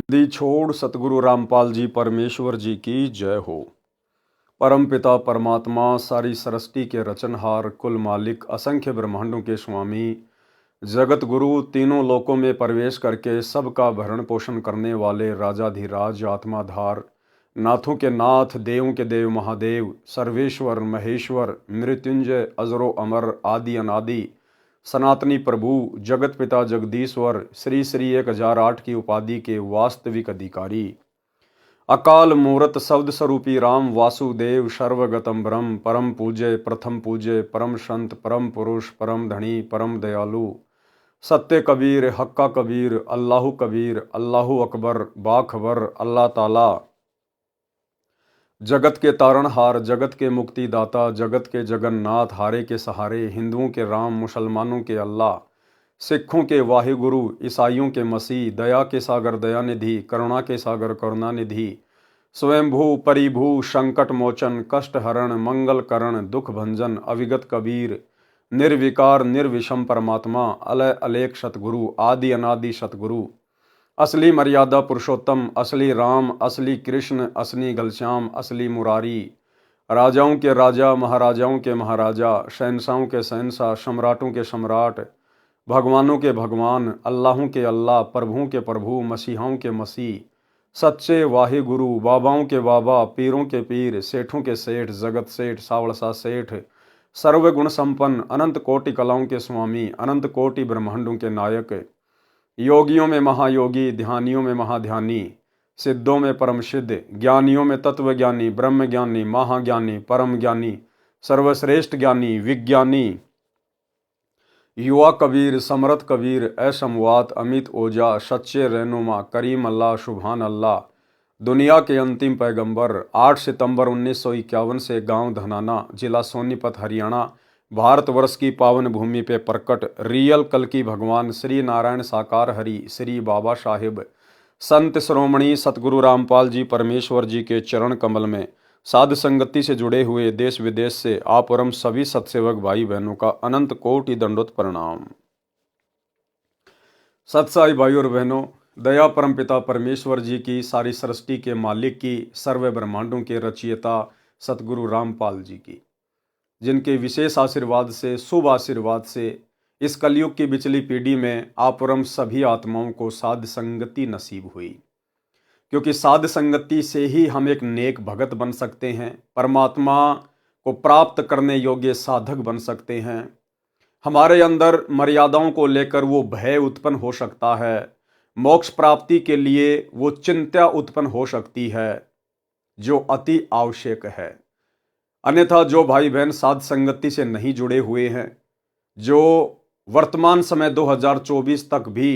दी छोड़ सतगुरु रामपाल जी परमेश्वर जी की जय हो। परम पिता परमात्मा सारी सृष्टि के रचनहार कुल मालिक असंख्य ब्रह्मांडों के स्वामी जगत गुरु तीनों लोकों में प्रवेश करके सबका भरण पोषण करने वाले राजाधिराज आत्माधार नाथों के नाथ देवों के देव महादेव सर्वेश्वर महेश्वर मृत्युंजय अजरो अमर आदि अनादि सनातनी प्रभु जगत पिता जगदीश्वर श्री श्री 1008 की उपाधि के वास्तविक अधिकारी अकाल मूरत शब्द स्वरूपी राम वासुदेव सर्वगतम ब्रह्म परम पूज्य परम संत परम पुरुष परम धनी परम दयालु सत्य कबीर हक्का कबीर अल्लाहु अकबर बाखबर अल्लाह ताला जगत के तारणहार जगत के मुक्तिदाता जगत के जगन्नाथ हारे के सहारे हिंदुओं के राम मुसलमानों के अल्लाह सिखों के वाहिगुरु ईसाइयों के मसीह दया के सागर दयानिधि करुणा के सागर करुणानिधि स्वयंभू परिभू संकट मोचन कष्ट हरण मंगल करण दुख भंजन अविगत कबीर निर्विकार निर्विषम परमात्मा अलय अलेख सतगुरु आदि अनादि सतगुरु असली मर्यादा पुरुषोत्तम असली राम असली कृष्ण असली घनश्याम असली मुरारी राजाओं के राजा महाराजाओं के महाराजा शहंशाहों के शहंशाह सम्राटों के सम्राट भगवानों के भगवान अल्लाहों के अल्लाह प्रभुओं के प्रभु मसीहाओं के मसीह सच्चे वाहे गुरु बाबाओं के बाबा पीरों के पीर सेठों के सेठ जगत सेठ सावड़सा सेठ सर्वगुण संपन्न अनंत कोटि कलाओं के स्वामी अनंत कोटि ब्रह्मांडों के नायक योगियों में महायोगी ध्यानियों में महाध्यानी सिद्धों में परम सिद्ध ज्ञानियों में तत्वज्ञानी ब्रह्म ज्ञानी महाज्ञानी परम ज्ञानी सर्वश्रेष्ठ ज्ञानी विज्ञानी युवा कबीर समर्थ कबीर असमवात अमित ओजा सच्चे रहनुमा करीम अल्लाह सुभान अल्लाह दुनिया के अंतिम पैगंबर 8 सितंबर 1951 से गांव धनाना जिला सोनीपत हरियाणा भारतवर्ष की पावन भूमि पे प्रकट रियल कल की भगवान श्री नारायण साकार हरि श्री बाबा साहिब संत श्रोमणी सतगुरु रामपाल जी परमेश्वर जी के चरण कमल में साध संगति से जुड़े हुए देश विदेश से आप और हम सभी सत्सेवक भाई बहनों का अनंत कोटि दंडोत प्रणाम। सत्साई भाई और बहनों, दया परम पिता परमेश्वर जी की सारी सृष्टि के मालिक की सर्व ब्रह्मांडों के रचयिता सतगुरु रामपाल जी की जिनके विशेष आशीर्वाद से शुभ आशीर्वाद से इस कलयुग की बिचली पीढ़ी में आप और हम सभी आत्माओं को साध संगति नसीब हुई, क्योंकि साध संगति से ही हम एक नेक भगत बन सकते हैं, परमात्मा को प्राप्त करने योग्य साधक बन सकते हैं। हमारे अंदर मर्यादाओं को लेकर वो भय उत्पन्न हो सकता है, मोक्ष प्राप्ति के लिए वो चिंता उत्पन्न हो सकती है जो अति आवश्यक है। अन्यथा जो भाई बहन साध संगति से नहीं जुड़े हुए हैं, जो वर्तमान समय 2024 तक भी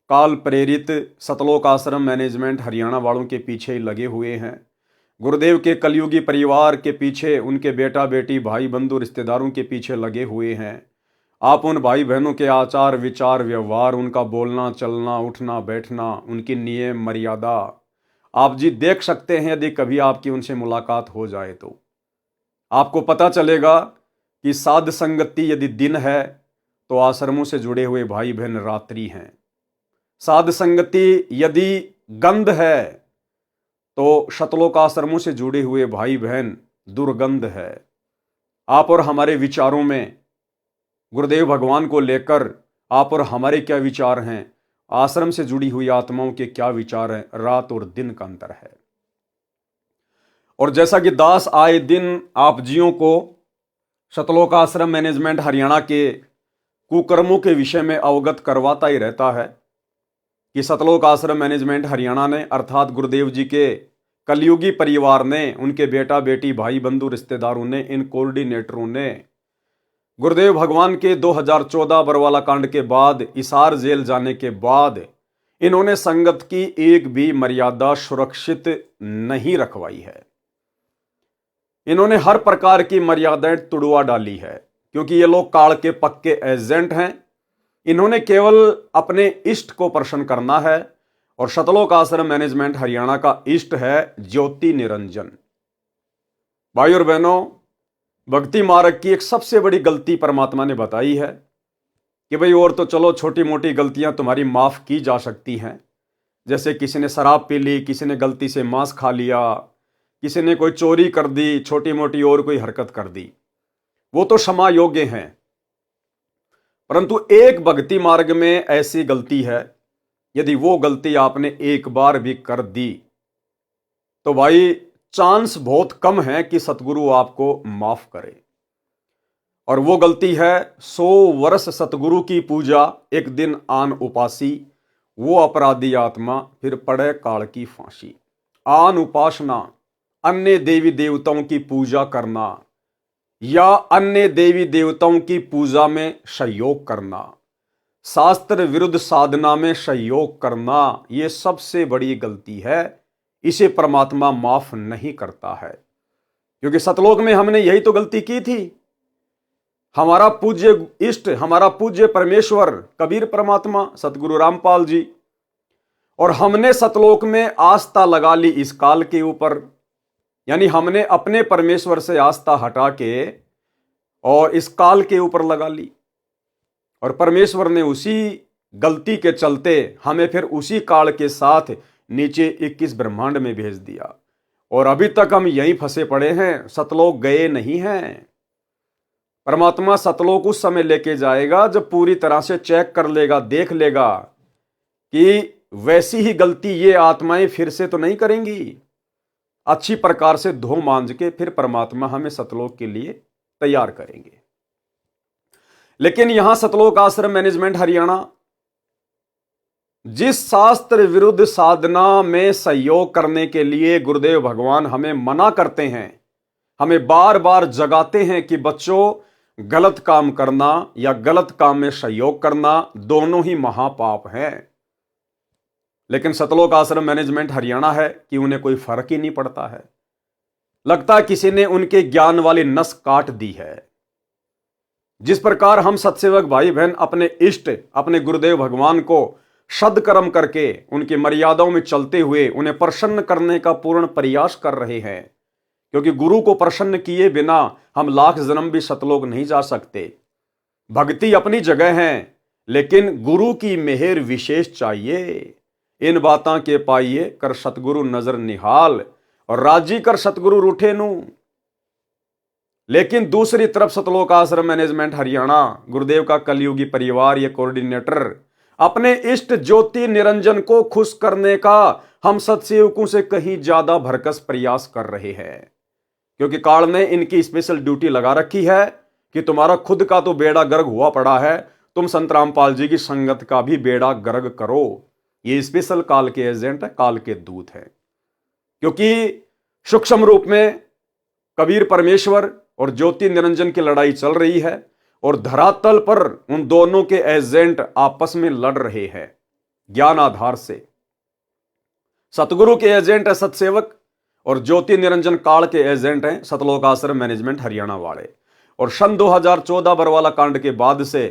काल प्रेरित सतलोक आश्रम मैनेजमेंट हरियाणा वालों के पीछे लगे हुए हैं, गुरुदेव के कलयुगी परिवार के पीछे उनके बेटा बेटी भाई बंधु रिश्तेदारों के पीछे लगे हुए हैं, आप उन भाई बहनों के आचार विचार व्यवहार उनका बोलना चलना उठना बैठना उनकी नियम मर्यादा आप जी देख सकते हैं। यदि कभी आपकी उनसे मुलाकात हो जाए तो आपको पता चलेगा कि साध संगति यदि दिन है तो आश्रमों से जुड़े हुए भाई बहन रात्रि हैं। साध संगति यदि गंध है तो शतलोक आश्रमों से जुड़े हुए भाई बहन दुर्गंध है। आप और हमारे विचारों में गुरुदेव भगवान को लेकर आप और हमारे क्या विचार हैं, आश्रम से जुड़ी हुई आत्माओं के क्या विचार हैं, रात और दिन का अंतर है। और जैसा कि दास आए दिन आप जियों को शतलोक आश्रम मैनेजमेंट हरियाणा के कुकर्मों के विषय में अवगत करवाता ही रहता है कि सतलोक आश्रम मैनेजमेंट हरियाणा ने अर्थात गुरुदेव जी के कलयुगी परिवार ने, उनके बेटा बेटी भाई बंधु रिश्तेदारों ने, इन कोऑर्डिनेटरों ने गुरुदेव भगवान के 2014 बरवाला कांड के बाद इसार जेल जाने के बाद इन्होंने संगत की एक भी मर्यादा सुरक्षित नहीं रखवाई है। इन्होंने हर प्रकार की मर्यादाएं तुड़वा डाली है, क्योंकि ये लोग काल के पक्के एजेंट हैं। इन्होंने केवल अपने इष्ट को प्रसन्न करना है और शतलोक आश्रम मैनेजमेंट हरियाणा का इष्ट है ज्योति निरंजन। भाई और बहनों, भक्ति मार्ग की एक सबसे बड़ी गलती परमात्मा ने बताई है कि भाई और तो चलो छोटी मोटी गलतियां तुम्हारी माफ की जा सकती हैं, जैसे किसी ने शराब पी ली, किसी ने गलती से मांस खा लिया, किसी ने कोई चोरी कर दी, छोटी मोटी और कोई हरकत कर दी, वो तो क्षमा योग्य हैं। परंतु एक भक्ति मार्ग में ऐसी गलती है, यदि वो गलती आपने एक बार भी कर दी तो भाई चांस बहुत कम है कि सतगुरु आपको माफ करे। और वो गलती है 100 वर्ष सतगुरु की पूजा, एक दिन आन उपासी, वो अपराधी आत्मा फिर पड़े काल की फांसी। आन उपासना, अन्य देवी देवताओं की पूजा करना या अन्य देवी देवताओं की पूजा में सहयोग करना, शास्त्र विरुद्ध साधना में सहयोग करना, ये सबसे बड़ी गलती है। इसे परमात्मा माफ नहीं करता है, क्योंकि सतलोक में हमने यही तो गलती की थी। हमारा पूज्य इष्ट, हमारा पूज्य परमेश्वर कबीर परमात्मा सतगुरु रामपाल जी, और हमने सतलोक में आस्था लगा ली इस काल के ऊपर। यानी हमने अपने परमेश्वर से आस्था हटा के और इस काल के ऊपर लगा ली, और परमेश्वर ने उसी गलती के चलते हमें फिर उसी काल के साथ नीचे 21 ब्रह्मांड में भेज दिया। और अभी तक हम यहीं फंसे पड़े हैं, सतलोक गए नहीं हैं। परमात्मा सतलोक उस समय लेके जाएगा जब पूरी तरह से चेक कर लेगा, देख लेगा कि वैसी ही गलती ये आत्माएं फिर से तो नहीं करेंगी। अच्छी प्रकार से धो मांज के फिर परमात्मा हमें सतलोक के लिए तैयार करेंगे। लेकिन यहां सतलोक आश्रम मैनेजमेंट हरियाणा जिस शास्त्र विरुद्ध साधना में सहयोग करने के लिए गुरुदेव भगवान हमें मना करते हैं, हमें बार बार जगाते हैं कि बच्चों, गलत काम करना या गलत काम में सहयोग करना दोनों ही महापाप हैं। लेकिन सतलोक आश्रम मैनेजमेंट हरियाणा है कि उन्हें कोई फर्क ही नहीं पड़ता है। लगता है किसी ने उनके ज्ञान वाली नस काट दी है। जिस प्रकार हम सत्सेवक भाई बहन अपने इष्ट, अपने गुरुदेव भगवान को सदकर्म करके उनकी मर्यादाओं में चलते हुए उन्हें प्रसन्न करने का पूर्ण प्रयास कर रहे हैं, क्योंकि गुरु को प्रसन्न किए बिना हम लाख जन्म भी सतलोक नहीं जा सकते। भक्ति अपनी जगह है, लेकिन गुरु की मेहर विशेष चाहिए। इन बातां के पाइए कर सतगुरु नजर निहाल, और राजी कर सतगुरु रूठे नू। लेकिन दूसरी तरफ सतलोक आश्रम मैनेजमेंट हरियाणा, गुरुदेव का कलयुगी परिवार या कोऑर्डिनेटर, अपने इष्ट ज्योति निरंजन को खुश करने का हम सत्सेवकों से कहीं ज्यादा भरकस प्रयास कर रहे हैं, क्योंकि काल ने इनकी स्पेशल ड्यूटी लगा रखी है कि तुम्हारा खुद का तो बेड़ा गर्क हुआ पड़ा है, तुम संत रामपाल जी की संगत का भी बेड़ा गर्क करो। ये स्पेशल काल के एजेंट है, काल के दूत है। क्योंकि सूक्ष्म रूप में कबीर परमेश्वर और ज्योति निरंजन की लड़ाई चल रही है, और धरातल पर उन दोनों के एजेंट आपस में लड़ रहे हैं ज्ञान आधार से। सतगुरु के एजेंट है सतसेवक, और ज्योति निरंजन काल के एजेंट हैं सतलोक आश्रम मैनेजमेंट हरियाणा वाले। और सन 2014 बरवाला कांड के बाद से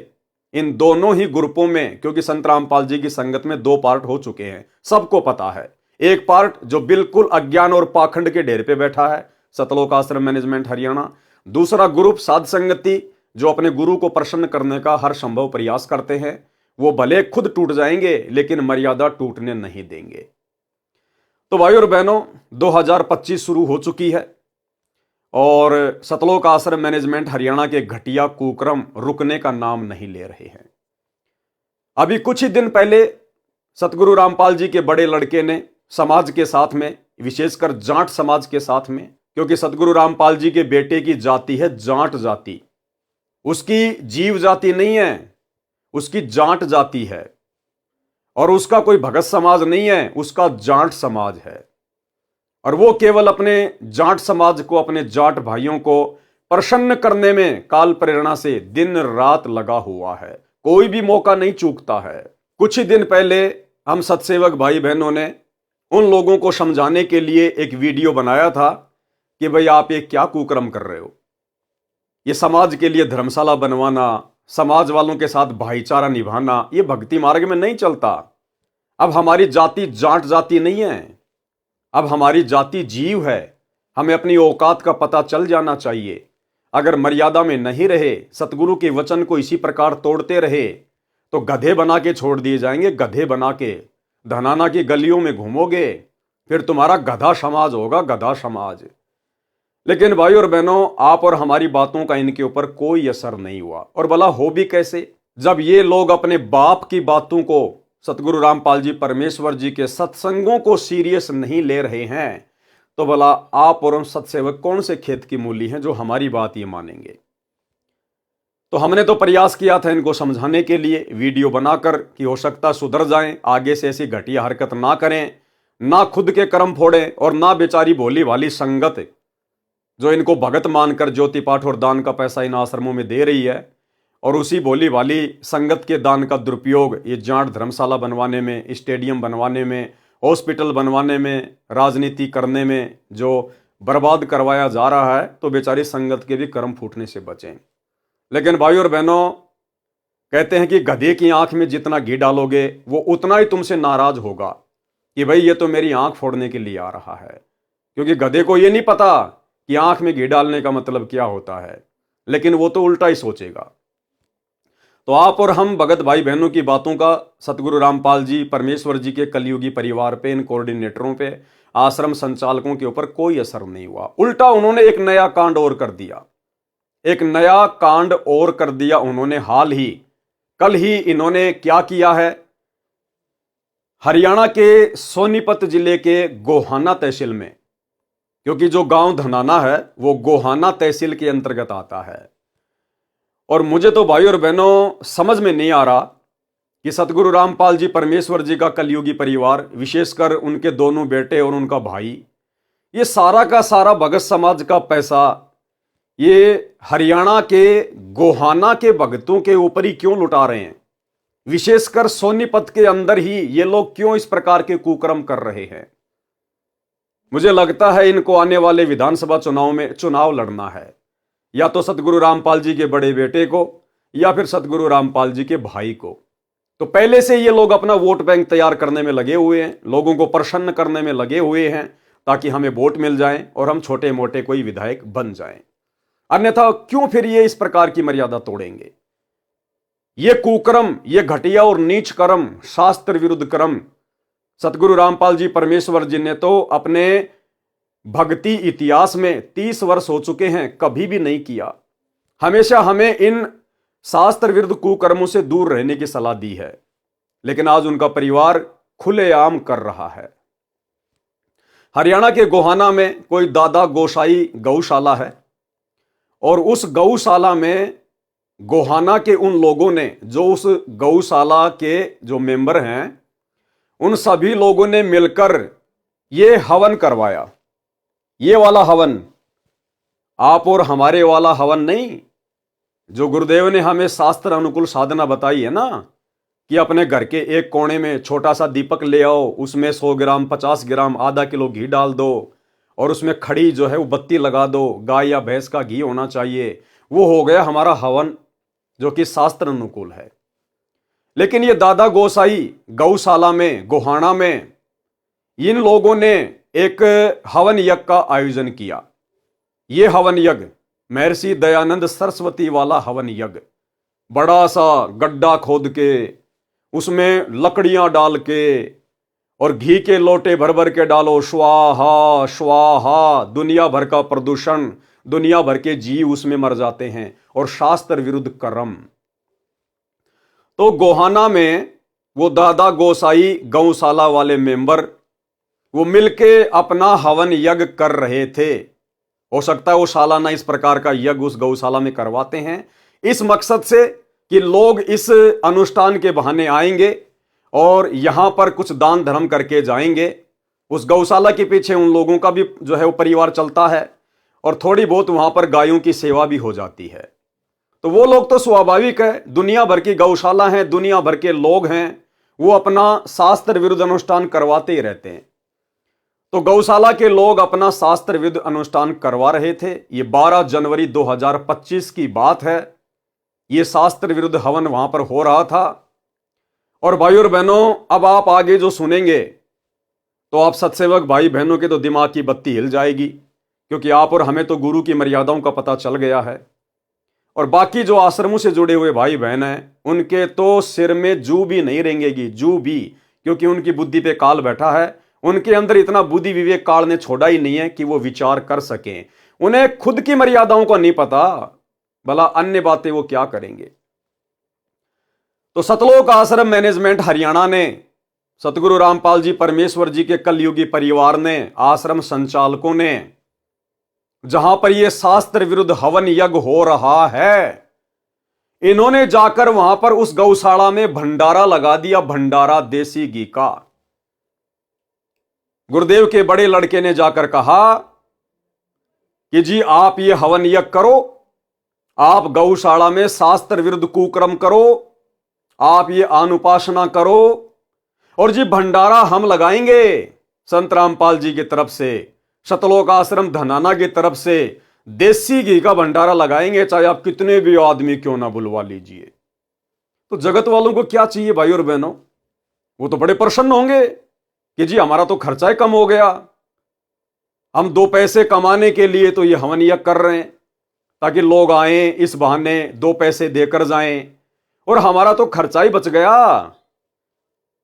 इन दोनों ही ग्रुपों में, क्योंकि संत रामपाल जी की संगत में 2 पार्ट हो चुके हैं, सबको पता है। एक पार्ट जो बिल्कुल अज्ञान और पाखंड के ढेर पे बैठा है, सतलोक आश्रम मैनेजमेंट हरियाणा। दूसरा ग्रुप साध संगति, जो अपने गुरु को प्रसन्न करने का हर संभव प्रयास करते हैं। वो भले खुद टूट जाएंगे, लेकिन मर्यादा टूटने नहीं देंगे। तो भाई और बहनों, 2025 शुरू हो चुकी है, और सतलोक आश्रम मैनेजमेंट हरियाणा के घटिया कुक्रम रुकने का नाम नहीं ले रहे हैं। अभी कुछ ही दिन पहले सतगुरु रामपाल जी के बड़े लड़के ने समाज के साथ में, विशेषकर जाट समाज के साथ में, क्योंकि सतगुरु रामपाल जी के बेटे की जाति है जाट जाति, उसकी जीव जाति नहीं है, उसकी जाट जाति है। और उसका कोई भगत समाज नहीं है, उसका जाट समाज है। और वो केवल अपने जाट समाज को, अपने जाट भाइयों को प्रसन्न करने में काल प्रेरणा से दिन रात लगा हुआ है, कोई भी मौका नहीं चूकता है। कुछ ही दिन पहले हम सत्सेवक भाई बहनों ने उन लोगों को समझाने के लिए एक वीडियो बनाया था कि भाई आप ये क्या कुकर्म कर रहे हो। ये समाज के लिए धर्मशाला बनवाना, समाज वालों के साथ भाईचारा निभाना, ये भक्ति मार्ग में नहीं चलता। अब हमारी जाति जाट जाति नहीं है, अब हमारी जाति जीव है। हमें अपनी औकात का पता चल जाना चाहिए। अगर मर्यादा में नहीं रहे, सतगुरु के वचन को इसी प्रकार तोड़ते रहे, तो गधे बना के छोड़ दिए जाएंगे, गधे बना के। धनाना की गलियों में घूमोगे, फिर तुम्हारा गधा समाज होगा, गधा समाज। लेकिन भाई और बहनों, आप और हमारी बातों का इनके ऊपर कोई असर नहीं हुआ। और भला हो भी कैसे, जब ये लोग अपने बाप की बातों को, सतगुरु रामपाल जी परमेश्वर जी के सत्संगों को सीरियस नहीं ले रहे हैं, तो भला आप और हम सत्सेवक कौन से खेत की मूली हैं जो हमारी बात ये मानेंगे। तो हमने तो प्रयास किया था इनको समझाने के लिए, वीडियो बनाकर, कि हो सकता सुधर जाएं, आगे से ऐसी घटिया हरकत ना करें, ना खुद के कर्म फोड़ें और ना बेचारी भोली भाली संगत जो इनको भगत मानकर ज्योति पाठ और दान का पैसा इन आश्रमों में दे रही है, और उसी भोली भाली संगत के दान का दुरुपयोग ये जाट धर्मशाला बनवाने में, स्टेडियम बनवाने में, हॉस्पिटल बनवाने में, राजनीति करने में जो बर्बाद करवाया जा रहा है, तो बेचारी संगत के भी कर्म फूटने से बचें। लेकिन भाई और बहनों, कहते हैं कि गधे की आंख में जितना घी डालोगे वो उतना ही तुमसे नाराज होगा कि भाई ये तो मेरी आंख फोड़ने के लिए आ रहा है, क्योंकि गधे को ये नहीं पता कि आंख में घी डालने का मतलब क्या होता है, लेकिन वो तो उल्टा ही सोचेगा। तो आप और हम भगत भाई बहनों की बातों का सतगुरु रामपाल जी परमेश्वर जी के कलयुगी परिवार पे, इन कोऑर्डिनेटरों पे, आश्रम संचालकों के ऊपर कोई असर नहीं हुआ। उल्टा उन्होंने एक नया कांड और कर दिया, एक नया कांड और कर दिया उन्होंने। हाल ही कल ही इन्होंने क्या किया है, हरियाणा के सोनीपत जिले के गोहाना तहसील में, क्योंकि जो गांव धनाना है वो गोहाना तहसील के अंतर्गत आता है, और मुझे तो भाई और बहनों समझ में नहीं आ रहा कि सतगुरु रामपाल जी परमेश्वर जी का कलयुगी परिवार, विशेषकर उनके दोनों बेटे और उनका भाई, ये सारा का सारा भगत समाज का पैसा ये हरियाणा के गोहाना के भगतों के ऊपर ही क्यों लुटा रहे हैं। विशेषकर सोनीपत के अंदर ही ये लोग क्यों इस प्रकार के कुकर्म कर रहे हैं। मुझे लगता है इनको आने वाले विधानसभा चुनाव में चुनाव लड़ना है, या तो सतगुरु रामपाल जी के बड़े बेटे को या फिर सतगुरु रामपाल जी के भाई को। तो पहले से ये लोग अपना वोट बैंक तैयार करने में लगे हुए हैं, लोगों को प्रसन्न करने में लगे हुए हैं, ताकि हमें वोट मिल जाए और हम छोटे मोटे कोई विधायक बन जाएं। अन्यथा क्यों फिर ये इस प्रकार की मर्यादा तोड़ेंगे। ये कुकर्म, ये घटिया और नीच कर्म, शास्त्र विरुद्ध कर्म सतगुरु रामपाल जी परमेश्वर जी ने तो अपने भक्ति इतिहास में 30 वर्ष हो चुके हैं कभी भी नहीं किया। हमेशा हमें इन शास्त्र विरुद्ध कुकर्मों से दूर रहने की सलाह दी है, लेकिन आज उनका परिवार खुलेआम कर रहा है। हरियाणा के गोहाना में कोई दादा गोसाई गौशाला है, और उस गौशाला में गोहाना के उन लोगों ने, जो उस गौशाला के जो मेंबर हैं, उन सभी लोगों ने मिलकर ये हवन करवाया। ये वाला हवन, आप और हमारे वाला हवन नहीं, जो गुरुदेव ने हमें शास्त्र अनुकूल साधना बताई है ना, कि अपने घर के एक कोने में छोटा सा दीपक ले आओ, उसमें 100 ग्राम, 50 ग्राम, आधा किलो घी डाल दो, और उसमें खड़ी जो है वो बत्ती लगा दो, गाय या भैंस का घी होना चाहिए। वो हो गया हमारा हवन, जो कि शास्त्र अनुकूल है। लेकिन ये दादा गोसाई गौशाला में, गोहाना में, इन लोगों ने एक हवन यज्ञ का आयोजन किया। ये हवन यज्ञ महर्षि दयानंद सरस्वती वाला हवन यज्ञ, बड़ा सा गड्ढा खोद के उसमें लकड़ियां डाल के और घी के लोटे भर भर के डालो, स्वाहा स्वाहा, दुनिया भर का प्रदूषण, दुनिया भर के जीव उसमें मर जाते हैं, और शास्त्र विरुद्ध कर्म। तो गोहाना में वो दादा गोसाई गौशाला वाले मेंबर वो मिलके अपना हवन यज्ञ कर रहे थे। हो सकता है वो सालाना इस प्रकार का यज्ञ उस गौशाला में करवाते हैं, इस मकसद से कि लोग इस अनुष्ठान के बहाने आएंगे और यहां पर कुछ दान धर्म करके जाएंगे। उस गौशाला के पीछे उन लोगों का भी जो है वो परिवार चलता है, और थोड़ी बहुत वहां पर गायों की सेवा भी हो जाती है। तो वो लोग तो स्वाभाविक है, दुनिया भर की गौशाला हैं, दुनिया भर के लोग हैं, वो अपना शास्त्र विरुद्ध अनुष्ठान करवाते ही रहते हैं। तो गौशाला के लोग अपना शास्त्र विरुद्ध अनुष्ठान करवा रहे थे। ये 12 जनवरी 2025 की बात है। ये शास्त्र विरुद्ध हवन वहां पर हो रहा था। और भाई और बहनों, अब आप आगे जो सुनेंगे तो आप सत्सेवक भाई बहनों के तो दिमाग की बत्ती हिल जाएगी, क्योंकि आप और हमें तो गुरु की मर्यादाओं का पता चल गया है। और बाकी जो आश्रमों से जुड़े हुए भाई बहन हैं, उनके तो सिर में जू भी नहीं रेंगेगी, जू भी, क्योंकि उनकी बुद्धि पे काल बैठा है। उनके अंदर इतना बुद्धि विवेक काल ने छोड़ा ही नहीं है कि वो विचार कर सकें। उन्हें खुद की मर्यादाओं का नहीं पता, भला अन्य बातें वो क्या करेंगे। तो सतलोक आश्रम मैनेजमेंट हरियाणा ने, सतगुरु रामपाल जी परमेश्वर जी के कलयुगी परिवार ने, आश्रम संचालकों ने, जहां पर यह शास्त्र विरुद्ध हवन यज्ञ हो रहा है, इन्होंने जाकर वहां पर उस गौशाला में भंडारा लगा दिया, भंडारा देसी घी का। गुरुदेव के बड़े लड़के ने जाकर कहा कि जी आप ये हवन यज्ञ करो, आप गौशाला में शास्त्र विरुद्ध कुकर्म करो, आप ये अनुपासना करो, और जी भंडारा हम लगाएंगे संत रामपाल जी की तरफ से, सतलोक आश्रम धनाना की तरफ से देसी घी का भंडारा लगाएंगे, चाहे आप कितने भी आदमी क्यों ना बुलवा लीजिए। तो जगत वालों को क्या चाहिए भाई और बहनों, वो तो बड़े प्रसन्न होंगे कि जी हमारा तो खर्चा ही कम हो गया, हम 2 पैसे कमाने के लिए तो ये हवन यज्ञ कर रहे हैं ताकि लोग आए, इस बहाने 2 पैसे देकर जाएं, और हमारा तो खर्चा ही बच गया।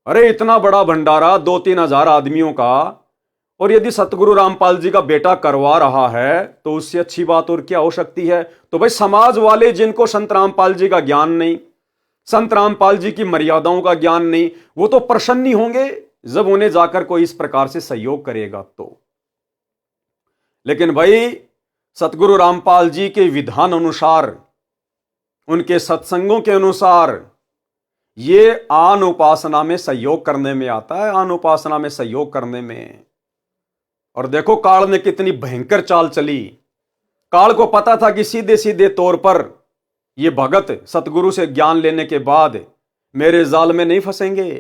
अरे इतना बड़ा भंडारा 2-3 हजार आदमियों का, और यदि सतगुरु रामपाल जी का बेटा करवा रहा है तो उससे अच्छी बात और क्या हो सकती है। तो भाई समाज वाले जिनको संत रामपाल जी का ज्ञान नहीं, संत रामपाल जी की मर्यादाओं का ज्ञान नहीं, वो तो प्रसन्न ही होंगे जब उन्हें जाकर कोई इस प्रकार से सहयोग करेगा तो। लेकिन भाई सतगुरु रामपाल जी के विधान अनुसार, उनके सत्संगों के अनुसार ये आन उपासना में सहयोग करने में आता है, आन उपासना में सहयोग करने में। और देखो काल ने कितनी भयंकर चाल चली। काल को पता था कि सीधे सीधे तौर पर ये भगत सतगुरु से ज्ञान लेने के बाद मेरे जाल में नहीं फंसेंगे।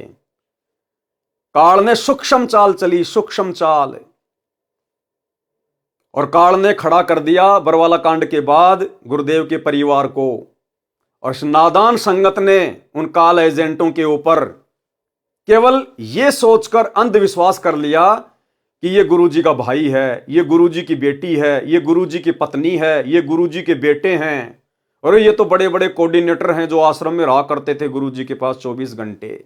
काल ने सूक्ष्म चाल चली, सूक्ष्म चाल, और काल ने खड़ा कर दिया बरवाला कांड के बाद गुरुदेव के परिवार को, और नादान संगत ने उन काल एजेंटों के ऊपर केवल यह सोचकर अंधविश्वास कर लिया कि ये गुरुजी का भाई है, ये गुरुजी की बेटी है, ये गुरुजी की पत्नी है, ये गुरुजी के बेटे हैं, और ये तो बड़े बड़े कोऑर्डिनेटर हैं जो आश्रम में रहा करते थे गुरुजी के पास 24 घंटे।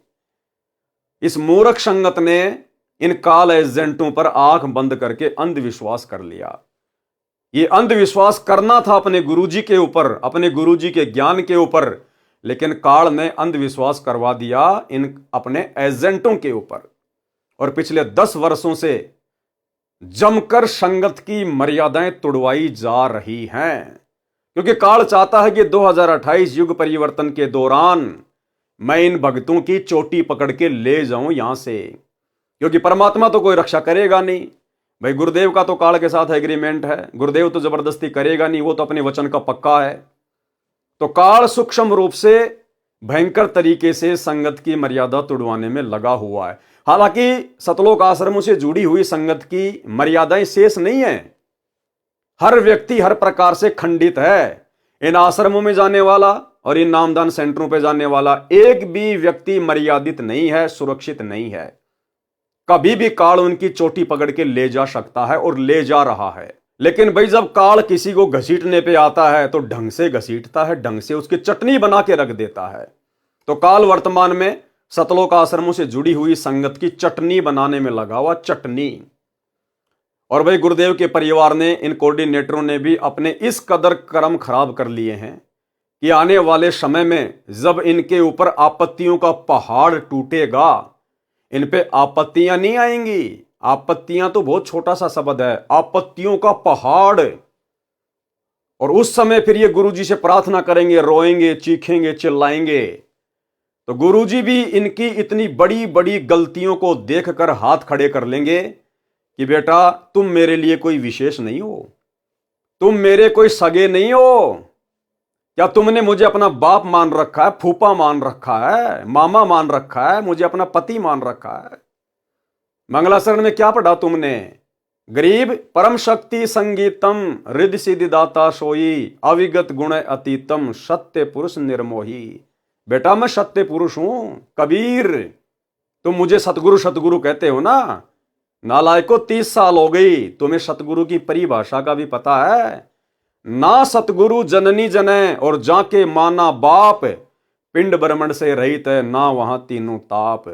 इस मूर्ख संगत ने इन काल एजेंटों पर आंख बंद करके अंधविश्वास कर लिया। ये अंधविश्वास करना था अपने गुरुजी के ऊपर, अपने गुरुजी के ज्ञान के ऊपर, लेकिन काल ने अंधविश्वास करवा दिया इन अपने एजेंटों के ऊपर। और पिछले 10 वर्षों से जमकर संगत की मर्यादाएं तोड़वाई जा रही हैं, क्योंकि काल चाहता है कि 2028 युग परिवर्तन के दौरान मैं इन भक्तों की चोटी पकड़ के ले जाऊं यहां से, क्योंकि परमात्मा तो कोई रक्षा करेगा नहीं भाई। गुरुदेव का तो काल के साथ एग्रीमेंट है, गुरुदेव तो जबरदस्ती करेगा नहीं, वो तो अपने वचन का पक्का है। तो काल सूक्ष्म रूप से भयंकर तरीके से संगत की मर्यादा तोड़वाने में लगा हुआ है। हालांकि सतलोक आश्रमों से जुड़ी हुई संगत की मर्यादाएं शेष नहीं है, हर व्यक्ति हर प्रकार से खंडित है। इन आश्रमों में जाने वाला और इन नामदान सेंटरों पर जाने वाला एक भी व्यक्ति मर्यादित नहीं है, सुरक्षित नहीं है। कभी भी काल उनकी चोटी पकड़ के ले जा सकता है और ले जा रहा है। लेकिन भाई जब काल किसी को घसीटने पे आता है तो ढंग से घसीटता है, ढंग से उसकी चटनी बना के रख देता है। तो काल वर्तमान में सतलोक आश्रमों से जुड़ी हुई संगत की चटनी बनाने में लगा हुआ, चटनी। और भाई गुरुदेव के परिवार ने, इन कोऑर्डिनेटरों ने भी अपने इस कदर कर्म खराब कर लिए हैं कि आने वाले समय में जब इनके ऊपर आपत्तियों का पहाड़ टूटेगा, इन पे आपत्तियां नहीं आएंगी। आपत्तियां तो बहुत छोटा सा शब्द है, आपत्तियों का पहाड़। और उस समय फिर ये गुरुजी से प्रार्थना करेंगे, रोएंगे, चीखेंगे, चिल्लाएंगे। तो गुरुजी भी इनकी इतनी बड़ी बड़ी गलतियों को देखकर हाथ खड़े कर लेंगे कि बेटा तुम मेरे लिए कोई विशेष नहीं हो, तुम मेरे कोई सगे नहीं हो। क्या तुमने मुझे अपना बाप मान रखा है, फूफा मान रखा है, मामा मान रखा है, मुझे अपना पति मान रखा है? मंगलाचरण में क्या पढ़ा तुमने? गरीब परम शक्ति संगीतम, रिद्धि सिद्धि दाता सोई, अविगत गुण अतीतम, सत्य पुरुष निर्मोही। बेटा मैं सत्य पुरुष हूं कबीर, तुम मुझे सतगुरु सतगुरु कहते हो ना। नालायको 30 साल हो गई, तुम्हें सतगुरु की परिभाषा का भी पता है? ना सतगुरु जननी जने और जाके माना बाप, पिंड ब्रह्मंड से रहित है ना वहां तीनों ताप।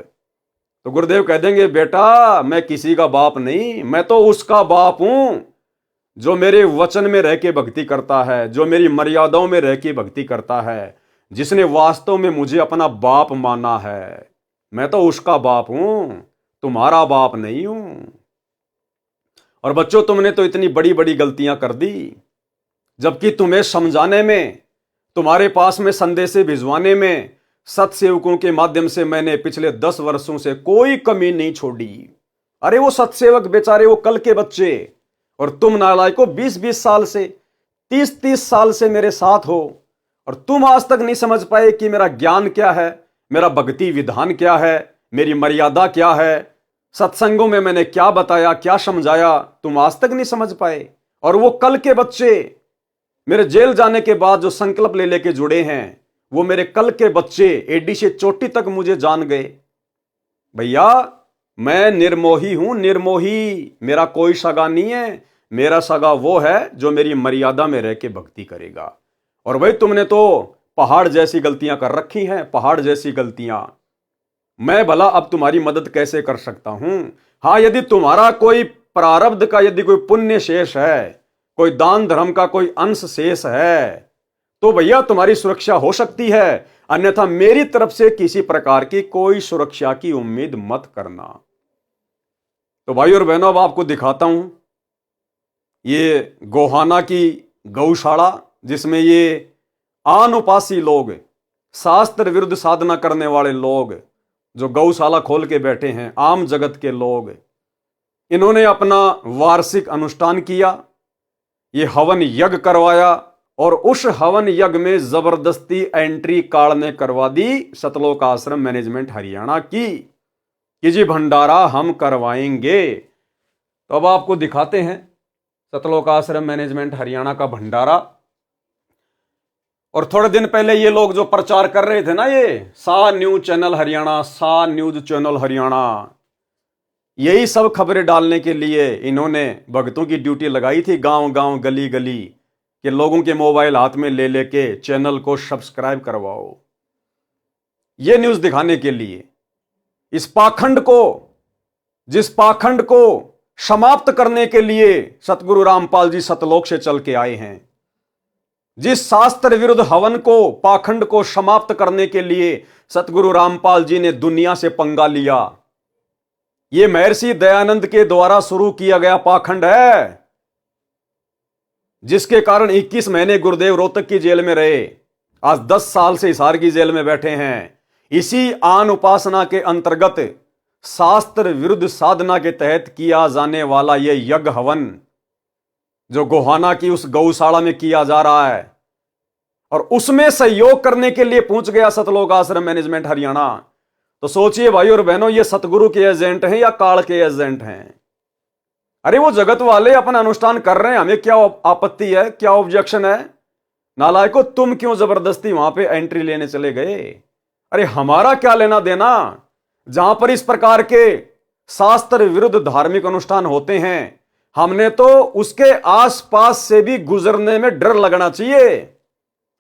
तो गुरुदेव कह देंगे, बेटा मैं किसी का बाप नहीं, मैं तो उसका बाप हूं जो मेरे वचन में रह के भक्ति करता है, जो मेरी मर्यादाओं में रह के भक्ति करता है, जिसने वास्तव में मुझे अपना बाप माना है। मैं तो उसका बाप हूं, तुम्हारा बाप नहीं हूं। और बच्चों, तुमने तो इतनी बड़ी बड़ी गलतियां कर दी, जबकि तुम्हें समझाने में, तुम्हारे पास में संदेशे भिजवाने में सत्सेवकों के माध्यम से मैंने पिछले 10 वर्षों से कोई कमी नहीं छोड़ी। अरे वो सत्सेवक बेचारे, वो कल के बच्चे, और तुम नालायकों 20-20 साल से, 30-30 साल से मेरे साथ हो, और तुम आज तक नहीं समझ पाए कि मेरा ज्ञान क्या है, मेरा भक्ति विधान क्या है, मेरी मर्यादा क्या है, सत्संगों में मैंने क्या बताया, क्या समझाया, तुम आज तक नहीं समझ पाए। और वो कल के बच्चे मेरे जेल जाने के बाद जो संकल्प ले लेके जुड़े हैं, वो मेरे कल के बच्चे एडी से चोटी तक मुझे जान गए। भैया मैं निर्मोही हूं, निर्मोही, मेरा कोई सगा नहीं है। मेरा सगा वो है जो मेरी मर्यादा में रह के भक्ति करेगा। और भाई तुमने तो पहाड़ जैसी गलतियां कर रखी हैं, पहाड़ जैसी गलतियां। मैं भला अब तुम्हारी मदद कैसे कर सकता हूं? हाँ, यदि तुम्हारा कोई प्रारब्ध का, यदि कोई पुण्य शेष है, कोई दान धर्म का कोई अंश शेष है, तो भैया तुम्हारी सुरक्षा हो सकती है, अन्यथा मेरी तरफ से किसी प्रकार की कोई सुरक्षा की उम्मीद मत करना। तो भाई और बहनों, अब आपको दिखाता हूं ये गोहाना की गौशाला, जिसमें ये अनुपासी लोग, शास्त्र विरुद्ध साधना करने वाले लोग, जो गौशाला खोल के बैठे हैं, आम जगत के लोग, इन्होंने अपना वार्षिक अनुष्ठान किया, ये हवन यज्ञ करवाया, और उस हवन यज्ञ में जबरदस्ती एंट्री कार्ड ने करवा दी सतलोक आश्रम मैनेजमेंट हरियाणा की कि जी भंडारा हम करवाएंगे। तो अब आपको दिखाते हैं सतलोक आश्रम मैनेजमेंट हरियाणा का भंडारा। और थोड़े दिन पहले ये लोग जो प्रचार कर रहे थे ना, ये सा न्यूज चैनल हरियाणा, सा न्यूज चैनल हरियाणा, यही सब खबरें डालने के लिए इन्होंने भक्तों की ड्यूटी लगाई थी, गांव गांव गली गली कि लोगों के मोबाइल हाथ में ले लेके चैनल को सब्सक्राइब करवाओ। ये न्यूज दिखाने के लिए, इस पाखंड को, जिस पाखंड को समाप्त करने के लिए सतगुरु रामपाल जी सतलोक से चल के आए हैं, जिस शास्त्र विरुद्ध हवन को, पाखंड को समाप्त करने के लिए सतगुरु रामपाल जी ने दुनिया से पंगा लिया, ये महर्षि दयानंद के द्वारा शुरू किया गया पाखंड है, जिसके कारण 21 महीने गुरुदेव रोहतक की जेल में रहे, आज 10 साल से हिसार की जेल में बैठे हैं। इसी आन उपासना के अंतर्गत शास्त्र विरुद्ध साधना के तहत किया जाने वाला यह यज्ञ हवन जो गोहाना की उस गौशाला में किया जा रहा है, और उसमें सहयोग करने के लिए पहुंच गया सतलोक आश्रम मैनेजमेंट हरियाणा। तो सोचिए भाई और बहनों, ये सतगुरु के एजेंट हैं या काल के एजेंट हैं? अरे वो जगत वाले अपना अनुष्ठान कर रहे हैं, हमें क्या आपत्ति है, क्या ऑब्जेक्शन है? नालायकों, तुम क्यों जबरदस्ती वहां पे एंट्री लेने चले गए? अरे हमारा क्या लेना देना? जहां पर इस प्रकार के शास्त्र विरुद्ध धार्मिक अनुष्ठान होते हैं, हमने तो उसके आसपास से भी गुजरने में डर लगना चाहिए,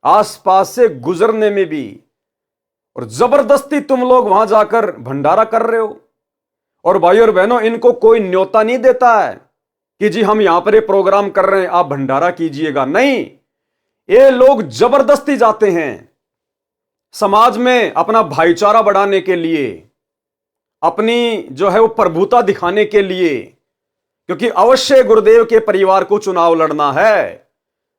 आसपास से गुजरने में भी। और जबरदस्ती तुम लोग वहां जाकर भंडारा कर रहे हो। और भाई और बहनों, इनको कोई न्योता नहीं देता है कि जी हम यहां पर ये प्रोग्राम कर रहे हैं, आप भंडारा कीजिएगा। नहीं, ये लोग जबरदस्ती जाते हैं समाज में अपना भाईचारा बढ़ाने के लिए, अपनी जो है वो प्रभुता दिखाने के लिए, क्योंकि अवश्य गुरुदेव के परिवार को चुनाव लड़ना है,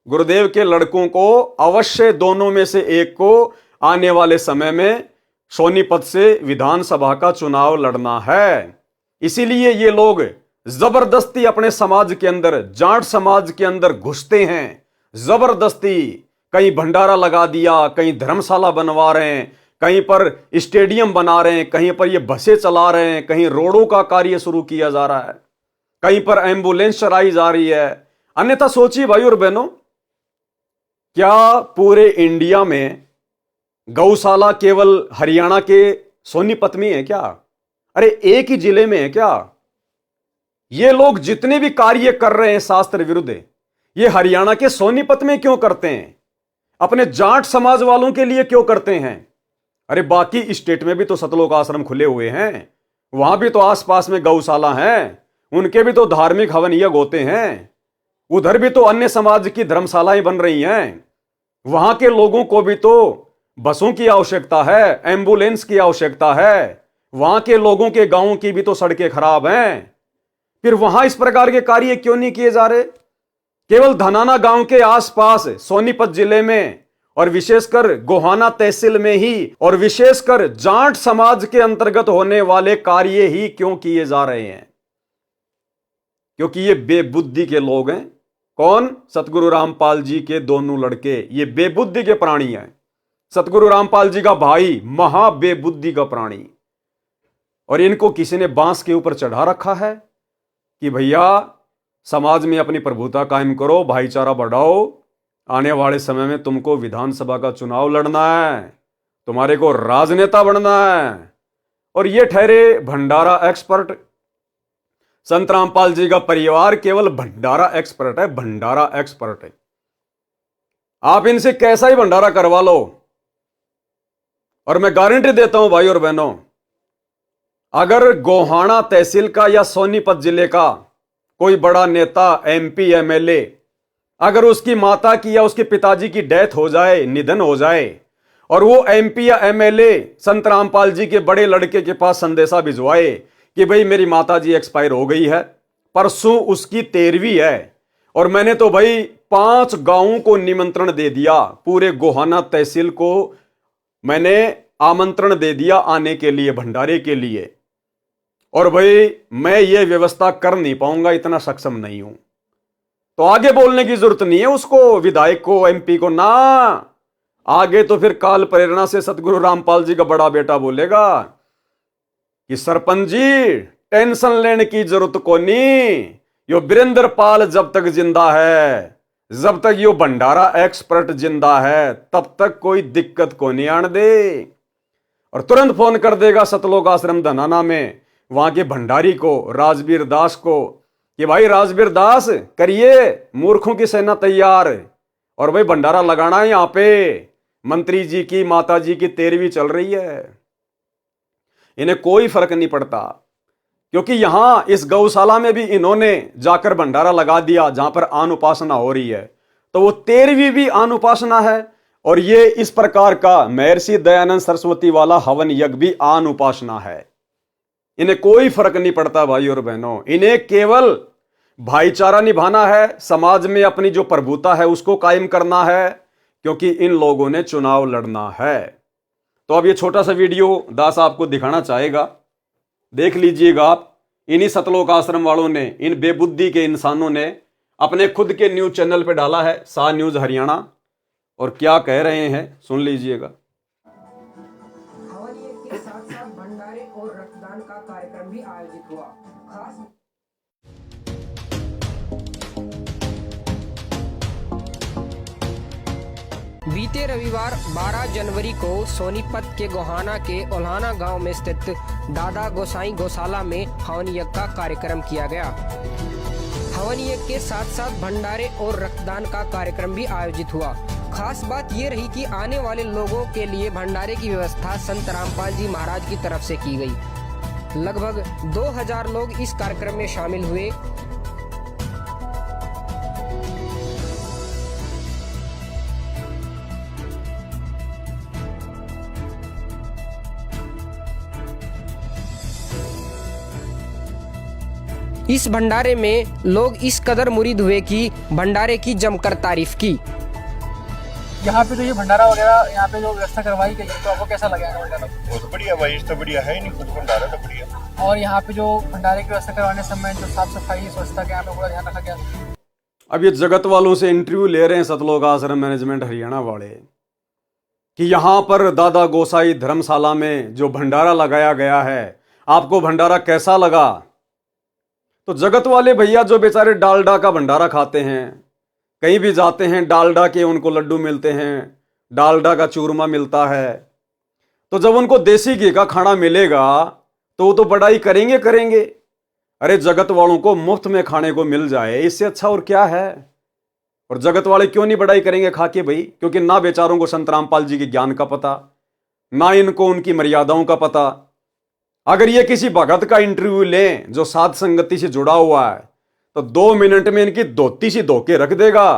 गुरुदेव के लड़कों को अवश्य दोनों में से एक को आने वाले समय में सोनीपत से विधानसभा का चुनाव लड़ना है। इसीलिए ये लोग जबरदस्ती अपने समाज के अंदर, जाट समाज के अंदर घुसते हैं जबरदस्ती। कहीं भंडारा लगा दिया, कहीं धर्मशाला बनवा रहे हैं, कहीं पर स्टेडियम बना रहे हैं, कहीं पर ये बसें चला रहे हैं, कहीं रोडों का कार्य शुरू किया जा रहा है, कहीं पर एम्बुलेंस चलाई जा रही है। अन्यथा सोचिए भाई और बहनों, क्या पूरे इंडिया में गौशाला केवल हरियाणा के सोनीपत में है क्या? अरे एक ही जिले में है क्या? ये लोग जितने भी कार्य कर रहे हैं शास्त्र विरुद्ध, ये हरियाणा के सोनीपत में क्यों करते हैं? अपने जाट समाज वालों के लिए क्यों करते हैं? अरे बाकी स्टेट में भी तो सतलोक आश्रम खुले हुए हैं, वहां भी तो आसपास में गौशाला हैं, उनके भी तो धार्मिक हवन यज्ञ होते हैं। उधर भी तो अन्य समाज की धर्मशालाएं बन रही हैं। वहां के लोगों को भी तो बसों की आवश्यकता है, एम्बुलेंस की आवश्यकता है। वहां के लोगों के गांवों की भी तो सड़कें खराब हैं। फिर वहां इस प्रकार के कार्य क्यों नहीं किए जा रहे? केवल धनाना गांव के आसपास सोनीपत जिले में और विशेषकर गोहाना तहसील में ही और विशेषकर जाट समाज के अंतर्गत होने वाले कार्य ही क्यों किए जा रहे हैं? क्योंकि ये बेबुद्धि के लोग हैं। कौन? सतगुरु रामपाल जी के दोनों लड़के ये बेबुद्धि के प्राणी हैं। सतगुरु रामपाल जी का भाई महा बेबुद्धि का प्राणी, और इनको किसी ने बांस के ऊपर चढ़ा रखा है कि भैया समाज में अपनी प्रभुता कायम करो, भाईचारा बढ़ाओ। आने वाले समय में तुमको विधानसभा का चुनाव लड़ना है, तुम्हारे को राजनेता बनना है। और ये ठहरे भंडारा एक्सपर्ट। संत रामपाल जी का परिवार केवल भंडारा एक्सपर्ट है, भंडारा एक्सपर्ट है। आप इनसे कैसा ही भंडारा करवा लो, और मैं गारंटी देता हूं भाई और बहनों, अगर गोहाना तहसील का या सोनीपत जिले का कोई बड़ा नेता, एमपी, एमएलए, अगर उसकी माता की या उसके पिताजी की डेथ हो जाए, निधन हो जाए, और वो एमपी या एमएलए संत रामपाल जी के बड़े लड़के के पास संदेशा भिजवाए कि भाई मेरी माता जी एक्सपायर हो गई है, परसों उसकी 13वीं है, और मैंने तो भाई 5 गांवों को निमंत्रण दे दिया, पूरे गोहाना तहसील को मैंने आमंत्रण दे दिया आने के लिए, भंडारे के लिए, और भाई मैं ये व्यवस्था कर नहीं पाऊंगा, इतना सक्षम नहीं हूं, तो आगे बोलने की जरूरत नहीं है उसको, विधायक को, एमपी को ना। आगे तो फिर काल प्रेरणा से सतगुरु रामपाल जी का बड़ा बेटा बोलेगा कि सरपंच जी टेंशन लेने की जरूरत को नहीं, यो वीरेंद्र पाल जब तक जिंदा है, जब तक यो भंडारा एक्सपर्ट जिंदा है, तब तक कोई दिक्कत को नहीं आने दे। और तुरंत फोन कर देगा सतलोक आश्रम धनाना में वहां के भंडारी को, राजवीर दास को, कि भाई राजवीर दास करिए मूर्खों की सेना तैयार, और भाई भंडारा लगाना है। यहां पे मंत्री जी की माता जी की 13वीं चल रही है, इन्हें कोई फर्क नहीं पड़ता, क्योंकि यहां इस गौशाला में भी इन्होंने जाकर भंडारा लगा दिया जहां पर आन उपासना हो रही है, तो वो 13वीं भी आन उपासना है, और ये इस प्रकार का महर्षि दयानंद सरस्वती वाला हवन यज्ञ भी आन उपासना है। इन्हें कोई फर्क नहीं पड़ता भाई और बहनों, इन्हें केवल भाईचारा निभाना है, समाज में अपनी जो प्रभुता है उसको कायम करना है, क्योंकि इन लोगों ने चुनाव लड़ना है। तो अब ये छोटा सा वीडियो दास आपको दिखाना चाहेगा, देख लीजिएगा आप। इन्हीं सतलोक आश्रम वालों ने, इन बेबुद्धि के इंसानों ने अपने खुद के न्यूज चैनल पे डाला है, सा न्यूज हरियाणा, और क्या कह रहे हैं सुन लीजिएगा। हवन यज्ञ के साथ साथ भंडारे और रक्तदान का कार्यक्रम भी आयोजित हुआ। खास बीते रविवार 12 जनवरी को सोनीपत के गोहाना के ओल्हाना गांव में स्थित दादा गोसाई गौशाला में हवन यज्ञ का कार्यक्रम किया गया। हवन यज्ञ के साथ साथ भंडारे और रक्तदान का कार्यक्रम भी आयोजित हुआ। खास बात ये रही कि आने वाले लोगों के लिए भंडारे की व्यवस्था संत रामपाल जी महाराज की तरफ से की गई। लगभग 2000 लोग इस कार्यक्रम में शामिल हुए। इस भंडारे में लोग इस कदर मुरीद हुए कि भंडारे की जमकर तारीफ की। यहाँ पे तो ये भंडारा वगैरह यहाँ पे जो व्यवस्था करवाई गई है, तो आपको कैसा लगा भंडारा? बहुत बढ़िया भाई, इस तो बढ़िया है ही नहीं, कुछ भंडारा तो बढ़िया। और यहाँ पे जो भंडारे की व्यवस्था करवाने समय जो साफ सफाई स्वच्छता के यहाँ पे पूरा ध्यान रखा गया। अब ये जगत वालों से इंटरव्यू ले रहे हैं सतलोक आश्रम मैनेजमेंट हरियाणा वाले कि यहाँ पर दादा गोसाई धर्मशाला में जो भंडारा लगाया गया है, आपको भंडारा कैसा लगा? तो जगत वाले भैया जो बेचारे डालडा का भंडारा खाते हैं, कहीं भी जाते हैं डालडा के उनको लड्डू मिलते हैं, डालडा का चूरमा मिलता है, तो जब उनको देसी घी का खाना मिलेगा तो वो तो बड़ाई करेंगे करेंगे। अरे जगत वालों को मुफ्त में खाने को मिल जाए, इससे अच्छा और क्या है? और जगत वाले क्यों नहीं बड़ाई करेंगे खा के भाई? क्योंकि ना बेचारों को संत रामपाल जी के ज्ञान का पता, ना इनको उनकी मर्यादाओं का पता। अगर ये किसी भगत का इंटरव्यू लें जो साध संगति से जुड़ा हुआ है तो 2 मिनट में इनकी धोती सी धो के रख देगा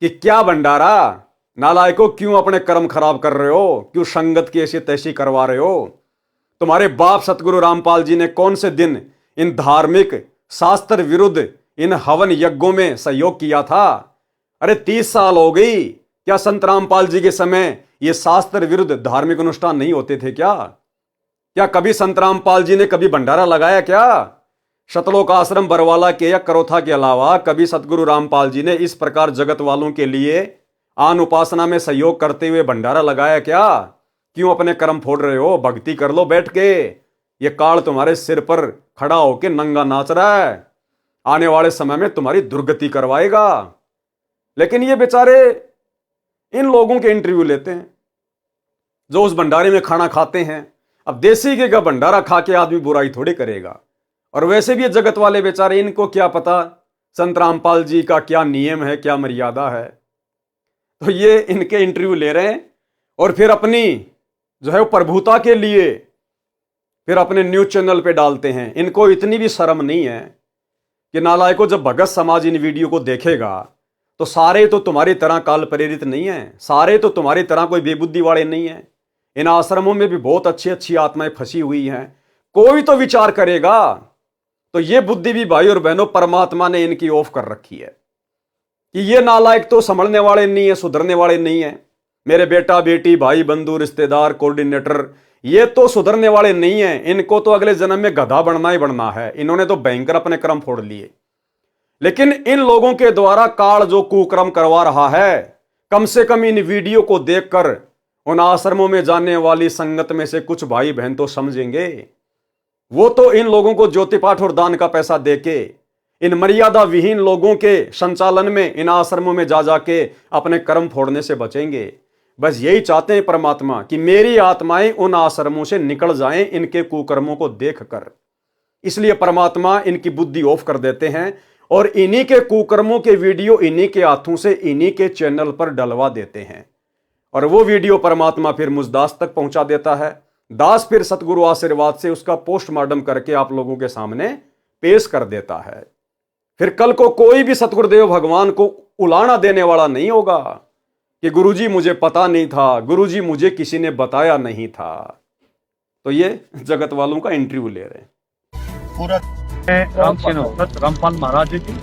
कि क्या भंडारा, नालायकों क्यों अपने कर्म खराब कर रहे हो, क्यों संगत की ऐसी तैसी करवा रहे हो। तुम्हारे बाप सतगुरु रामपाल जी ने कौन से दिन इन धार्मिक शास्त्र विरुद्ध इन हवन यज्ञों में सहयोग किया था। अरे 30 साल हो गई, क्या संत रामपाल जी के समय ये शास्त्र विरुद्ध धार्मिक अनुष्ठान नहीं होते थे क्या कभी संत रामपाल जी ने कभी भंडारा लगाया क्या। शतलोक आश्रम बरवाला के या करोथा के अलावा कभी सतगुरु रामपाल जी ने इस प्रकार जगत वालों के लिए आन उपासना में सहयोग करते हुए भंडारा लगाया क्या। क्यों अपने कर्म फोड़ रहे हो, भक्ति कर लो बैठ के। ये काल तुम्हारे सिर पर खड़ा होके नंगा नाच रहा है, आने वाले समय में तुम्हारी दुर्गति करवाएगा। लेकिन ये बेचारे इन लोगों के इंटरव्यू लेते हैं जो उस भंडारे में खाना खाते हैं। अब देसी घी का भंडारा खा के आदमी बुराई थोड़ी करेगा। और वैसे भी ये जगत वाले बेचारे, इनको क्या पता संत रामपाल जी का क्या नियम है, क्या मर्यादा है। तो ये इनके इंटरव्यू ले रहे हैं और फिर अपनी जो है वो प्रभुता के लिए फिर अपने न्यूज चैनल पे डालते हैं। इनको इतनी भी शर्म नहीं है कि नालायकों, जब भगत समाज इन वीडियो को देखेगा तो सारे तो तुम्हारी तरह काल प्रेरित नहीं है, सारे तो तुम्हारी तरह कोई बेबुद्धि वाले नहीं है। इन आश्रमों में भी बहुत अच्छी अच्छी आत्माएं फंसी हुई हैं। कोई तो विचार करेगा। तो ये बुद्धि भी भाई और बहनों परमात्मा ने इनकी ऑफ कर रखी है कि ये नालायक तो संभलने वाले नहीं है, सुधरने वाले नहीं है। मेरे बेटा बेटी भाई बंधु रिश्तेदार कोऑर्डिनेटर, ये तो सुधरने वाले नहीं है। इनको तो अगले जन्म में गधा बनना ही बनना है। इन्होंने तो भयंकर अपने कर्म फोड़ लिए। लेकिन इन लोगों के द्वारा काल जो कुकर्म करवा रहा है, कम से कम इन वीडियो को देखकर उन आश्रमों में जाने वाली संगत में से कुछ भाई बहन तो समझेंगे। वो तो इन लोगों को ज्योति पाठ और दान का पैसा देके इन मर्यादा विहीन लोगों के संचालन में इन आश्रमों में जा जाके अपने कर्म फोड़ने से बचेंगे। बस यही चाहते हैं परमात्मा कि मेरी आत्माएं उन आश्रमों से निकल जाएं इनके कुकर्मों को देखकर। इसलिए परमात्मा इनकी बुद्धि ऑफ कर देते हैं और इन्हीं के कुकर्मों के वीडियो इन्हीं के हाथों से इन्हीं के चैनल पर डलवा देते हैं। और वो वीडियो परमात्मा फिर मुझ दास तक पहुंचा देता है। दास फिर सतगुरु आशीर्वाद से उसका पोस्टमार्टम करके आप लोगों के सामने पेश कर देता है। फिर कल को कोई भी सतगुरुदेव भगवान को उलाना देने वाला नहीं होगा कि गुरुजी मुझे पता नहीं था, गुरुजी मुझे किसी ने बताया नहीं था। तो ये जगत वालों का इंटरव्यू ले रहे हैं। पूरा रामपाल महाराज जी की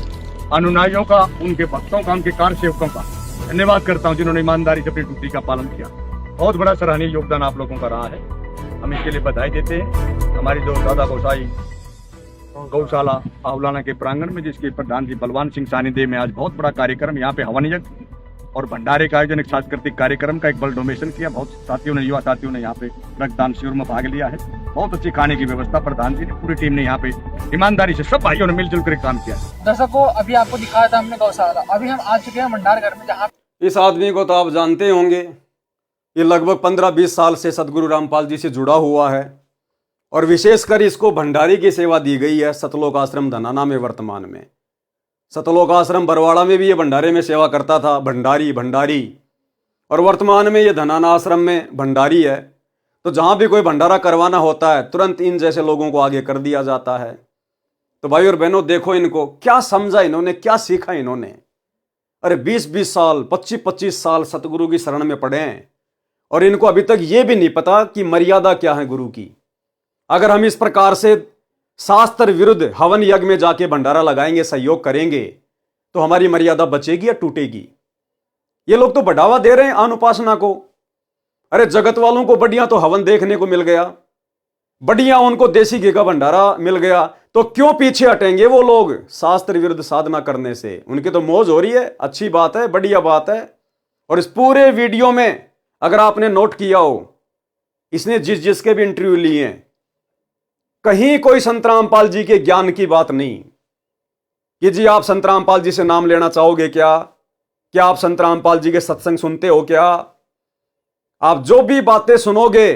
अनुयायियों का, उनके भक्तों का, उनके कार्य सेवकों का धन्यवाद करता हूं जिन्होंने ईमानदारी से अपनी ड्यूटी का पालन किया। बहुत बड़ा सराहनीय योगदान आप लोगों का रहा है, हम इसके लिए बधाई देते हैं। हमारी जो दादा गोसाई गौशाला आउलाना के प्रांगण में, जिसके प्रधान जी बलवान सिंह सानिध्य में आज बहुत बड़ा कार्यक्रम, यहाँ पे हवन यज्ञ और भंडारे का आयोजन, एक सांस्कृतिक कार्यक्रम का एक बल डोनेशन किया। बहुत साथियों ने, युवा साथियों ने यहाँ पे रक्तदान शिविर में भाग लिया है। बहुत अच्छी खाने की व्यवस्था प्रधान जी ने, पूरी टीम ने यहाँ पे ईमानदारी से सब भाइयों ने मिलजुल कर काम किया। दर्शकों, अभी आपको दिखाया था हमने गौशाला, अभी हम आ चुके हैं भंडार घर में, जहाँ इस आदमी को तो आप जानते होंगे। ये लगभग 15-20 साल से सतगुरु रामपाल जी से जुड़ा हुआ है और विशेषकर इसको भंडारी की सेवा दी गई है सतलोक आश्रम धनाना में। वर्तमान में सतलोक आश्रम बरवाड़ा में भी ये भंडारे में सेवा करता था, भंडारी। और वर्तमान में ये धनाना आश्रम में भंडारी है। तो जहाँ भी कोई भंडारा करवाना होता है तुरंत इन जैसे लोगों को आगे कर दिया जाता है। तो भाई और बहनों, देखो इनको क्या समझा इन्होंने, क्या सीखा इन्होंने। अरे 20-20 साल, 25-25 साल सतगुरु की शरण में पड़े हैं और इनको अभी तक ये भी नहीं पता कि मर्यादा क्या है गुरु की। अगर हम इस प्रकार से शास्त्र विरुद्ध हवन यज्ञ में जाके भंडारा लगाएंगे, सहयोग करेंगे, तो हमारी मर्यादा बचेगी या टूटेगी। ये लोग तो बढ़ावा दे रहे हैं अनुपासना को। अरे जगत वालों को बढ़िया तो हवन देखने को मिल गया, बढ़िया उनको देसी घी का भंडारा मिल गया, तो क्यों पीछे हटेंगे वो लोग शास्त्र विरुद्ध साधना करने से। उनकी तो मौज हो रही है, अच्छी बात है, बढ़िया बात है। और इस पूरे वीडियो में अगर आपने नोट किया हो, इसने जिसके भी इंटरव्यू लिए हैं, कहीं कोई संत रामपाल जी के ज्ञान की बात नहीं कि जी आप संत रामपाल जी से नाम लेना चाहोगे क्या आप संत रामपाल जी के सत्संग सुनते हो क्या। आप जो भी बातें सुनोगे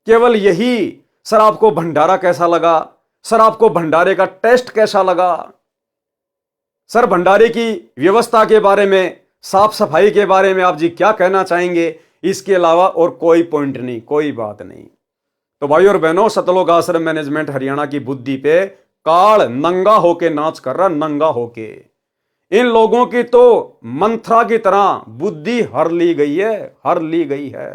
केवल यही, सर आपको भंडारा कैसा लगा, सर आपको भंडारे का टेस्ट कैसा लगा, सर भंडारे की व्यवस्था के बारे में, साफ सफाई के बारे में आप जी क्या कहना चाहेंगे। इसके अलावा और कोई पॉइंट नहीं, कोई बात नहीं। तो भाई और बहनों, सतलोक आश्रम मैनेजमेंट हरियाणा की बुद्धि पे काल नंगा होके नाच कर रहा, नंगा होके। इन लोगों की तो मंत्रा की तरह बुद्धि हर ली गई है, हर ली गई है।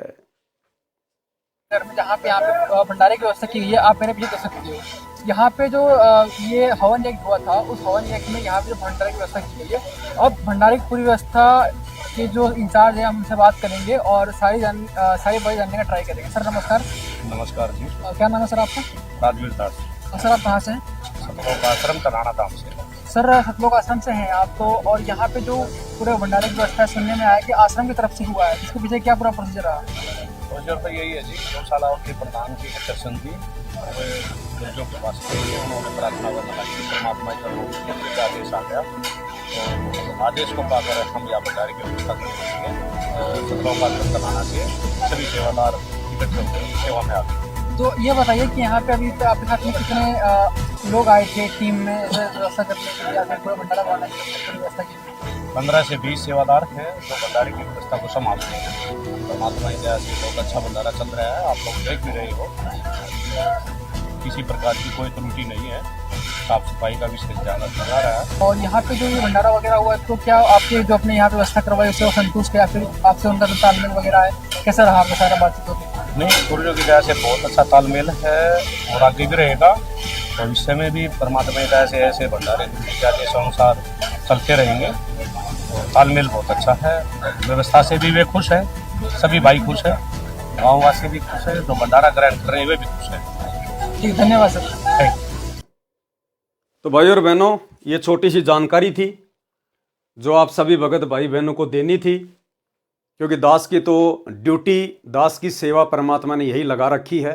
घर में जहाँ पे यहाँ पे भंडारे की व्यवस्था की गई है, आप मेरे पीछे देख सकते हो। यहाँ पे जो ये हवन यज्ञ हुआ था, उस हवन यज्ञ में यहाँ पे जो भंडारे की व्यवस्था की गई है। अब भंडारे की पूरी व्यवस्था के जो इंचार्ज है, हम उनसे बात करेंगे और सारी बातें जानने का ट्राई करेंगे। सर नमस्कार। नमस्कार जी। क्या नाम है सर आपका? राजवीर दास। सर आप कहाँ से हैं? सतलोक आश्रम तनाना धाम से। सर सतलोक आश्रम से हैं आप तो, और यहाँ पे जो पूरे भंडारे की व्यवस्था सुनने में आया कि आश्रम की तरफ से हुआ है, इसके पीछे क्या पूरा प्रोसीजर रहा? प्रोसीजर तो यही है जी, गौशाला के प्रधान की दर्शन थी, जो के पास उन्होंने प्रार्थना करना की परमात्मा का आदेश आ गया, तो आदेश को पाकर हम यहाँ भंडारे की व्यवस्था करेंगे। सतलोक आश्रम तनाना के सभी सेवादार इकट्ठे होकर सेवा में आ गए। तो ये बताइए कि यहाँ पे अभी आपके साथ में कितने लोग आए थे टीम में व्यवस्था करने के लिए, या फिर पूरा भंडारा बनाने की व्यवस्था की? 15 से 20 सेवादार हैं जो भंडारे की व्यवस्था को संभालते हैं। परमात्मा की दया से बहुत अच्छा भंडारा चल रहा है, आप लोग देख भी रहे हो। किसी प्रकार की कोई त्रुटि नहीं है, साफ सफाई का विशेष ध्यान रखा जा रहा है। और यहाँ पे जो ये भंडारा वगैरह हुआ है, तो क्या आपके जो अपने यहाँ पे व्यवस्था करवाई उससे वो संतुष्ट है, या फिर आपसे उनका जो तालमेल वगैरह है, कैसा रहा आपका सारा बातचीत होती? नहीं, गुरुजों की दया से बहुत अच्छा तालमेल है और आगे भी रहेगा। भविष्य में भी परमात्मा की दया से ऐसे भंडारे आदेश अनुसार चलते रहेंगे। तालमेल बहुत अच्छा है, व्यवस्था से भी वे खुश हैं, सभी भाई खुश हैं, गाँववासी भी खुश है, जो भंडारा ग्रहण कर रहे हैं वे भी खुश हैं। ठीक, धन्यवाद सर। Thank you. तो भाई और बहनों, ये छोटी सी जानकारी थी जो आप सभी भगत भाई बहनों को देनी थी, क्योंकि दास की तो ड्यूटी, दास की सेवा परमात्मा ने यही लगा रखी है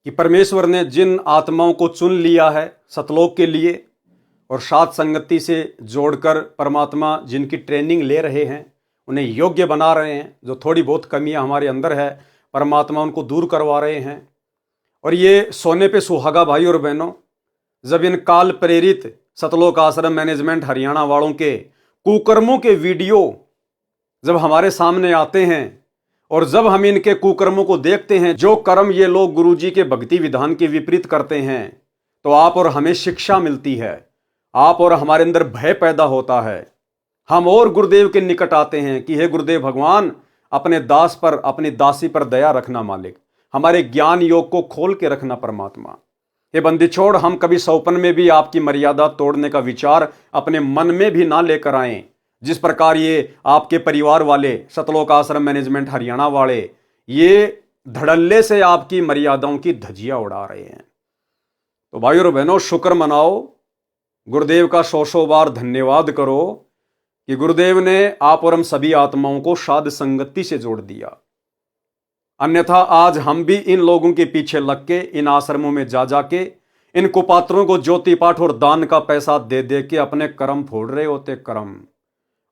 कि परमेश्वर ने जिन आत्माओं को चुन लिया है सतलोक के लिए और साथ संगति से जोड़कर परमात्मा जिनकी ट्रेनिंग ले रहे हैं, उन्हें योग्य बना रहे हैं। जो थोड़ी बहुत कमियां हमारे अंदर है, परमात्मा उनको दूर करवा रहे हैं। और ये सोने पे सुहागा भाई और बहनों, जब इन काल प्रेरित सतलोक आश्रम मैनेजमेंट हरियाणा वालों के कुकर्मों के वीडियो जब हमारे सामने आते हैं और जब हम इनके कुकर्मों को देखते हैं, जो कर्म ये लोग गुरुजी के भक्ति विधान के विपरीत करते हैं, तो आप और हमें शिक्षा मिलती है, आप और हमारे अंदर भय पैदा होता है। हम और गुरुदेव के निकट आते हैं कि हे गुरुदेव भगवान, अपने दास पर, अपनी दासी पर दया रखना मालिक, हमारे ज्ञान योग को खोल के रखना परमात्मा। हे बंदी छोड़, हम कभी सौपन में भी आपकी मर्यादा तोड़ने का विचार अपने मन में भी ना लेकर आएं। जिस प्रकार ये आपके परिवार वाले, सतलोक आश्रम मैनेजमेंट हरियाणा वाले, ये धड़ल्ले से आपकी मर्यादाओं की धज्जियां उड़ा रहे हैं। तो भाई और बहनों, शुक्र मनाओ, गुरुदेव का 100 बार धन्यवाद करो कि गुरुदेव ने आप और हम सभी आत्माओं को साध संगति से जोड़ दिया। अन्यथा आज हम भी इन लोगों के पीछे लग के, इन आश्रमों में जा जाके इन कुपात्रों को ज्योति पाठ और दान का पैसा दे दे के अपने कर्म फोड़ रहे होते, कर्म।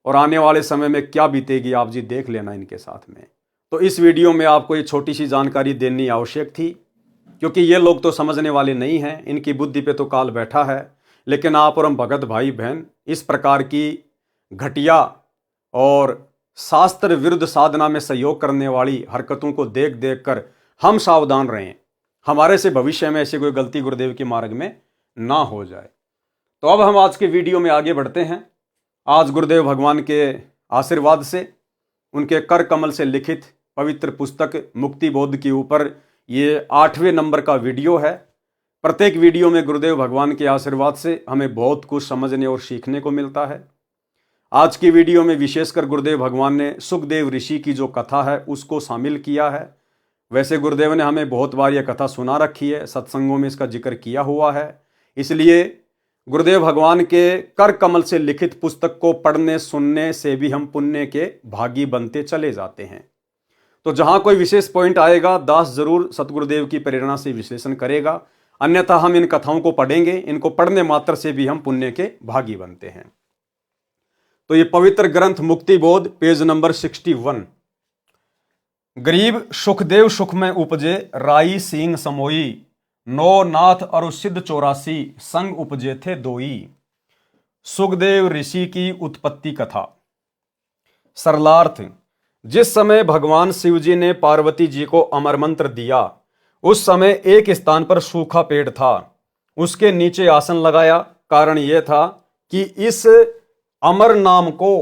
और आने वाले समय में क्या बीतेगी आप जी देख लेना इनके साथ में। तो इस वीडियो में आपको ये छोटी सी जानकारी देनी आवश्यक थी, क्योंकि ये लोग तो समझने वाले नहीं हैं, इनकी बुद्धि पे तो काल बैठा है। लेकिन आप और हम भगत भाई बहन इस प्रकार की घटिया और शास्त्र विरुद्ध साधना में सहयोग करने वाली हरकतों को देख देख कर हम सावधान रहें, हमारे से भविष्य में ऐसी कोई गलती गुरुदेव के मार्ग में ना हो जाए। तो अब हम आज के वीडियो में आगे बढ़ते हैं। आज गुरुदेव भगवान के आशीर्वाद से, उनके कर कमल से लिखित पवित्र पुस्तक मुक्ति बोध के ऊपर ये 8वें नंबर का वीडियो है। प्रत्येक वीडियो में गुरुदेव भगवान के आशीर्वाद से हमें बहुत कुछ समझने और सीखने को मिलता है। आज की वीडियो में विशेषकर गुरुदेव भगवान ने सुखदेव ऋषि की जो कथा है उसको शामिल किया है। वैसे गुरुदेव ने हमें बहुत बार यह कथा सुना रखी है, सत्संगों में इसका जिक्र किया हुआ है। इसलिए गुरुदेव भगवान के कर कमल से लिखित पुस्तक को पढ़ने सुनने से भी हम पुण्य के भागी बनते चले जाते हैं। तो जहां कोई विशेष पॉइंट आएगा, दास जरूर सतगुरुदेव की प्रेरणा से विश्लेषण करेगा, अन्यथा हम इन कथाओं को पढ़ेंगे, इनको पढ़ने मात्र से भी हम पुण्य के भागी बनते हैं। तो ये पवित्र ग्रंथ मुक्ति बोध, पेज नंबर 61। गरीब सुखदेव सुख में उपजे, राई सींग समोई, नो नाथ और सिद्ध 84 संग उपजे थे दोई। सुखदेव ऋषि की उत्पत्ति कथा। सरलार्थ, जिस समय भगवान शिव जी ने पार्वती जी को अमर मंत्र दिया, उस समय एक स्थान पर सूखा पेड़ था, उसके नीचे आसन लगाया। कारण यह था कि इस अमर नाम को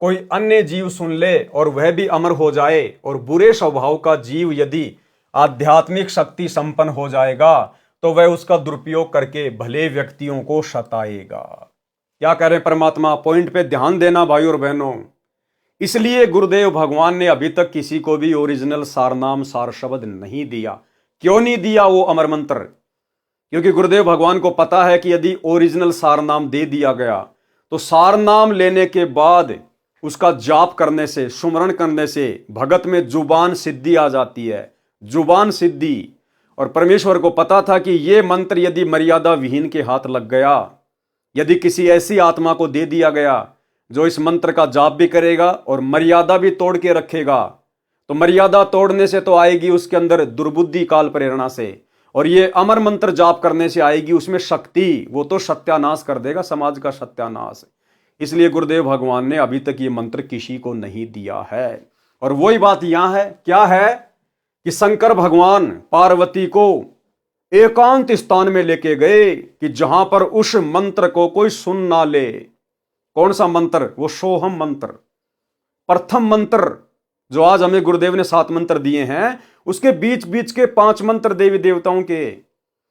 कोई अन्य जीव सुन ले और वह भी अमर हो जाए, और बुरे स्वभाव का जीव यदि आध्यात्मिक शक्ति संपन्न हो जाएगा तो वह उसका दुरुपयोग करके भले व्यक्तियों को सताएगा। क्या कह रहे हैं परमात्मा? पॉइंट पे ध्यान देना भाई और बहनों। इसलिए गुरुदेव भगवान ने अभी तक किसी को भी ओरिजिनल सारनाम सार शब्द नहीं दिया। क्यों नहीं दिया वो अमर मंत्र? क्योंकि गुरुदेव भगवान को पता है कि यदि ओरिजिनल सारनाम दे दिया गया तो सारनाम लेने के बाद उसका जाप करने से, सुमरण करने से भगत में जुबान सिद्धि आ जाती है, जुबान सिद्धि। और परमेश्वर को पता था कि ये मंत्र यदि मर्यादा विहीन के हाथ लग गया, यदि किसी ऐसी आत्मा को दे दिया गया जो इस मंत्र का जाप भी करेगा और मर्यादा भी तोड़ के रखेगा, तो मर्यादा तोड़ने से तो आएगी उसके अंदर दुर्बुद्धि काल प्रेरणा से, और ये अमर मंत्र जाप करने से आएगी उसमें शक्ति। वो तो सत्यानाश कर देगा, समाज का सत्यानाश। इसलिए गुरुदेव भगवान ने अभी तक ये मंत्र किसी को नहीं दिया है। और वही बात यहां है, क्या है कि शंकर भगवान पार्वती को एकांत स्थान में लेके गए कि जहां पर उस मंत्र को कोई सुन ना ले। कौन सा मंत्र? वो सोहम मंत्र, प्रथम मंत्र जो आज हमें गुरुदेव ने 7 मंत्र दिए हैं, उसके बीच बीच के 5 मंत्र देवी देवताओं के,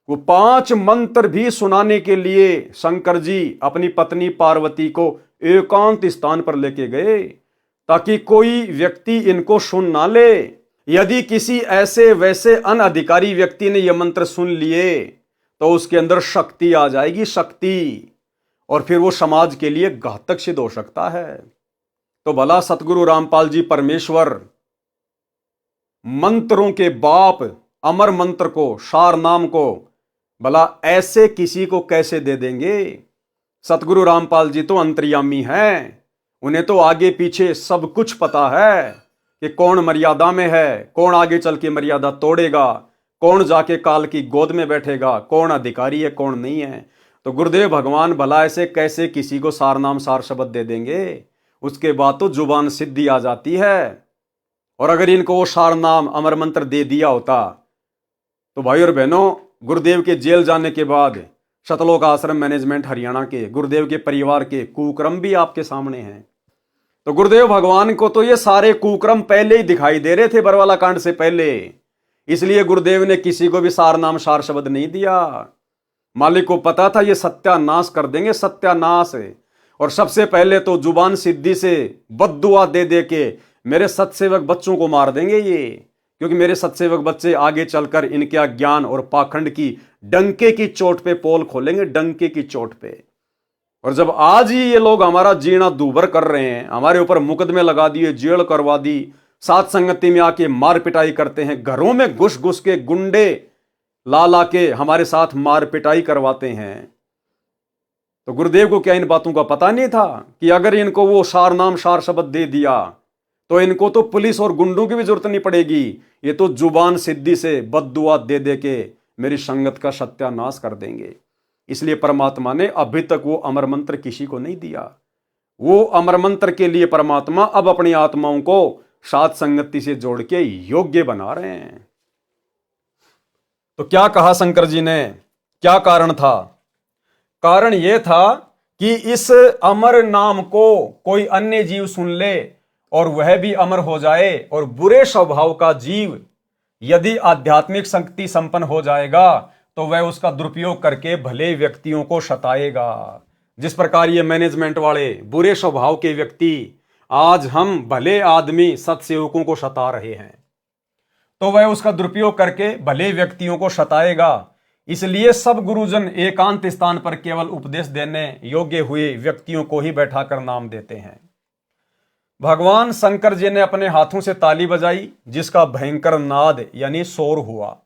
वो 5 मंत्र भी सुनाने के लिए शंकर जी अपनी पत्नी पार्वती को एकांत स्थान पर लेके गए ताकि कोई व्यक्ति इनको सुन ना ले। यदि किसी ऐसे वैसे अनधिकारी व्यक्ति ने यह मंत्र सुन लिए तो उसके अंदर शक्ति आ जाएगी, शक्ति, और फिर वो समाज के लिए घातक सिद्ध हो सकता है। तो भला सतगुरु रामपाल जी परमेश्वर मंत्रों के बाप अमर मंत्र को, सार नाम को, भला ऐसे किसी को कैसे दे देंगे? सतगुरु रामपाल जी तो अंतर्यामी हैं, उन्हें तो आगे पीछे सब कुछ पता है कि कौन मर्यादा में है, कौन आगे चल के मर्यादा तोड़ेगा, कौन जाके काल की गोद में बैठेगा, कौन अधिकारी है कौन नहीं है। तो गुरुदेव भगवान भला ऐसे कैसे किसी को सार नाम सार शब्द दे देंगे? उसके बाद तो जुबान सिद्धि आ जाती है। और अगर इनको वो सार नाम अमर मंत्र दे दिया होता तो भाई और बहनों, गुरुदेव के जेल जाने के बाद सतलोक आश्रम मैनेजमेंट हरियाणा के गुरुदेव के परिवार के कुक्रम भी आपके सामने हैं। तो गुरुदेव भगवान को तो ये सारे कुक्रम पहले ही दिखाई दे रहे थे, बरवाला कांड से पहले। इसलिए गुरुदेव ने किसी को भी सार नाम सार शब्द नहीं दिया। मालिक को पता था ये सत्यानाश कर देंगे, सत्यानाश। और सबसे पहले तो जुबान सिद्धि से बद्दुआ दे दे के मेरे सत्सेवक बच्चों को मार देंगे ये, क्योंकि मेरे सत्सेवक बच्चे आगे चलकर इनके अज्ञान और पाखंड की डंके की चोट पे पोल खोलेंगे, डंके की चोट पे। और जब आज ही ये लोग हमारा जीना दूभर कर रहे हैं, हमारे ऊपर मुकदमे लगा दिए, जेल करवा दी, साथ संगति में आके मार पिटाई करते हैं, घरों में घुस घुस के गुंडे ला ला के हमारे साथ मार पिटाई करवाते हैं, तो गुरुदेव को क्या इन बातों का पता नहीं था कि अगर इनको वो सार नाम सार शब्द दे दिया तो इनको तो पुलिस और गुंडों की भी जरूरत नहीं पड़ेगी, ये तो जुबान सिद्धि से बद्दुआ दे दे के मेरी संगत का सत्यानाश कर देंगे। इसलिए परमात्मा ने अभी तक वो अमर मंत्र किसी को नहीं दिया। वो अमर मंत्र के लिए परमात्मा अब अपनी आत्माओं को साथ संगति से जोड़ के योग्य बना रहे हैं। तो क्या कहा शंकर जी ने, क्या कारण था? कारण यह था कि इस अमर नाम को कोई अन्य जीव सुन ले और वह भी अमर हो जाए, और बुरे स्वभाव का जीव यदि आध्यात्मिक शक्ति संपन्न हो जाएगा तो वह उसका दुरुपयोग करके भले व्यक्तियों को सताएगा। जिस प्रकार ये मैनेजमेंट वाले बुरे स्वभाव के व्यक्ति आज हम भले आदमी सत्सेवकों को सता रहे हैं, तो वह उसका दुरुपयोग करके भले व्यक्तियों को सताएगा। इसलिए सब गुरुजन एकांत स्थान पर केवल उपदेश देने योग्य हुए व्यक्तियों को ही बैठाकर नाम देते हैं। भगवान शंकर जी ने अपने हाथों से ताली बजाई, जिसका भयंकर नाद यानी शोर हुआ।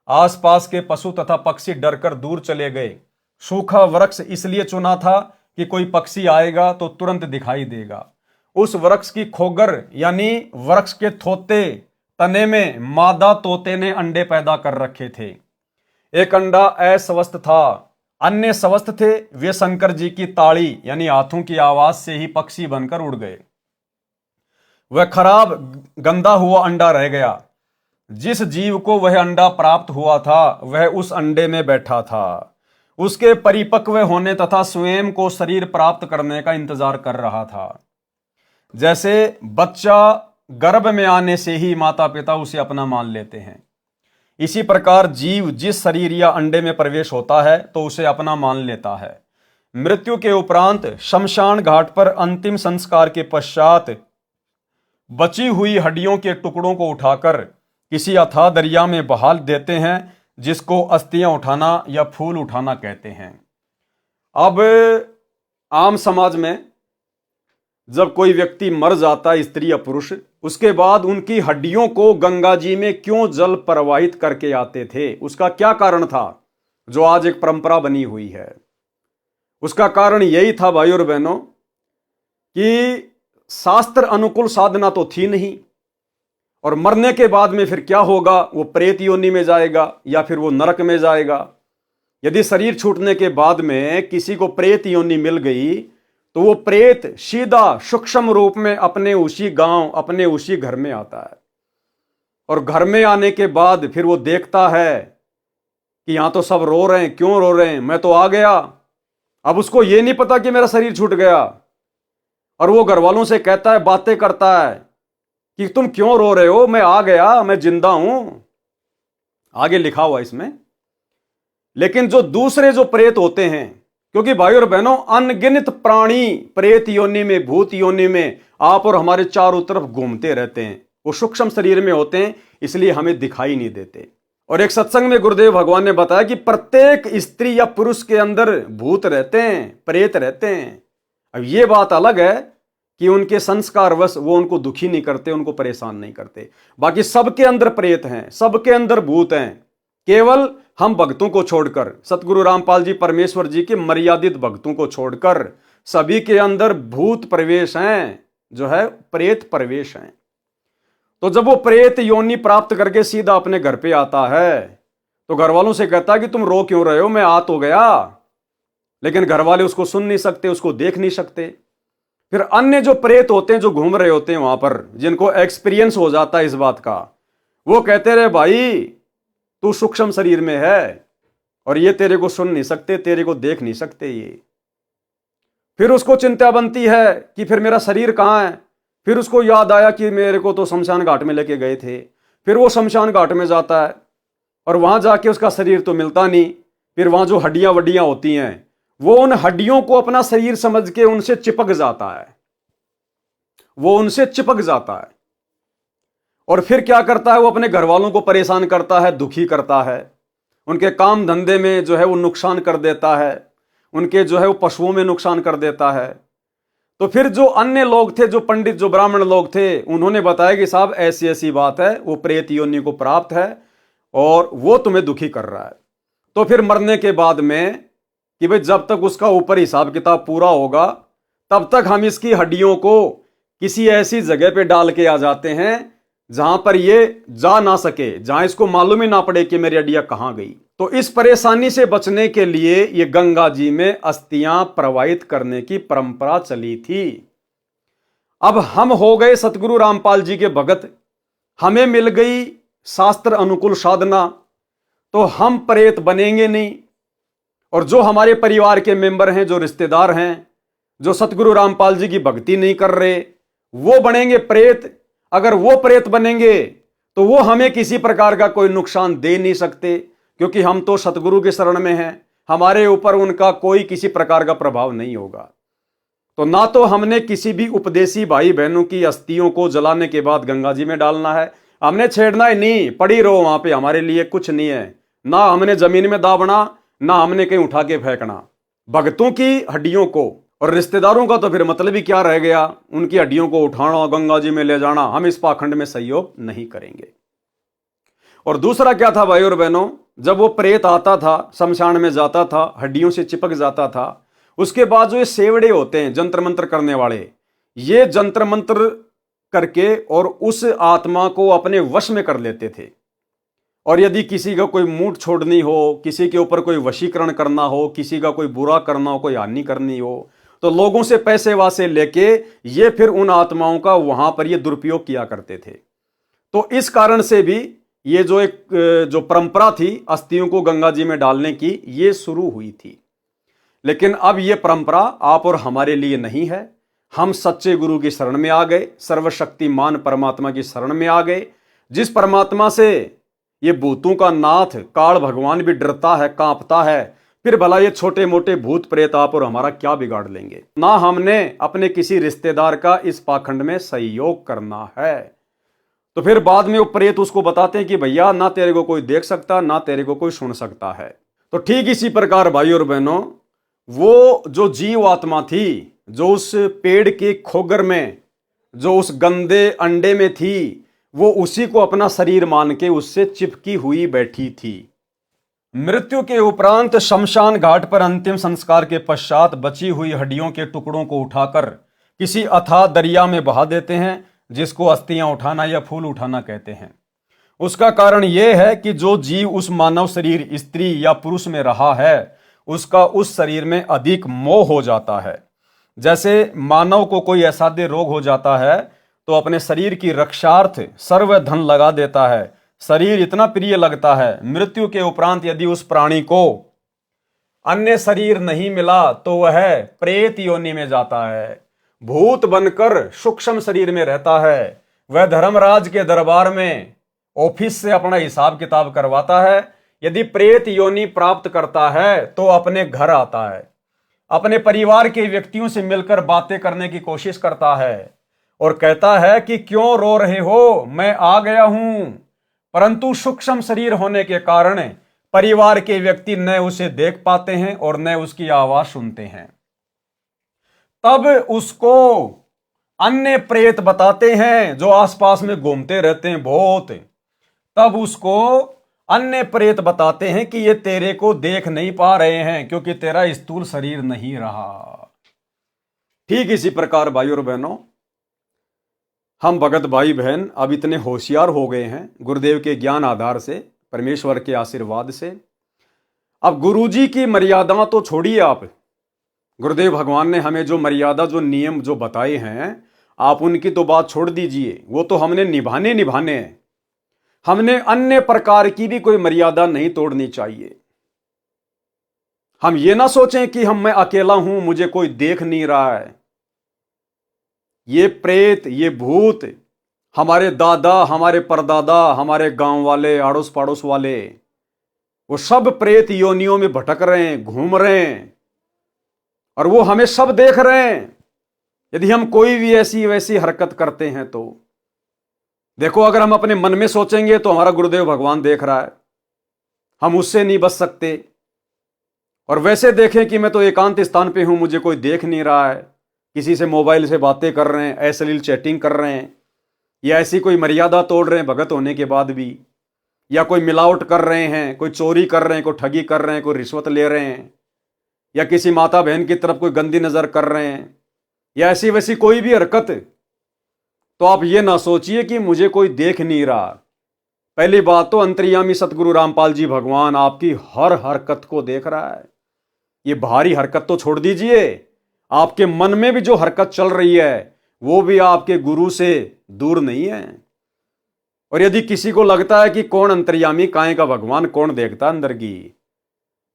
आसपास के पशु तथा पक्षी डरकर दूर चले गए। सूखा वृक्ष इसलिए चुना था कि कोई पक्षी आएगा तो तुरंत दिखाई देगा। उस वृक्ष की खोगर यानी वृक्ष के थोते तने में मादा तोते ने अंडे पैदा कर रखे थे। एक अंडा अस्वस्थ था, अन्य स्वस्थ थे। वे शंकर जी की ताड़ी यानी हाथों की आवाज से ही पक्षी बनकर उड़ गए। वह खराब गंदा हुआ अंडा रह गया। जिस जीव को वह अंडा प्राप्त हुआ था वह उस अंडे में बैठा था, उसके परिपक्व होने तथा स्वयं को शरीर प्राप्त करने का इंतजार कर रहा था। जैसे बच्चा गर्भ में आने से ही माता पिता उसे अपना मान लेते हैं, इसी प्रकार जीव जिस शरीर या अंडे में प्रवेश होता है तो उसे अपना मान लेता है। मृत्यु के उपरांत शमशान घाट पर अंतिम संस्कार के पश्चात बची हुई हड्डियों के टुकड़ों को उठाकर किसी अथाह दरिया में बहा देते हैं, जिसको अस्थियां उठाना या फूल उठाना कहते हैं। अब आम समाज में जब कोई व्यक्ति मर जाता है, स्त्री या पुरुष, उसके बाद उनकी हड्डियों को गंगा जी में क्यों जल प्रवाहित करके आते थे, उसका क्या कारण था, जो आज एक परंपरा बनी हुई है। उसका कारण यही था भाई और बहनों कि शास्त्र अनुकूल साधना तो थी नहीं, और मरने के बाद में फिर क्या होगा, वो प्रेत योनि में जाएगा या फिर वो नरक में जाएगा। यदि शरीर छूटने के बाद में किसी को प्रेत योनि मिल गई तो वो प्रेत सीधा सूक्ष्म रूप में अपने उसी गांव, अपने उसी घर में आता है, और घर में आने के बाद फिर वो देखता है कि यहां तो सब रो रहे हैं, क्यों रो रहे हैं, मैं तो आ गया। अब उसको ये नहीं पता कि मेरा शरीर छूट गया, और वो घर वालों से कहता है, बातें करता है कि तुम क्यों रो रहे हो, मैं आ गया, मैं जिंदा हूं, आगे लिखा हुआ इसमें। लेकिन जो दूसरे जो प्रेत होते हैं, क्योंकि भाई और बहनों अनगिनत प्राणी प्रेत योनि में, भूत योनि में आप और हमारे चारों तरफ घूमते रहते हैं। वो सूक्ष्म शरीर में होते हैं, इसलिए हमें दिखाई नहीं देते। और एक सत्संग में गुरुदेव भगवान ने बताया कि प्रत्येक स्त्री या पुरुष के अंदर भूत रहते हैं, प्रेत रहते हैं। अब ये बात अलग है कि उनके संस्कारवश वो उनको दुखी नहीं करते, उनको परेशान नहीं करते। बाकी सबके अंदर प्रेत हैं, सबके अंदर भूत हैं। केवल हम भक्तों को छोड़कर, सतगुरु रामपाल जी परमेश्वर जी के मर्यादित भक्तों को छोड़कर सभी के अंदर भूत प्रवेश हैं, जो है प्रेत प्रवेश हैं। तो जब वो प्रेत योनि प्राप्त करके सीधा अपने घर पे आता है तो घर वालों से कहता है कि तुम रो क्यों रहे हो, मैं आ तो गया। लेकिन घर वाले उसको सुन नहीं सकते, उसको देख नहीं सकते। फिर अन्य जो प्रेत होते हैं, जो घूम रहे होते हैं वहां पर, जिनको एक्सपीरियंस हो जाता है इस बात का, वो कहते रहे, भाई तू सूक्ष्म शरीर में है और ये तेरे को सुन नहीं सकते, तेरे को देख नहीं सकते ये। फिर उसको चिंता बनती है कि फिर मेरा शरीर कहाँ है। फिर उसको याद आया कि मेरे को तो शमशान घाट में लेके गए थे। फिर वो शमशान घाट में जाता है और वहां जाके उसका शरीर तो मिलता नहीं। फिर वहां जो हड्डियां वड्डियां होती हैं, वो उन हड्डियों को अपना शरीर समझ के उनसे चिपक जाता है, वो उनसे चिपक जाता है। और फिर क्या करता है, वो अपने घर वालों को परेशान करता है, दुखी करता है, उनके काम धंधे में जो है वो नुकसान कर देता है, उनके जो है वो पशुओं में नुकसान कर देता है। तो फिर जो अन्य लोग थे, जो पंडित, जो ब्राह्मण लोग थे, उन्होंने बताया कि साहब ऐसी ऐसी बात है, वो प्रेत योनि को प्राप्त है और वो तुम्हें दुखी कर रहा है। तो फिर मरने के बाद में कि भाई जब तक उसका ऊपर हिसाब किताब पूरा होगा तब तक हम इसकी हड्डियों को किसी ऐसी जगह पे डाल के आ जाते हैं जहां पर ये जा ना सके, जहां इसको मालूम ही ना पड़े कि मेरी हड्डियां कहां गई। तो इस परेशानी से बचने के लिए ये गंगा जी में अस्थियां प्रवाहित करने की परंपरा चली थी। अब हम हो गए सतगुरु रामपाल जी के भगत, हमें मिल गई शास्त्र अनुकूल साधना, तो हम प्रेत बनेंगे नहीं। और जो हमारे परिवार के मेंबर हैं, जो रिश्तेदार हैं, जो सतगुरु रामपाल जी की भक्ति नहीं कर रहे, वो बनेंगे प्रेत। अगर वो प्रेत बनेंगे तो वो हमें किसी प्रकार का कोई नुकसान दे नहीं सकते, क्योंकि हम तो सतगुरु के शरण में हैं, हमारे ऊपर उनका कोई किसी प्रकार का प्रभाव नहीं होगा। तो ना तो हमने किसी भी उपदेशी भाई बहनों की अस्थियों को जलाने के बाद गंगा जी में डालना है, हमने छेड़ना ही नहीं, पड़ी रहो वहां पे, हमारे लिए कुछ नहीं है। ना हमने जमीन में दाबना, ना हमने कहीं उठा के फेंकना। भक्तों की हड्डियों को, और रिश्तेदारों का तो फिर मतलब ही क्या रह गया, उनकी हड्डियों को उठाना, गंगा जी में ले जाना, हम इस पाखंड में सहयोग नहीं करेंगे। और दूसरा क्या था भाई और बहनों, जब वो प्रेत आता था, शमशान में जाता था, हड्डियों से चिपक जाता था, उसके बाद जो ये सेवड़े होते हैं जंत्र मंत्र करने वाले, ये जंत्र मंत्र करके और उस आत्मा को अपने वश में कर लेते थे। और यदि किसी का कोई मूठ छोड़नी हो, किसी के ऊपर कोई वशीकरण करना हो, किसी का कोई बुरा करना हो, कोई हानि करनी हो, तो लोगों से पैसे वासे लेके ये फिर उन आत्माओं का वहां पर ये दुरुपयोग किया करते थे। तो इस कारण से भी ये जो एक जो परंपरा थी अस्थियों को गंगा जी में डालने की, ये शुरू हुई थी। लेकिन अब ये परंपरा आप और हमारे लिए नहीं है। हम सच्चे गुरु की शरण में आ गए, सर्वशक्तिमान परमात्मा की शरण में आ गए, जिस परमात्मा से ये भूतों का नाथ काल भगवान भी डरता है, कांपता है। फिर भला ये छोटे मोटे भूत प्रेत आप और हमारा क्या बिगाड़ लेंगे। ना हमने अपने किसी रिश्तेदार का इस पाखंड में सहयोग करना है। तो फिर बाद में वो प्रेत उसको बताते हैं कि भैया ना तेरे को कोई देख सकता, ना तेरे को कोई सुन सकता है। तो ठीक इसी प्रकार भाई और बहनों, वो जो जीव आत्मा थी, जो उस पेड़ के खोगर में, जो उस गंदे अंडे में थी, वो उसी को अपना शरीर मान के उससे चिपकी हुई बैठी थी। मृत्यु के उपरांत शमशान घाट पर अंतिम संस्कार के पश्चात बची हुई हड्डियों के टुकड़ों को उठाकर किसी अथाह दरिया में बहा देते हैं, जिसको अस्थियां उठाना या फूल उठाना कहते हैं। उसका कारण यह है कि जो जीव उस मानव शरीर स्त्री या पुरुष में रहा है, उसका उस शरीर में अधिक मोह हो जाता है। जैसे मानव को कोई असाध्य रोग हो जाता है तो अपने शरीर की रक्षार्थ सर्व धन लगा देता है, शरीर इतना प्रिय लगता है। मृत्यु के उपरांत यदि उस प्राणी को अन्य शरीर नहीं मिला तो वह प्रेत योनि में जाता है, भूत बनकर सूक्ष्म शरीर में रहता है। वह धर्मराज के दरबार में ऑफिस से अपना हिसाब किताब करवाता है। यदि प्रेत योनि प्राप्त करता है तो अपने घर आता है, अपने परिवार के व्यक्तियों से मिलकर बातें करने की कोशिश करता है और कहता है कि क्यों रो रहे हो, मैं आ गया हूं। परंतु सूक्ष्म शरीर होने के कारण परिवार के व्यक्ति न उसे देख पाते हैं और न उसकी आवाज सुनते हैं। तब उसको अन्य प्रेत बताते हैं जो आसपास में घूमते रहते हैं बहुत। तब उसको अन्य प्रेत बताते हैं कि ये तेरे को देख नहीं पा रहे हैं क्योंकि तेरा स्थूल शरीर नहीं रहा। ठीक इसी प्रकार भाई और बहनों, हम भगत भाई बहन अब इतने होशियार हो गए हैं गुरुदेव के ज्ञान आधार से, परमेश्वर के आशीर्वाद से। अब गुरुजी की मर्यादा तो छोड़िए आप, गुरुदेव भगवान ने हमें जो मर्यादा, जो नियम जो बताए हैं, आप उनकी तो बात छोड़ दीजिए, वो तो हमने निभाने हैं। हमने अन्य प्रकार की भी कोई मर्यादा नहीं तोड़नी चाहिए। हम ये ना सोचें कि मैं अकेला हूं, मुझे कोई देख नहीं रहा है। ये प्रेत, ये भूत, हमारे दादा, हमारे परदादा, हमारे गांव वाले, आड़ोस पड़ोस वाले, वो सब प्रेत योनियों में भटक रहे हैं, घूम रहे हैं और वो हमें सब देख रहे हैं। यदि हम कोई भी ऐसी वैसी हरकत करते हैं तो देखो, अगर हम अपने मन में सोचेंगे तो हमारा गुरुदेव भगवान देख रहा है, हम उससे नहीं बच सकते। और वैसे देखें कि मैं तो एकांत स्थान पे हूं, मुझे कोई देख नहीं रहा है, किसी से मोबाइल से बातें कर रहे हैं, अश्लील चैटिंग कर रहे हैं, या ऐसी कोई मर्यादा तोड़ रहे हैं भगत होने के बाद भी, या कोई मिलावट कर रहे हैं, कोई चोरी कर रहे हैं, कोई ठगी कर रहे हैं, कोई रिश्वत ले रहे हैं, या किसी माता बहन की तरफ कोई गंदी नजर कर रहे हैं, या ऐसी वैसी कोई भी हरकत, तो आप ये ना सोचिए कि मुझे कोई देख नहीं रहा। पहली बात तो अंतर्यामी सतगुरु रामपाल जी भगवान आपकी हर हरकत को देख रहा है। ये भारी हरकत तो छोड़ दीजिए, आपके मन में भी जो हरकत चल रही है वो भी आपके गुरु से दूर नहीं है। और यदि किसी को लगता है कि कौन अंतर्यामी, काहे का भगवान, कौन देखता अंदर की,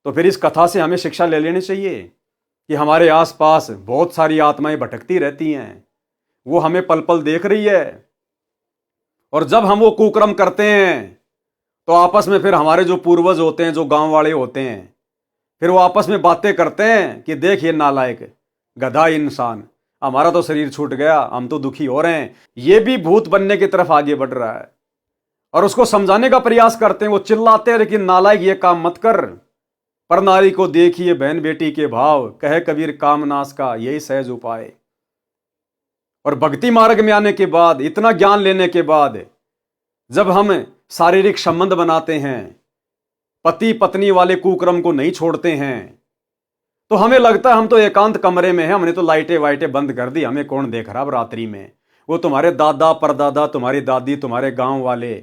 तो फिर इस कथा से हमें शिक्षा ले लेनी चाहिए कि हमारे आसपास बहुत सारी आत्माएं भटकती रहती हैं, वो हमें पल पल देख रही है। और जब हम वो कुकर्म करते हैं तो आपस में फिर हमारे जो पूर्वज होते हैं, जो गांव वाले होते हैं, फिर वो आपस में बातें करते हैं कि देख ये नालायक गधा इंसान, हमारा तो शरीर छूट गया, हम तो दुखी हो रहे हैं। ये भी भूत बनने की तरफ आगे बढ़ रहा है और उसको समझाने का प्रयास करते हैं। वो चिल्लाते हैं लेकिन नालायक ये काम मत कर, पर नारी को देखिए बहन बेटी के भाव, कहे कबीर कामनाश का यही सहज उपाय। और भक्ति मार्ग में आने के बाद, इतना ज्ञान लेने के बाद, जब हम शारीरिक संबंध बनाते हैं, पति पत्नी वाले कुक्रम को नहीं छोड़ते हैं, तो हमें लगता है हम तो एकांत कमरे में हैं, हमने तो लाइटें वाइटें बंद कर दी, हमें कौन देख रहा अब रात्रि में। वो तुम्हारे दादा परदादा, तुम्हारी दादी, तुम्हारे गांव वाले,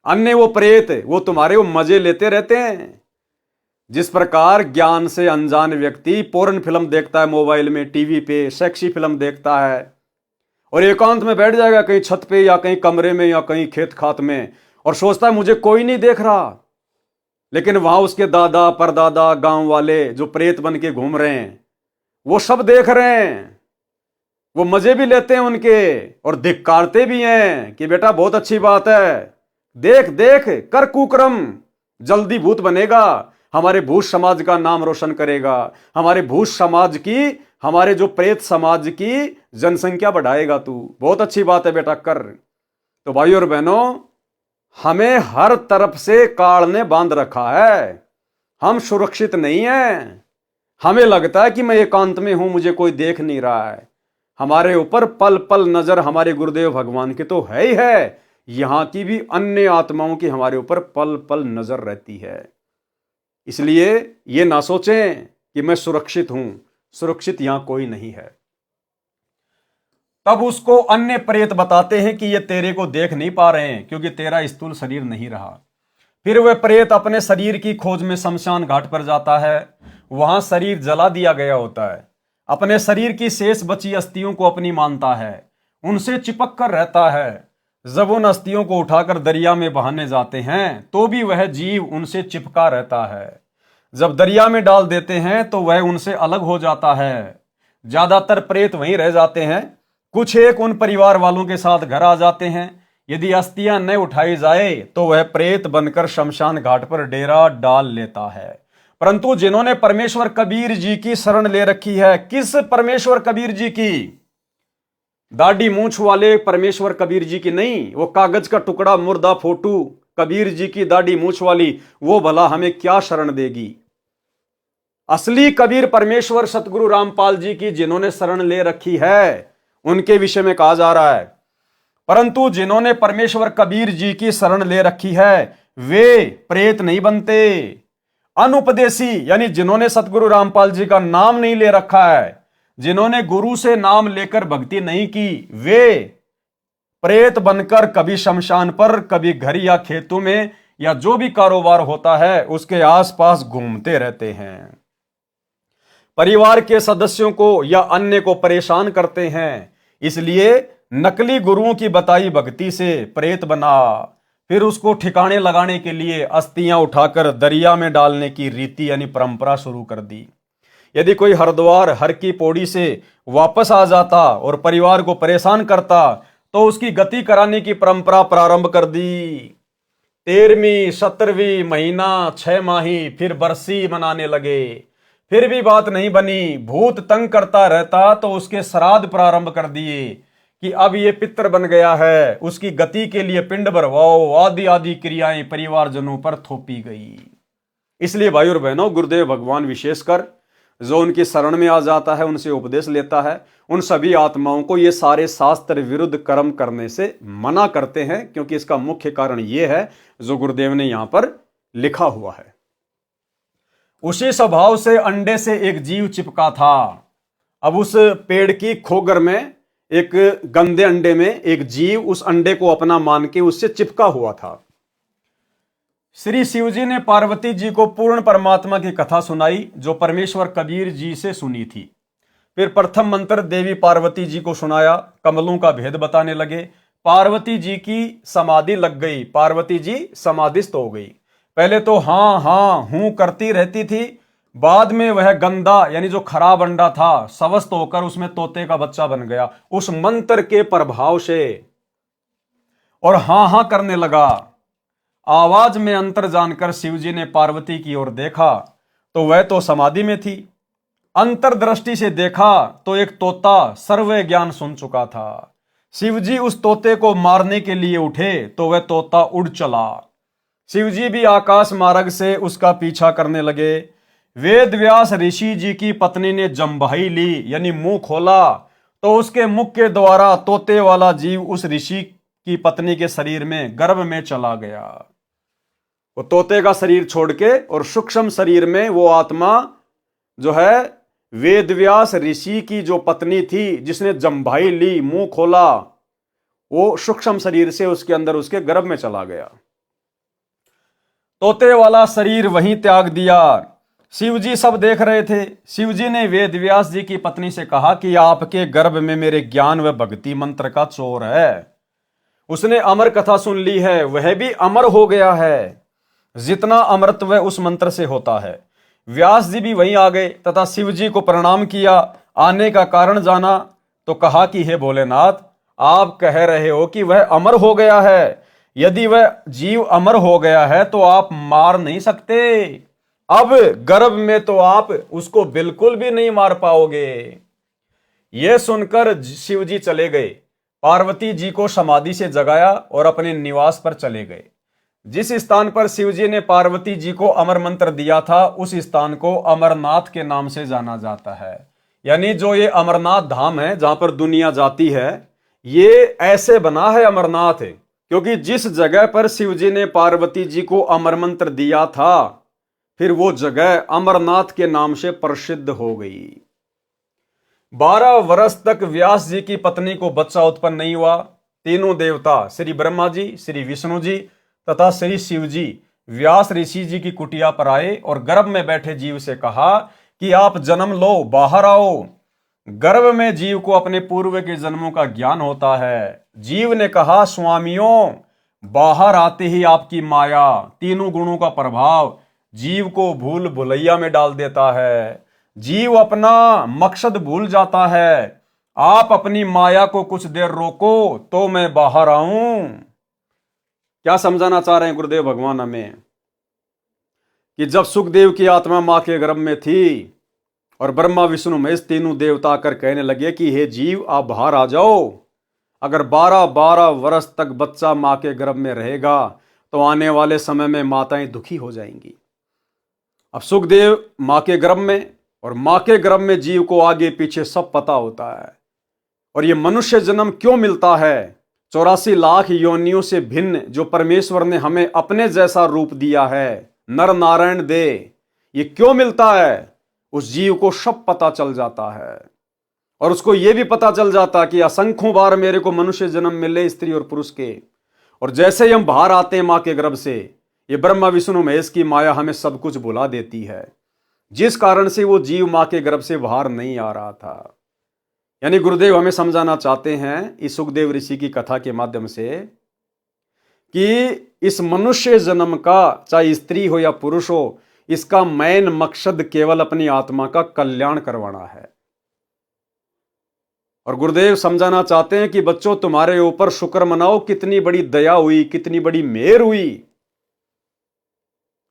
अन्य वो प्रेत, वो तुम्हारे वो मजे लेते रहते हैं। जिस प्रकार ज्ञान से अनजान व्यक्ति पोर्न फिल्म देखता है मोबाइल में, टीवी पे सेक्सी फिल्म देखता है और एकांत में बैठ जाएगा कहीं छत पे या कहीं कमरे में या कहीं खेत खात में, और सोचता है मुझे कोई नहीं देख रहा। लेकिन वहां उसके दादा परदादा गांव वाले जो प्रेत बन के घूम रहे हैं वो सब देख रहे हैं, वो मजे भी लेते हैं उनके और धिक्कारते भी हैं कि बेटा बहुत अच्छी बात है, देख देख कर कुकर्म, जल्दी भूत बनेगा, हमारे भूत समाज का नाम रोशन करेगा, हमारे भूत समाज की, हमारे जो प्रेत समाज की जनसंख्या बढ़ाएगा तू, बहुत अच्छी बात है बेटा कर। तो भाइयों और बहनों, हमें हर तरफ से काल ने बांध रखा है, हम सुरक्षित नहीं हैं। हमें लगता है कि मैं एकांत में हूं, मुझे कोई देख नहीं रहा है। हमारे ऊपर पल पल नजर हमारे गुरुदेव भगवान की तो है ही है, यहां की भी अन्य आत्माओं की हमारे ऊपर पल पल नजर रहती है। इसलिए ये ना सोचें कि मैं सुरक्षित हूं, सुरक्षित यहां कोई नहीं है। तब उसको अन्य प्रेत बताते हैं कि ये तेरे को देख नहीं पा रहे हैं क्योंकि तेरा स्थूल शरीर नहीं रहा। फिर वह प्रेत अपने शरीर की खोज में शमशान घाट पर जाता है, वहां शरीर जला दिया गया होता है, अपने शरीर की शेष बची अस्थियों को अपनी मानता है, उनसे चिपक कर रहता है। जब उन अस्थियों को उठाकर दरिया में बहाने जाते हैं तो भी वह जीव उनसे चिपका रहता है। जब दरिया में डाल देते हैं तो वह उनसे अलग हो जाता है। ज्यादातर प्रेत वहीं रह जाते हैं, कुछ एक उन परिवार वालों के साथ घर आ जाते हैं। यदि अस्थियां न उठाई जाए तो वह प्रेत बनकर शमशान घाट पर डेरा डाल लेता है। परंतु जिन्होंने परमेश्वर कबीर जी की शरण ले रखी है, किस परमेश्वर कबीर जी की? दाढ़ी मूंछ वाले परमेश्वर कबीर जी की नहीं, वो कागज का टुकड़ा मुर्दा फोटू कबीर जी की दाढ़ी मूंछ वाली, वो भला हमें क्या शरण देगी? असली कबीर परमेश्वर सतगुरु रामपाल जी की जिन्होंने शरण ले रखी है, उनके विषय में कहा जा रहा है। परंतु जिन्होंने परमेश्वर कबीर जी की शरण ले रखी है वे प्रेत नहीं बनते। अनुपदेशी यानी जिन्होंने सतगुरु रामपाल जी का नाम नहीं ले रखा है, जिन्होंने गुरु से नाम लेकर भक्ति नहीं की, वे प्रेत बनकर कभी शमशान पर, कभी घर या खेतों में या जो भी कारोबार होता है उसके आसपास घूमते रहते हैं, परिवार के सदस्यों को या अन्य को परेशान करते हैं। इसलिए नकली गुरुओं की बताई भक्ति से प्रेत बना, फिर उसको ठिकाने लगाने के लिए अस्थियां उठाकर दरिया में डालने की रीति यानी परंपरा शुरू कर दी। यदि कोई हरिद्वार हर की पौड़ी से वापस आ जाता और परिवार को परेशान करता तो उसकी गति कराने की परंपरा प्रारंभ कर दी। 13वीं 17वीं महीना 6 माही फिर बरसी मनाने लगे, फिर भी बात नहीं बनी, भूत तंग करता रहता तो उसके श्राद्ध प्रारंभ कर दिए कि अब ये पितर बन गया है, उसकी गति के लिए पिंड भरवाओ, आदि आदि क्रियाएं परिवारजनों पर थोपी गई। इसलिए भाई और बहनों, गुरुदेव भगवान विशेषकर जो उनकी शरण में आ जाता है, उनसे उपदेश लेता है, उन सभी आत्माओं को ये सारे शास्त्र विरुद्ध कर्म करने से मना करते हैं, क्योंकि इसका मुख्य कारण ये है जो गुरुदेव ने यहां पर लिखा हुआ है। उसी स्वभाव से अंडे से एक जीव चिपका था। अब उस पेड़ की खोगर में एक गंदे अंडे में एक जीव उस अंडे को अपना मान के उससे चिपका हुआ था। श्री शिव जी ने पार्वती जी को पूर्ण परमात्मा की कथा सुनाई जो परमेश्वर कबीर जी से सुनी थी। फिर प्रथम मंत्र देवी पार्वती जी को सुनाया, कमलों का भेद बताने लगे। पार्वती जी की समाधि लग गई, पार्वती जी समाधिस्थ हो गई। पहले तो हाँ हाँ हूं करती रहती थी, बाद में वह गंदा यानी जो खराब अंडा था स्वस्थ होकर उसमें तोते का बच्चा बन गया उस मंत्र के प्रभाव से, और हाँ हाँ करने लगा। आवाज में अंतर जानकर शिवजी ने पार्वती की ओर देखा तो वह तो समाधि में थी। अंतर्दृष्टि से देखा तो एक तोता सर्व ज्ञान सुन चुका था। शिवजी उस तोते को मारने के लिए उठे तो वह तोता उड़ चला। शिवजी भी आकाश मार्ग से उसका पीछा करने लगे। वेद व्यास ऋषि जी की पत्नी ने जम्भाई ली यानी मुंह खोला तो उसके मुख के द्वारा तोते वाला जीव उस ऋषि की पत्नी के शरीर में गर्भ में चला गया। वो तोते का शरीर छोड़ के और सूक्ष्म शरीर में वो आत्मा जो है वेद व्यास ऋषि की जो पत्नी थी जिसने जम्भाई ली मुंह खोला, वो सूक्ष्म शरीर से उसके अंदर उसके गर्भ में चला गया। तोते वाला शरीर वहीं त्याग दिया। शिवजी सब देख रहे थे। शिवजी ने वेद व्यास जी की पत्नी से कहा कि आपके गर्भ में मेरे ज्ञान व भक्ति मंत्र का चोर है। उसने अमर कथा सुन ली है, वह भी अमर हो गया है। जितना अमरत्व उस मंत्र से होता है। व्यास जी भी वहीं आ गए तथा शिव जी को प्रणाम किया। आने का कारण जाना तो कहा कि हे भोलेनाथ, आप कह रहे हो कि वह अमर हो गया है। यदि वह जीव अमर हो गया है तो आप मार नहीं सकते। अब गर्भ में तो आप उसको बिल्कुल भी नहीं मार पाओगे। यह सुनकर शिव जी चले गए, पार्वती जी को समाधि से जगाया और अपने निवास पर चले गए। जिस स्थान पर शिव जी ने पार्वती जी को अमर मंत्र दिया था, उस स्थान को अमरनाथ के नाम से जाना जाता है। यानी जो ये अमरनाथ धाम है जहां पर दुनिया जाती है, ये ऐसे बना है अमरनाथ, क्योंकि जिस जगह पर शिव जी ने पार्वती जी को अमर मंत्र दिया था, फिर वो जगह अमरनाथ के नाम से प्रसिद्ध हो गई। 12 वर्ष तक व्यास जी की पत्नी को बच्चा उत्पन्न नहीं हुआ। तीनों देवता श्री ब्रह्मा जी, श्री विष्णु जी तथा श्री शिव जी व्यास ऋषि जी की कुटिया पर आए और गर्भ में बैठे जीव से कहा कि आप जन्म लो, बाहर आओ। गर्भ में जीव को अपने पूर्व के जन्मों का ज्ञान होता है। जीव ने कहा, स्वामियों, बाहर आते ही आपकी माया, तीनों गुणों का प्रभाव जीव को भूल भुलैया में डाल देता है। जीव अपना मकसद भूल जाता है। आप अपनी माया को कुछ देर रोको तो मैं बाहर आऊं। क्या समझाना चाह रहे हैं गुरुदेव भगवान हमें? कि जब सुखदेव की आत्मा मां के गर्भ में थी और ब्रह्मा विष्णु महेश तीनों देवता आकर कहने लगे कि हे जीव, आप बाहर आ जाओ। अगर 12 वर्ष तक बच्चा मां के गर्भ में रहेगा तो आने वाले समय में माताएं दुखी हो जाएंगी। अब सुखदेव मां के गर्भ में, और मां के गर्भ में जीव को आगे पीछे सब पता होता है। और ये मनुष्य जन्म क्यों मिलता है? 84 लाख योनियों से भिन्न जो परमेश्वर ने हमें अपने जैसा रूप दिया है, नर नारायण दे, ये क्यों मिलता है? उस जीव को सब पता चल जाता है। और उसको यह भी पता चल जाता कि असंख्यों बार मेरे को मनुष्य जन्म मिले, स्त्री और पुरुष के। और जैसे ही हम बाहर आते हैं मां के गर्भ से, ये ब्रह्मा विष्णु महेश की माया हमें सब कुछ भुला देती है, जिस कारण से वो जीव मां के गर्भ से बाहर नहीं आ रहा था। यानी गुरुदेव हमें समझाना चाहते हैं इस सुखदेव ऋषि की कथा के माध्यम से कि इस मनुष्य जन्म का, चाहे स्त्री हो या पुरुष हो, इसका मेन मकसद केवल अपनी आत्मा का कल्याण करवाना है। और गुरुदेव समझाना चाहते हैं कि बच्चों, तुम्हारे ऊपर शुक्र मनाओ, कितनी बड़ी दया हुई, कितनी बड़ी मेहर हुई।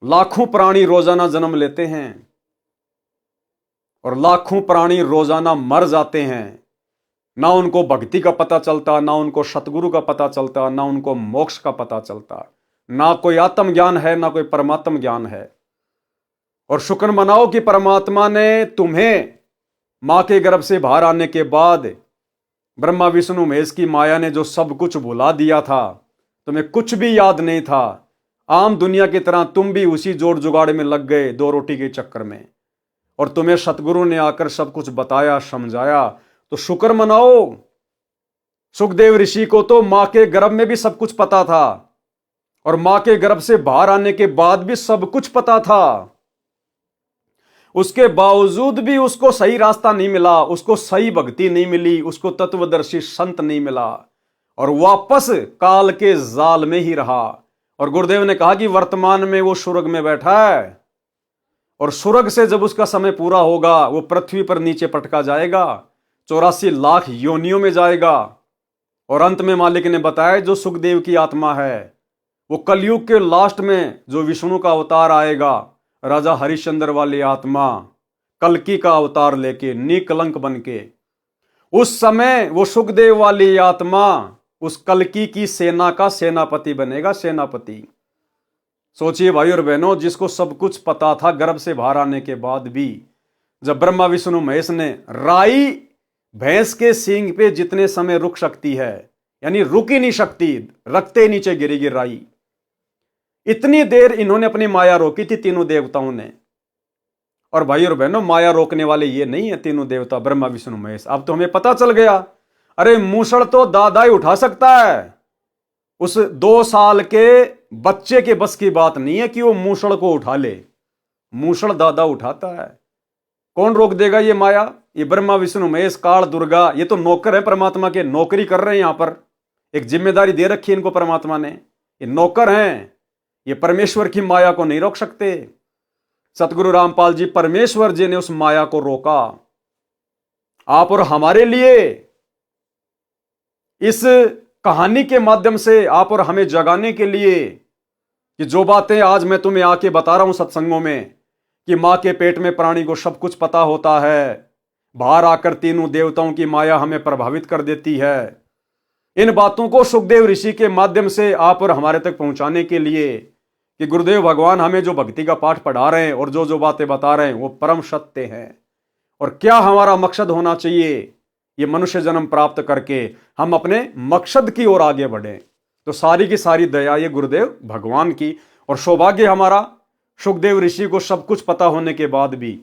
लाखों प्राणी रोजाना जन्म लेते हैं और लाखों प्राणी रोजाना मर जाते हैं। ना उनको भक्ति का पता चलता, ना उनको सतगुरु का पता चलता, ना उनको मोक्ष का पता चलता, ना कोई आत्म ज्ञान है, ना कोई परमात्म ज्ञान है। और शुक्र मनाओ कि परमात्मा ने तुम्हें मां के गर्भ से बाहर आने के बाद ब्रह्मा विष्णु महेश की माया ने जो सब कुछ भुला दिया था, तुम्हें कुछ भी याद नहीं था। आम दुनिया की तरह तुम भी उसी जोड़ जुगाड़ में लग गए 2 रोटी के चक्कर में, और तुम्हें सतगुरु ने आकर सब कुछ बताया, समझाया। तो शुक्र मनाओ। सुखदेव ऋषि को तो मां के गर्भ में भी सब कुछ पता था और मां के गर्भ से बाहर आने के बाद भी सब कुछ पता था। उसके बावजूद भी उसको सही रास्ता नहीं मिला, उसको सही भक्ति नहीं मिली, उसको तत्वदर्शी संत नहीं मिला और वापस काल के जाल में ही रहा। और गुरुदेव ने कहा कि वर्तमान में वो स्वर्ग में बैठा है और स्वर्ग से जब उसका समय पूरा होगा, वो पृथ्वी पर नीचे पटका जाएगा, 84 लाख योनियों में जाएगा। और अंत में मालिक ने बताया जो सुखदेव की आत्मा है, वो कलयुग के लास्ट में जो विष्णु का अवतार आएगा, राजा हरिश्चंद्र वाली आत्मा, कल्कि का अवतार लेके, निकलंक बन के, उस समय वो सुखदेव वाली आत्मा उस कल्कि की सेना का सेनापति बनेगा, सेनापति। सोचिए भाई और बहनों, जिसको सब कुछ पता था गर्भ से बाहर आने के बाद भी, जब ब्रह्मा विष्णु महेश ने राई भैंस के सींग पे जितने समय रुक सकती है, यानी रुक ही नहीं सकती, रखते नीचे गिरेगी राई, इतनी देर इन्होंने अपनी माया रोकी थी तीनों देवताओं ने। और भाई और बहनों, माया रोकने वाले ये नहीं है तीनों देवता ब्रह्मा विष्णु महेश। अब तो हमें पता चल गया, अरे मूसड़ तो दादा ही उठा सकता है, उस 2 साल के बच्चे के बस की बात नहीं है कि वो मूसड़ को उठा ले। मूसड़ दादा उठाता है, कौन रोक देगा ये माया? ये ब्रह्मा विष्णु महेश काल दुर्गा, ये तो नौकर है परमात्मा के, नौकरी कर रहे हैं यहां पर। एक जिम्मेदारी दे रखी है इनको परमात्मा ने, ये नौकर हैं, ये परमेश्वर की माया को नहीं रोक सकते। सतगुरु रामपाल जी परमेश्वर जी ने उस माया को रोका आप और हमारे लिए। इस कहानी के माध्यम से आप और हमें जगाने के लिए कि जो बातें आज मैं तुम्हें आके बता रहा हूं सत्संगों में, कि मां के पेट में प्राणी को सब कुछ पता होता है, बाहर आकर तीनों देवताओं की माया हमें प्रभावित कर देती है। इन बातों को सुखदेव ऋषि के माध्यम से आप और हमारे तक पहुंचाने के लिए कि गुरुदेव भगवान हमें जो भक्ति का पाठ पढ़ा रहे हैं और जो जो बातें बता रहे हैं वो परम सत्य हैं। और क्या हमारा मकसद होना चाहिए, ये मनुष्य जन्म प्राप्त करके हम अपने मकसद की ओर आगे बढ़ें। तो सारी की सारी दया ये गुरुदेव भगवान की, और सौभाग्य हमारा सुखदेव ऋषि को सब कुछ पता होने के बाद भी,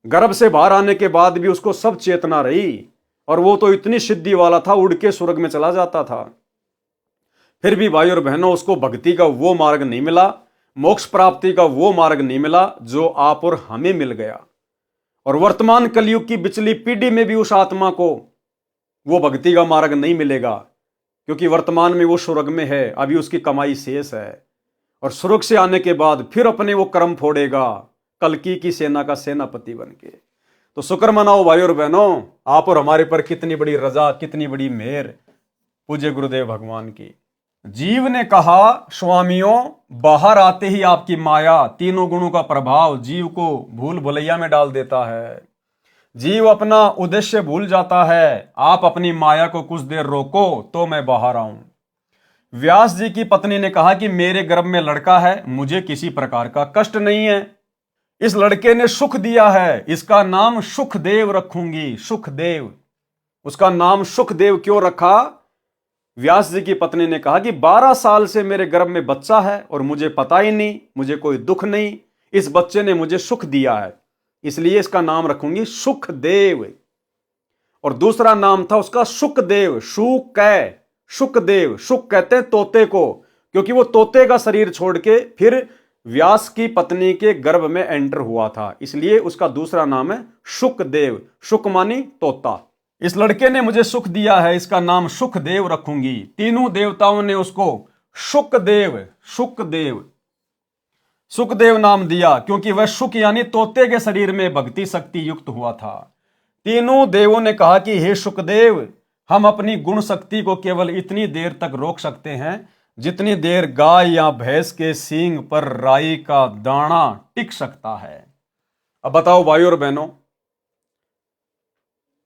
गर्भ से बाहर आने के बाद भी उसको सब चेतना रही, और वो तो इतनी सिद्धि वाला था, उड़ के स्वर्ग में चला जाता था। फिर भी भाई और बहनों उसको भक्ति का वो मार्ग नहीं मिला, मोक्ष प्राप्ति का वो मार्ग नहीं मिला जो आप और हमें मिल गया। और वर्तमान कलयुग की पिछली पीढ़ी में भी उस आत्मा को वो भक्ति का मार्ग नहीं मिलेगा, क्योंकि वर्तमान में वो स्वर्ग में है, अभी उसकी कमाई शेष है। और स्वर्ग से आने के बाद फिर अपने वो कर्म फोड़ेगा कल्कि की सेना का सेनापति बनके। तो शुक्र मनाओ भाई और बहनों, आप और हमारे पर कितनी बड़ी रजा, कितनी बड़ी मेहर पूज्य गुरुदेव भगवान की। जीव ने कहा स्वामियों, बाहर आते ही आपकी माया, तीनों गुणों का प्रभाव जीव को भूल भुलैया में डाल देता है। जीव अपना उद्देश्य भूल जाता है। आप अपनी माया को कुछ देर रोको तो मैं बाहर आऊं। व्यास जी की पत्नी ने कहा कि मेरे गर्भ में लड़का है, मुझे किसी प्रकार का कष्ट नहीं है। इस लड़के ने सुख दिया है, इसका नाम सुखदेव रखूंगी। सुखदेव, उसका नाम सुखदेव क्यों रखा? व्यास जी की पत्नी ने कहा कि 12 साल से मेरे गर्भ में बच्चा है और मुझे पता ही नहीं, मुझे कोई दुख नहीं, इस बच्चे ने मुझे सुख दिया है, इसलिए इसका नाम रखूंगी सुखदेव। और दूसरा नाम था उसका सुखदेव, सुखदेव, सुख कहते हैं तोते को, क्योंकि वो तोते का शरीर छोड़ के फिर व्यास की पत्नी के गर्भ में एंटर हुआ था, इसलिए उसका दूसरा नाम है सुखदेव। सुख मानी तोता। इस लड़के ने मुझे सुख दिया है, इसका नाम सुखदेव रखूंगी। तीनों देवताओं ने उसको सुखदेव नाम दिया, क्योंकि वह सुख यानी तोते के शरीर में भक्ति शक्ति युक्त हुआ था। तीनों देवों ने कहा कि हे सुखदेव, हम अपनी गुण शक्ति को केवल इतनी देर तक रोक सकते हैं जितनी देर गाय या भैंस के सींग पर राई का दाना टिक सकता है। अब बताओ भाई और बहनों,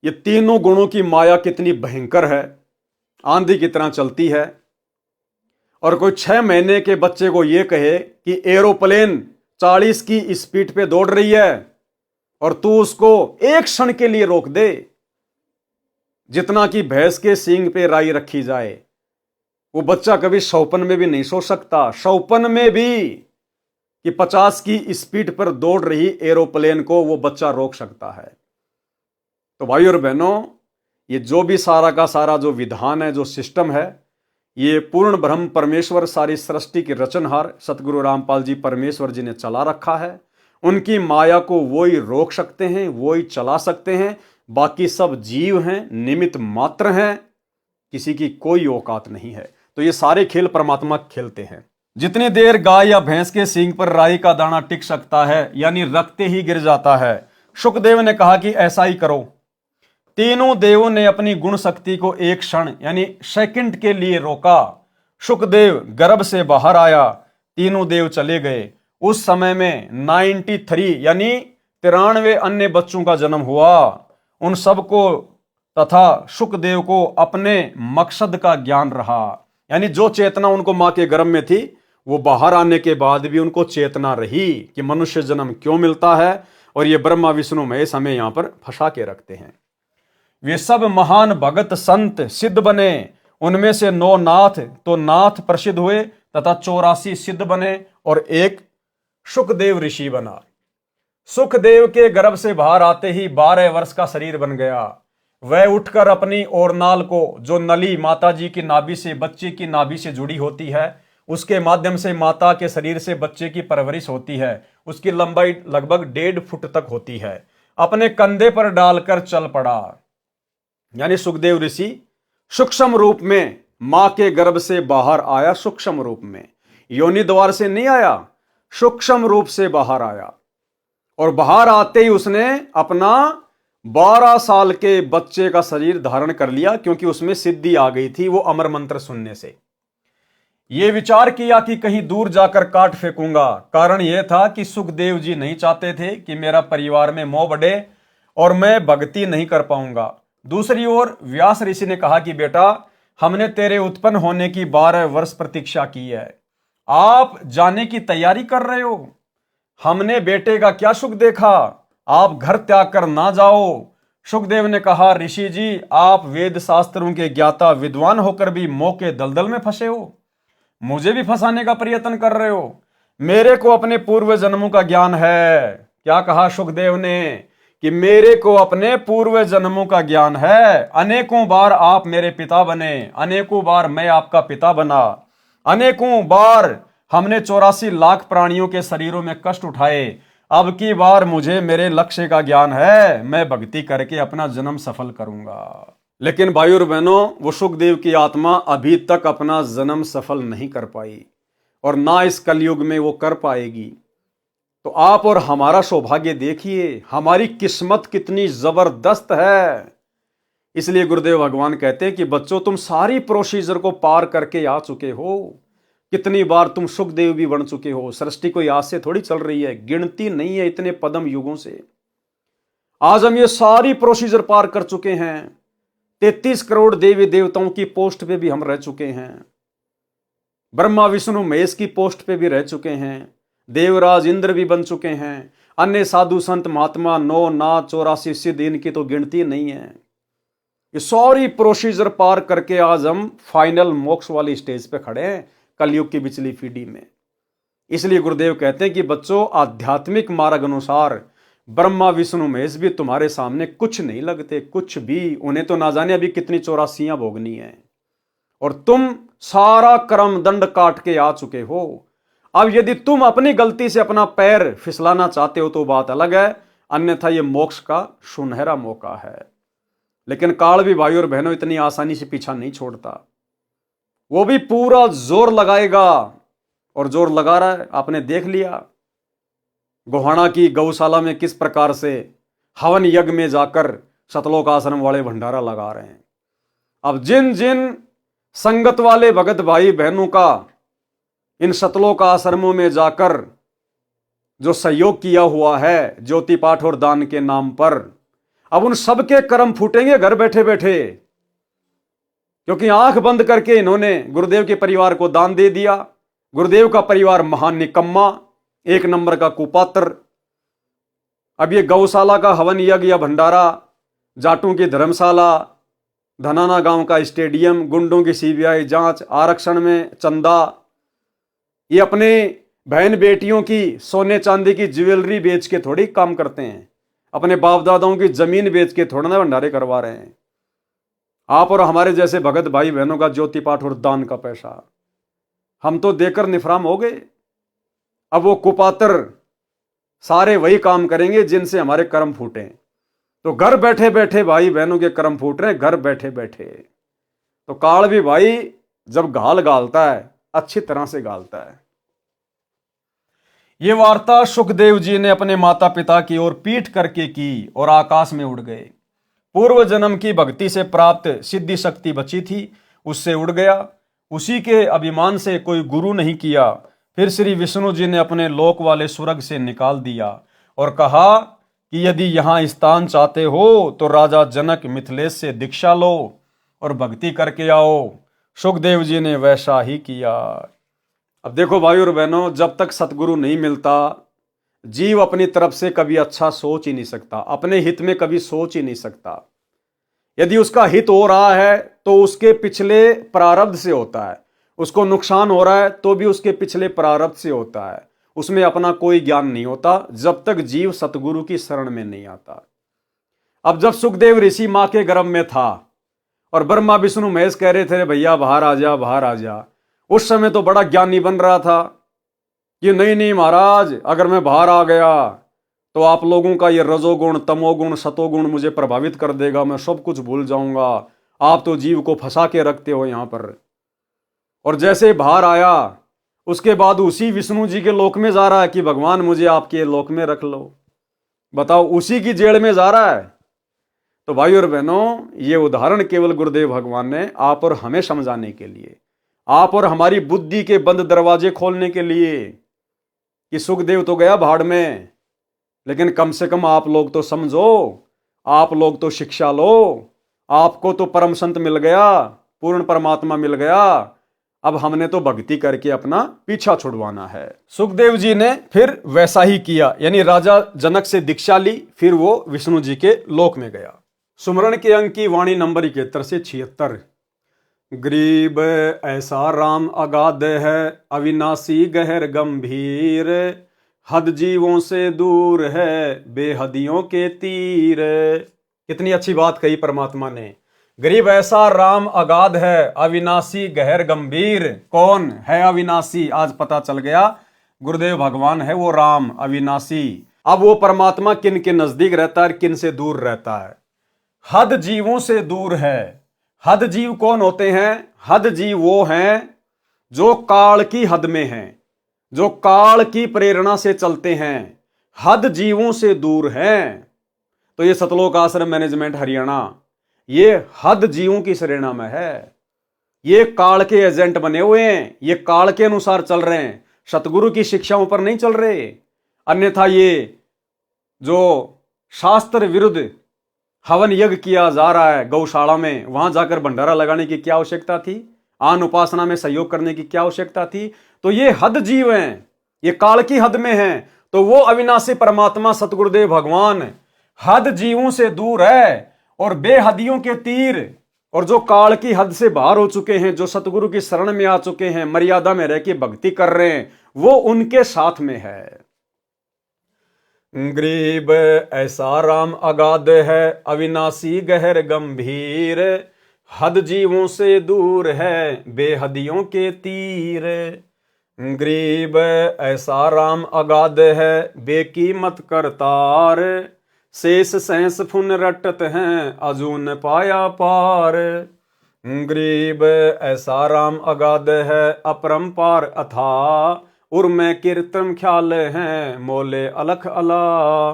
ये तीनों गुणों की माया कितनी भयंकर है, आंधी की तरह चलती है। और कोई 6 महीने के बच्चे को यह कहे कि एरोप्लेन 40 की स्पीड पे दौड़ रही है और तू उसको एक क्षण के लिए रोक दे, जितना कि भैंस के सींग पे राई रखी जाए, वो बच्चा कभी सौपन में भी नहीं सो सकता। सौपन में भी कि 50 की स्पीड पर दौड़ रही एरोप्लेन को वो बच्चा रोक सकता है। तो भाई और बहनों, ये जो भी सारा का सारा जो विधान है, जो सिस्टम है, ये पूर्ण ब्रह्म परमेश्वर सारी सृष्टि के रचनहार सतगुरु रामपाल जी परमेश्वर जी ने चला रखा है। उनकी माया को वो ही रोक सकते हैं, वो ही चला सकते हैं। बाकी सब जीव हैं, निमित्त मात्र हैं, किसी की कोई औकात नहीं है। तो ये सारे खेल परमात्मा खेलते हैं। जितनी देर गाय या भैंस के सींग पर राई का दाना टिक सकता है, यानी रखते ही गिर जाता है। सुखदेव ने कहा कि ऐसा ही करो। तीनों देवों ने अपनी गुण शक्ति को एक क्षण यानी सेकंड के लिए रोका। सुखदेव गर्भ से बाहर आया, तीनों देव चले गए। उस समय में 93 यानी 93 अन्य बच्चों का जन्म हुआ। उन सबको तथा सुखदेव को अपने मकसद का ज्ञान रहा, यानी जो चेतना उनको मां के गर्भ में थी वो बाहर आने के बाद भी उनको चेतना रही कि मनुष्य जन्म क्यों मिलता है। और ये ब्रह्मा विष्णु महेश हमें यहां पर फंसा के रखते हैं। वे सब महान भगत संत सिद्ध बने, उनमें से 9 नाथ तो नाथ प्रसिद्ध हुए तथा 84 सिद्ध बने और एक सुखदेव ऋषि बना। सुखदेव के गर्भ से बाहर आते ही 12 वर्ष का शरीर बन गया। वह उठकर अपनी ओरनाल को, जो नली माता जी की नाभि से, बच्चे की नाभि से जुड़ी होती है, उसके माध्यम से माता के शरीर से बच्चे की परवरिश होती है। उसकी लंबाई लगभग 1.5 फुट तक होती है। अपने कंधे पर डालकर चल पड़ा, यानी सुखदेव ऋषि सूक्ष्म रूप में मां के गर्भ से बाहर आया सूक्ष्म रूप में, योनि द्वार से नहीं आया, सूक्ष्म रूप से बाहर आया। और बाहर आते ही उसने अपना 12 साल के बच्चे का शरीर धारण कर लिया, क्योंकि उसमें सिद्धि आ गई थी वो अमर मंत्र सुनने से। ये विचार किया कि कहीं दूर जाकर काट फेंकूंगा। कारण यह था कि सुखदेव जी नहीं चाहते थे कि मेरा परिवार में मोह बढ़े और मैं भक्ति नहीं कर पाऊंगा। दूसरी ओर व्यास ऋषि ने कहा कि बेटा, हमने तेरे उत्पन्न होने की 12 वर्ष प्रतीक्षा की है, आप जाने की तैयारी कर रहे हो। हमने बेटे का क्या सुख देखा, आप घर त्याग कर ना जाओ। सुखदेव ने कहा, ऋषि जी, आप वेद शास्त्रों के ज्ञाता विद्वान होकर भी मोह के दलदल में फंसे हो, मुझे भी फंसाने का प्रयत्न कर रहे हो। मेरे को अपने पूर्व जन्मों का ज्ञान है। क्या कहा सुखदेव ने कि मेरे को अपने पूर्व जन्मों का ज्ञान है। अनेकों बार आप मेरे पिता बने, अनेकों बार मैं आपका पिता बना, अनेकों बार हमने 84 लाख प्राणियों के शरीरों में कष्ट उठाए। अब की बार मुझे मेरे लक्ष्य का ज्ञान है, मैं भक्ति करके अपना जन्म सफल करूंगा। लेकिन भाई और बहनों, वो सुखदेव की आत्मा अभी तक अपना जन्म सफल नहीं कर पाई और ना इस कलयुग में वो कर पाएगी। तो आप और हमारा सौभाग्य देखिए, हमारी किस्मत कितनी जबरदस्त है। इसलिए गुरुदेव भगवान कहते हैं कि बच्चों, तुम सारी प्रोसीजर को पार करके आ चुके हो। कितनी बार तुम सुखदेव भी बन चुके हो। सृष्टि कोई आज से थोड़ी चल रही है, गिनती नहीं है इतने पदम युगों से। आज हम ये सारी प्रोसीजर पार कर चुके हैं। 33 करोड़ देवी देवताओं की पोस्ट पे भी हम रह चुके हैं, ब्रह्मा विष्णु महेश की पोस्ट पे भी रह चुके हैं, देवराज इंद्र भी बन चुके हैं, अन्य साधु संत महात्मा 9 नाथ 84 सिद्ध, इनकी तो गिनती नहीं है। ये सारी प्रोसीजर पार करके आज हम फाइनल मोक्ष वाली स्टेज पे खड़े हैं, कलयुग की बिचली पीढ़ी में। इसलिए गुरुदेव कहते हैं कि बच्चों, आध्यात्मिक मार्ग अनुसार ब्रह्मा विष्णु महेश भी तुम्हारे सामने कुछ नहीं लगते, कुछ भी। उन्हें तो ना जाने अभी कितनी 84 भोगनी है, और तुम सारा कर्म दंड काट के आ चुके हो। अब यदि तुम अपनी गलती से अपना पैर फिसलाना चाहते हो तो बात अलग है, अन्यथा ये मोक्ष का सुनहरा मौका है। लेकिन काल भी भाई और बहनों इतनी आसानी से पीछा नहीं छोड़ता, वो भी पूरा जोर लगाएगा, और जोर लगा रहा है। आपने देख लिया गोहाना की गौशाला में किस प्रकार से हवन यज्ञ में जाकर सतलोक आश्रम वाले भंडारा लगा रहे हैं। अब जिन जिन संगत वाले भगत भाई बहनों का इन सतलोक आश्रमों में जाकर जो सहयोग किया हुआ है ज्योति पाठ और दान के नाम पर, अब उन सबके कर्म फूटेंगे घर बैठे बैठे, क्योंकि आंख बंद करके इन्होंने गुरुदेव के परिवार को दान दे दिया। गुरुदेव का परिवार महान निकम्मा, 1 नंबर का कुपात्र। अब ये गौशाला का हवन यज्ञ या भंडारा, जाटों की धर्मशाला, धनाना गांव का स्टेडियम, गुंडों की सीबीआई जांच, आरक्षण में चंदा, ये अपने बहन बेटियों की सोने चांदी की ज्वेलरी बेच के थोड़ी काम करते हैं, अपने बाप दादाओं की जमीन बेच के थोड़ा ना भंडारे करवा रहे हैं। आप और हमारे जैसे भगत भाई बहनों का ज्योति पाठ और दान का पैसा हम तो देकर निफराम हो गए। अब वो कुपात्र सारे वही काम करेंगे जिनसे हमारे कर्म फूटे। तो घर बैठे बैठे भाई बहनों के कर्म फूट रहे हैं, घर बैठे बैठे। तो काल भी भाई जब घाल गालता है अच्छी तरह से गालता है। ये वार्ता सुखदेव जी ने अपने माता पिता की ओर पीठ करके की और आकाश में उड़ गए। पूर्व जन्म की भक्ति से प्राप्त सिद्धि शक्ति बची थी, उससे उड़ गया। उसी के अभिमान से कोई गुरु नहीं किया। फिर श्री विष्णु जी ने अपने लोक वाले स्वर्ग से निकाल दिया और कहा कि यदि यहाँ स्थान चाहते हो तो राजा जनक मिथिलेश से दीक्षा लो और भक्ति करके आओ। सुखदेव जी ने वैसा ही किया। अब देखो भाई और बहनों, जब तक सतगुरु नहीं मिलता जीव अपनी तरफ से कभी अच्छा सोच ही नहीं सकता, अपने हित में कभी सोच ही नहीं सकता। यदि उसका हित हो रहा है तो उसके पिछले प्रारब्ध से होता है, उसको नुकसान हो रहा है तो भी उसके पिछले प्रारब्ध से होता है। उसमें अपना कोई ज्ञान नहीं होता जब तक जीव सतगुरु की शरण में नहीं आता। अब जब सुखदेव ऋषि मां के गर्भ में था और ब्रह्मा विष्णु महेश कह रहे थे भैया बाहर आ जा बाहर आ जा, उस समय तो बड़ा ज्ञानी बन रहा था कि नहीं महाराज, अगर मैं बाहर आ गया तो आप लोगों का ये रजोगुण तमोगुण सतोगुण मुझे प्रभावित कर देगा, मैं सब कुछ भूल जाऊंगा। आप तो जीव को फंसा के रखते हो यहाँ पर, और जैसे बाहर आया उसके बाद उसी विष्णु जी के लोक में जा रहा है कि भगवान मुझे आपके लोक में रख लो। बताओ, उसी की जेल में जा रहा है। तो भाई और बहनों, ये उदाहरण केवल गुरुदेव भगवान ने आप और हमें समझाने के लिए, आप और हमारी बुद्धि के बंद दरवाजे खोलने के लिए, कि सुखदेव तो गया भाड़ में, लेकिन कम से कम आप लोग तो समझो, आप लोग तो शिक्षा लो, आपको तो परम संत मिल गया, पूर्ण परमात्मा मिल गया, अब हमने तो भक्ति करके अपना पीछा छुड़वाना है। सुखदेव जी ने फिर वैसा ही किया, यानी राजा जनक से दीक्षा ली, फिर वो विष्णु जी के लोक में गया। सुमरण के अंक की वाणी नंबर 71 से 76। गरीब ऐसा राम अगाध है, अविनाशी गहर गंभीर, हद जीवों से दूर है, बेहदियों के तीर। कितनी अच्छी बात कही परमात्मा ने। गरीब ऐसा राम अगाध है, अविनाशी गहर गंभीर। कौन है अविनाशी? आज पता चल गया, गुरुदेव भगवान है वो राम अविनाशी। अब वो परमात्मा किन के नजदीक रहता है, किन से दूर रहता है? हद जीवों से दूर है। हद जीव कौन होते हैं? हद जीव वो हैं जो काल की हद में हैं, जो काल की प्रेरणा से चलते हैं, हद जीवों से दूर हैं। तो ये सतलोक आश्रम मैनेजमेंट हरियाणा, ये हद जीवों की श्रेणी में है। ये काल के एजेंट बने हुए हैं, ये काल के अनुसार चल रहे हैं, सतगुरु की शिक्षाओं पर नहीं चल रहे। अन्यथा ये जो शास्त्र विरुद्ध हवन यज्ञ किया जा रहा है गौशाला में, वहां जाकर भंडारा लगाने की क्या आवश्यकता थी? आन उपासना में सहयोग करने की क्या आवश्यकता थी? तो ये हद जीव हैं, ये काल की हद में हैं। तो वो अविनाशी परमात्मा सतगुरुदेव भगवान हद जीवों से दूर है और बेहदियों के तीर, और जो काल की हद से बाहर हो चुके हैं, जो सतगुरु की शरण में आ चुके हैं, मर्यादा में रह के भक्ति कर रहे हैं, वो उनके साथ में है। गरीब ऐसा राम अगाध है, अविनाशी गहर गंभीर, हद जीवों से दूर है, बेहदियों के तीर। गरीब ऐसा राम अगाध है, बेकीमत करतार, शेष सैंस फुन रटत हैं, अजून पाया पार। गरीब ऐसा राम अगाध है, अपरंपार अथा, उर्मे कीर्तन ख्याल हैं, मोले अलख अला।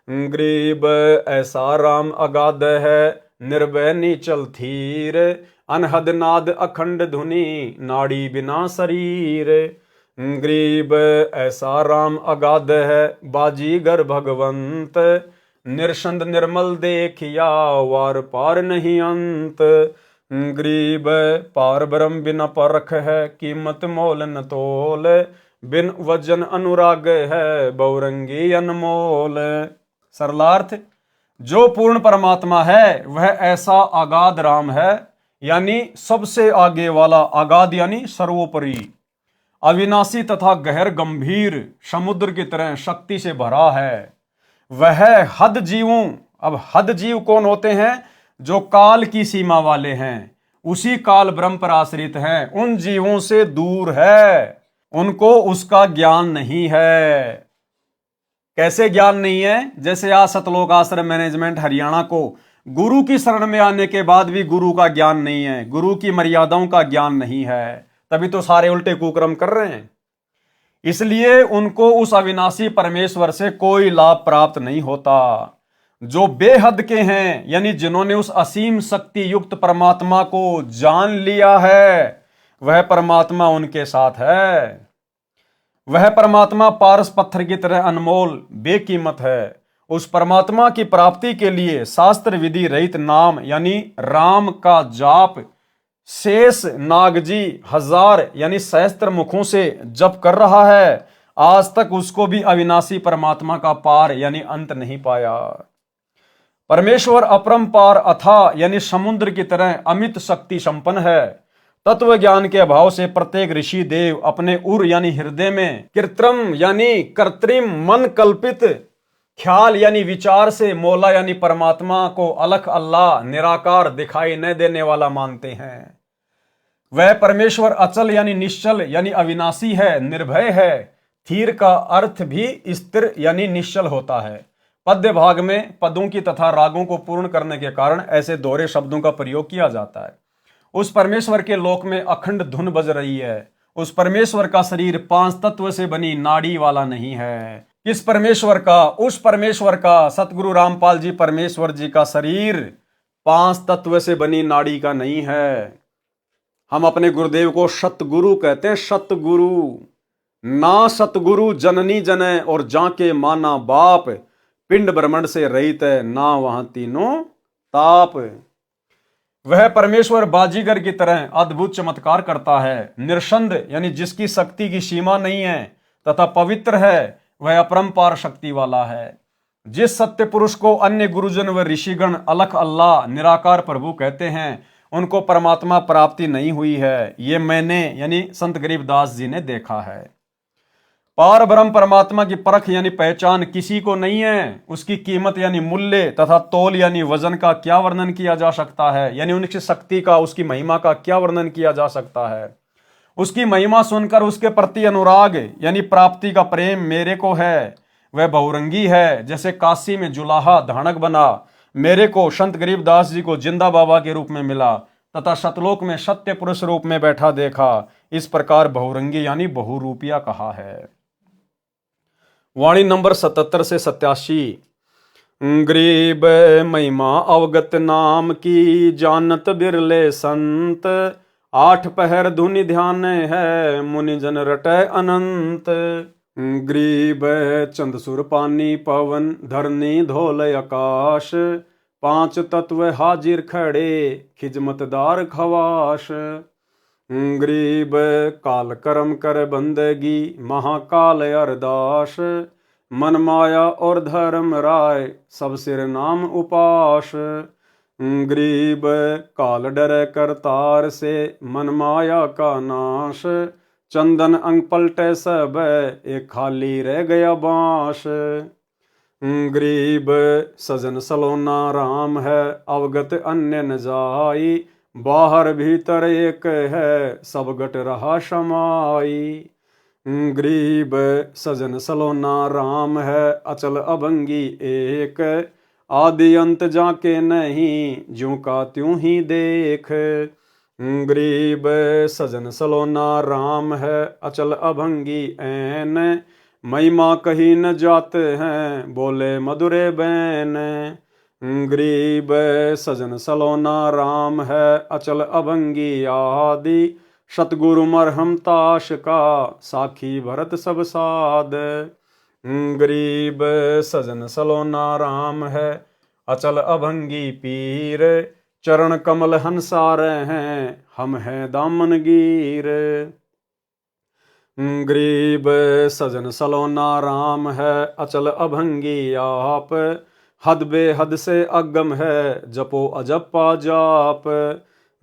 गरीब ऐसा राम अगाध है, निर्भय नीचल थीर, अनहद नाद अखंड धुनी, नाड़ी बिना शरीर। गरीब ऐसा राम अगाध है, बाजीगर भगवंत, निर्षंद निर्मल देखिया, वार पार नहीं अंत। गरीब पार ब्रह्म बिना परख है, कीमत मोल न तोल, बिन वजन अनुराग है, बहुरंगी अनमोल। सरलार्थ, जो पूर्ण परमात्मा है वह ऐसा अगाध राम है, यानी सबसे आगे वाला, अगाध यानी सर्वोपरि, अविनाशी तथा गहर गंभीर, समुद्र की तरह शक्ति से भरा है। वह हद जीवों, अब हद जीव कौन होते हैं? जो काल की सीमा वाले हैं, उसी काल ब्रह्म पर आश्रित हैं, उन जीवों से दूर है, उनको उसका ज्ञान नहीं है। कैसे ज्ञान नहीं है? जैसे आज सतलोक आश्रम मैनेजमेंट हरियाणा को गुरु की शरण में आने के बाद भी गुरु का ज्ञान नहीं है, गुरु की मर्यादाओं का ज्ञान नहीं है, तभी तो सारे उल्टे कुकर्म कर रहे हैं। इसलिए उनको उस अविनाशी परमेश्वर से कोई लाभ प्राप्त नहीं होता। जो बेहद के हैं, यानी जिन्होंने उस असीम शक्ति युक्त परमात्मा को जान लिया है, वह परमात्मा उनके साथ है। वह परमात्मा पारस पत्थर की तरह अनमोल बेकीमत है। उस परमात्मा की प्राप्ति के लिए शास्त्र विधि रहित नाम यानी राम का जाप शेष नागजी 1000 यानी सहस्त्र मुखों से जप कर रहा है, आज तक उसको भी अविनाशी परमात्मा का पार यानी अंत नहीं पाया। परमेश्वर अपरंपार अथा यानी समुद्र की तरह अमित शक्ति संपन्न है। तत्व ज्ञान के अभाव से प्रत्येक ऋषि देव अपने उर यानी हृदय में कृत्रिम यानी कृत्रिम मन कल्पित ख्याल यानी विचार से मौला यानी परमात्मा को अलख अल्लाह निराकार दिखाई न देने वाला मानते हैं। वह परमेश्वर अचल यानी निश्चल यानी अविनाशी है, निर्भय है। थीर का अर्थ भी स्थिर यानी निश्चल होता है। पद्य भाग में पदों की तथा रागों को पूर्ण करने के कारण ऐसे दोहरे शब्दों का प्रयोग किया जाता है। उस परमेश्वर के लोक में अखंड धुन बज रही है। उस परमेश्वर का शरीर 5 तत्व से बनी नाड़ी वाला नहीं है। किस परमेश्वर का? उस परमेश्वर का, सतगुरु रामपाल जी परमेश्वर जी का शरीर 5 तत्व से बनी नाड़ी का नहीं है। हम अपने गुरुदेव को सतगुरु कहते हैं, सतगुरु। ना सतगुरु जननी जने और जाके माना बाप, पिंड ब्रह्मंड से रहित है ना वहां तीनों ताप। वह परमेश्वर बाजीगर की तरह अद्भुत चमत्कार करता है, निरसंद यानी जिसकी शक्ति की सीमा नहीं है तथा पवित्र है, वह अपरंपार शक्ति वाला है। जिस सत्य पुरुष को अन्य गुरुजन व ऋषिगण अलख अल्लाह निराकार प्रभु कहते हैं, उनको परमात्मा प्राप्ति नहीं हुई है। ये मैंने यानी संत गरीबदास जी ने देखा है। पार ब्रह्म परमात्मा की परख यानी पहचान किसी को नहीं है। उसकी कीमत यानी मूल्य तथा तोल यानी वजन का क्या वर्णन किया जा सकता है, यानी उनकी शक्ति का, उसकी महिमा का क्या वर्णन किया जा सकता है। उसकी महिमा सुनकर उसके प्रति अनुराग यानी प्राप्ति का प्रेम मेरे को है। वह बहुरंगी है, जैसे काशी में जुलाहा धानक बना, मेरे को संत गरीबदास जी को जिंदा बाबा के रूप में मिला तथा सतलोक में सत्य पुरुष रूप में बैठा देखा। इस प्रकार बहुरंगी यानी बहुरूपिया कहा है। वाणी नंबर 77 से 87। गरीब महिमा अवगत नाम की, जानत बिरले संत, 8 पहर धुनि ध्यान है, मुनि जन रटै अनंत। गरीब चंद सुर पानी पवन, धरनी धोल आकाश, 5 तत्व हाजिर खड़े, खिजमतदार खवाश। गरीब काल कर्म कर बंदगी, महाकाल अरदास, मन माया और धर्म राय, सब सिर नाम उपास। गरीब काल डर करतार से, मन माया का नाश, चंदन अंग पलटे सब, एक खाली रह गया बांस। गरीब सजन सलोना राम है, अवगत अन्य न जाई, बाहर भीतर एक है, सब गट रहा समाई। गरीब सजन सलोना राम है, अचल अभंगी एक, आदि अंत जाके नहीं, ज्यों का त्यों ही देख। गरीब सजन सलोना राम है, अचल अभंगी ऐन, महिमा कही न जाते हैं, बोले मधुरे बैन। गरीब सजन सलोना राम है, अचल अभंगी आदि, सतगुरु मरहम ताश का, साखी भरत सब साध। गरीब सजन सलोना राम है, अचल अभंगी पीर, चरण कमल हंसारे हैं, हम हैं दामन गीर। गरीब सजन सलोना राम है, अचल अभंगी आप, हद बेहद से अगम है, जपो अजपा जाप।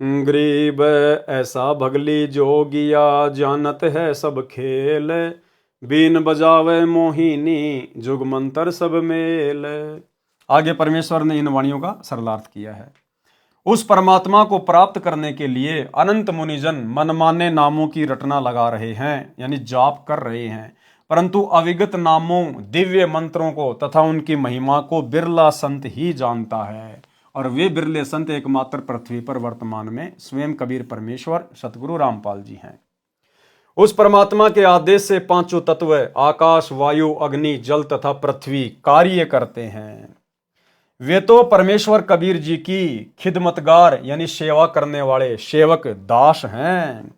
गरीब ऐसा भगली जोगिया, जानत है सब खेल, बीन बजावे मोहिनी, जुग मंत्र सब मेल। आगे परमेश्वर ने इन वाणियों का सरलार्थ किया है। उस परमात्मा को प्राप्त करने के लिए अनंत मुनिजन मनमाने नामों की रटना लगा रहे हैं, यानी जाप कर रहे हैं, परंतु अविगत नामों, दिव्य मंत्रों को तथा उनकी महिमा को बिरला संत ही जानता है। और वे बिरले संत एकमात्र पृथ्वी पर वर्तमान में स्वयं कबीर परमेश्वर सतगुरु रामपाल जी हैं। उस परमात्मा के आदेश से 5 तत्व आकाश, वायु, अग्नि, जल तथा पृथ्वी कार्य करते हैं। वे तो परमेश्वर कबीर जी की खिदमतगार यानी सेवा करने वाले सेवक दास हैं।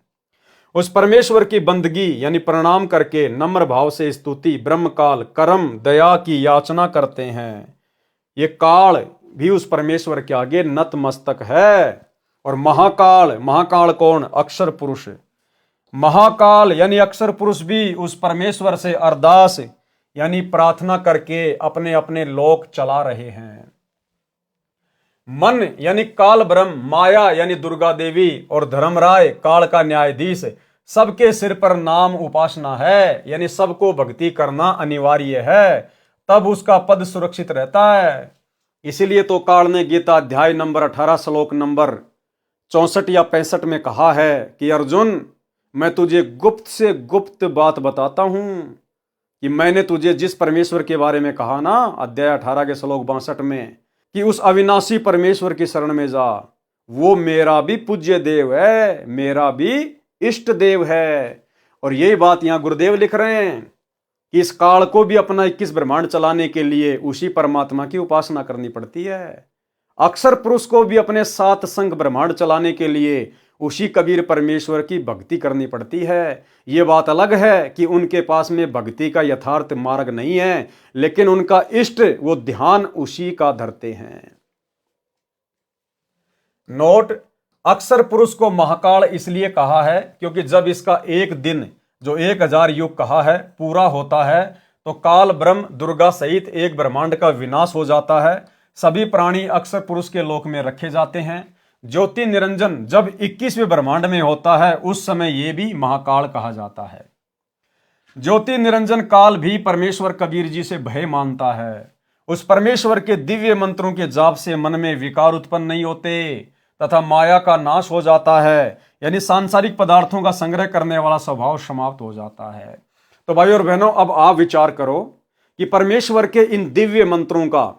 उस परमेश्वर की बंदगी यानी प्रणाम करके नम्र भाव से स्तुति, ब्रह्मकाल, कर्म, दया की याचना करते हैं। ये काल भी उस परमेश्वर के आगे नतमस्तक है। और महाकाल, महाकाल कौन? अक्षर पुरुष। महाकाल यानी अक्षर पुरुष भी उस परमेश्वर से अरदास यानी प्रार्थना करके अपने अपने लोक चला रहे हैं। मन यानी काल ब्रह्म, माया यानी दुर्गा देवी और धर्मराय काल का न्यायाधीश, सबके सिर पर नाम उपासना है, यानी सबको भक्ति करना अनिवार्य है, तब उसका पद सुरक्षित रहता है। इसीलिए तो काल ने गीता अध्याय नंबर 18 श्लोक नंबर 64 या 65 में कहा है कि अर्जुन, मैं तुझे गुप्त से गुप्त बात बताता हूं कि मैंने तुझे जिस परमेश्वर के बारे में कहा ना, अध्याय 18 के श्लोक 62 में, कि उस अविनाशी परमेश्वर की शरण में जा, वो मेरा भी पूज्य देव है, मेरा भी इष्ट देव है। और यही बात यहां गुरुदेव लिख रहे हैं कि इस काल को भी अपना 21 ब्रह्मांड चलाने के लिए उसी परमात्मा की उपासना करनी पड़ती है। अक्षर पुरुष को भी अपने 7 संग ब्रह्मांड चलाने के लिए उसी कबीर परमेश्वर की भक्ति करनी पड़ती है। ये बात अलग है कि उनके पास में भक्ति का यथार्थ मार्ग नहीं है, लेकिन उनका इष्ट वो ध्यान उसी का धरते हैं। नोट, अक्षर पुरुष को महाकाल इसलिए कहा है क्योंकि जब इसका एक दिन जो 1000 युग कहा है पूरा होता है तो काल ब्रह्म दुर्गा सहित एक ब्रह्मांड का विनाश हो जाता है। सभी प्राणी अक्षर पुरुष के लोक में रखे जाते हैं। ज्योति निरंजन जब 21वें ब्रह्मांड में होता है उस समय यह भी महाकाल कहा जाता है। ज्योति निरंजन काल भी परमेश्वर कबीर जी से भय मानता है। उस परमेश्वर के दिव्य मंत्रों के जाप से मन में विकार उत्पन्न नहीं होते तथा माया का नाश हो जाता है, यानी सांसारिक पदार्थों का संग्रह करने वाला स्वभाव समाप्त हो जाता है। तो भाइयों और बहनों, अब आप विचार करो कि परमेश्वर के इन दिव्य मंत्रों का,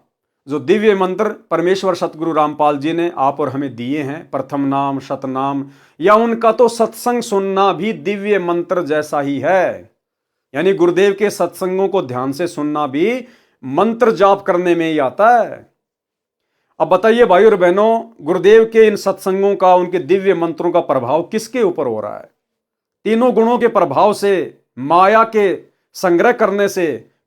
जो दिव्य मंत्र परमेश्वर सतगुरु रामपाल जी ने आप और हमें दिए हैं, प्रथम नाम, शतनाम, या उनका तो सत्संग सुनना भी दिव्य मंत्र जैसा ही है। यानी गुरुदेव के सत्संगों को ध्यान से सुनना भी मंत्र जाप करने में ही आता है। अब बताइए भाई और बहनों, गुरुदेव के इन सत्संगों का, उनके दिव्य मंत्रों का प्रभाव किसके ऊपर हो रहा है? तीनों गुणों के प्रभाव से, माया के संग्रह करने से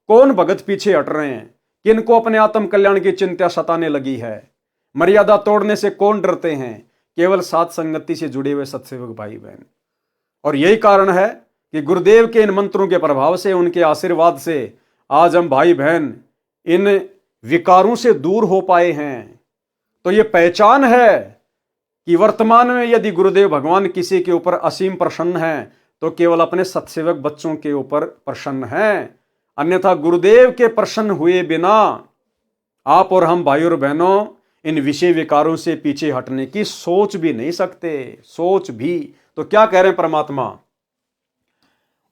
कौन भगत पीछे हट रहे हैं? किनको अपने आत्म कल्याण की चिंता सताने लगी है? मर्यादा तोड़ने से कौन डरते हैं? केवल साथ संगति से जुड़े हुए सत्सेवक भाई बहन। और यही कारण है कि गुरुदेव के इन मंत्रों के प्रभाव से, उनके आशीर्वाद से आज हम भाई बहन इन विकारों से दूर हो पाए हैं। तो ये पहचान है कि वर्तमान में यदि गुरुदेव भगवान किसी के ऊपर असीम प्रसन्न हैं तो केवल अपने सत्सेवक बच्चों के ऊपर प्रसन्न हैं। अन्यथा गुरुदेव के प्रसन्न हुए बिना आप और हम भाई और बहनों इन विषय विकारों से पीछे हटने की सोच भी नहीं सकते। सोच भी तो क्या कह रहे हैं परमात्मा?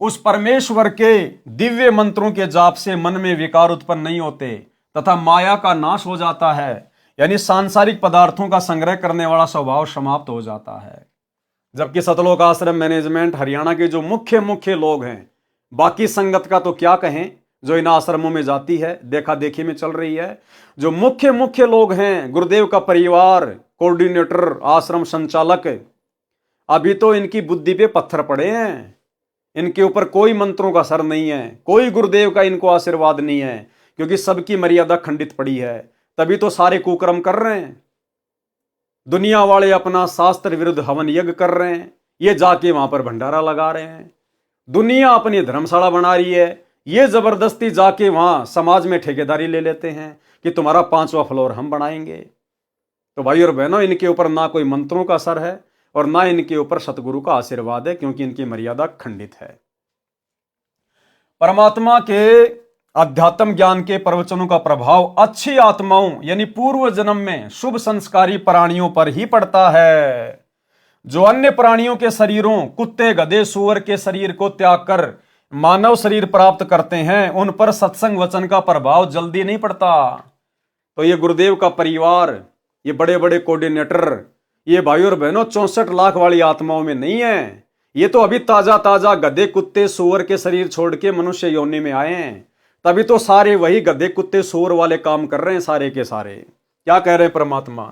उस परमेश्वर के दिव्य मंत्रों के जाप से मन में विकार उत्पन्न नहीं होते तथा माया का नाश हो जाता है, यानी सांसारिक पदार्थों का संग्रह करने वाला स्वभाव समाप्त हो जाता है। जबकि सतलोक आश्रम मैनेजमेंट हरियाणा के जो मुख्य लोग हैं, बाकी संगत का तो क्या कहें जो इन आश्रमों में जाती है, देखा देखी में चल रही है, जो मुख्य लोग हैं, गुरुदेव का परिवार, कोऑर्डिनेटर, आश्रम संचालक, अभी तो इनकी बुद्धि पे पत्थर पड़े हैं। इनके ऊपर कोई मंत्रों का असर नहीं है, कोई गुरुदेव का इनको आशीर्वाद नहीं है, क्योंकि सबकी मर्यादा खंडित पड़ी है। तभी तो सारे कुकर्म कर रहे हैं। दुनिया वाले अपना शास्त्र विरुद्ध हवन यज्ञ कर रहे हैं, ये जाके वहां पर भंडारा लगा रहे हैं। दुनिया अपनी धर्मशाला बना रही है, ये जबरदस्ती जाके वहां समाज में ठेकेदारी ले लेते हैं कि तुम्हारा 5वां फ्लोर हम बनाएंगे। तो भाई और बहनों, इनके ऊपर ना कोई मंत्रों का असर है और ना इनके ऊपर सतगुरु का आशीर्वाद है, क्योंकि इनकी मर्यादा खंडित है। परमात्मा के अध्यात्म ज्ञान के प्रवचनों का प्रभाव अच्छी आत्माओं यानी पूर्व जन्म में शुभ संस्कारी प्राणियों पर ही पड़ता है। जो अन्य प्राणियों के शरीरों, कुत्ते, गधे, सूअर के शरीर को त्याग कर मानव शरीर प्राप्त करते हैं, उन पर सत्संग वचन का प्रभाव जल्दी नहीं पड़ता। तो ये गुरुदेव का परिवार, ये बड़े बड़े कोऑर्डिनेटर, ये भाई और बहनों 64 लाख वाली आत्माओं में नहीं है। ये तो अभी ताजा गधे, कुत्ते, सूअर के शरीर छोड़ के मनुष्य योनि में आए हैं। तभी तो सारे वही गधे, कुत्ते, सूअर वाले काम कर रहे हैं सारे के सारे। क्या कह रहे हैं परमात्मा?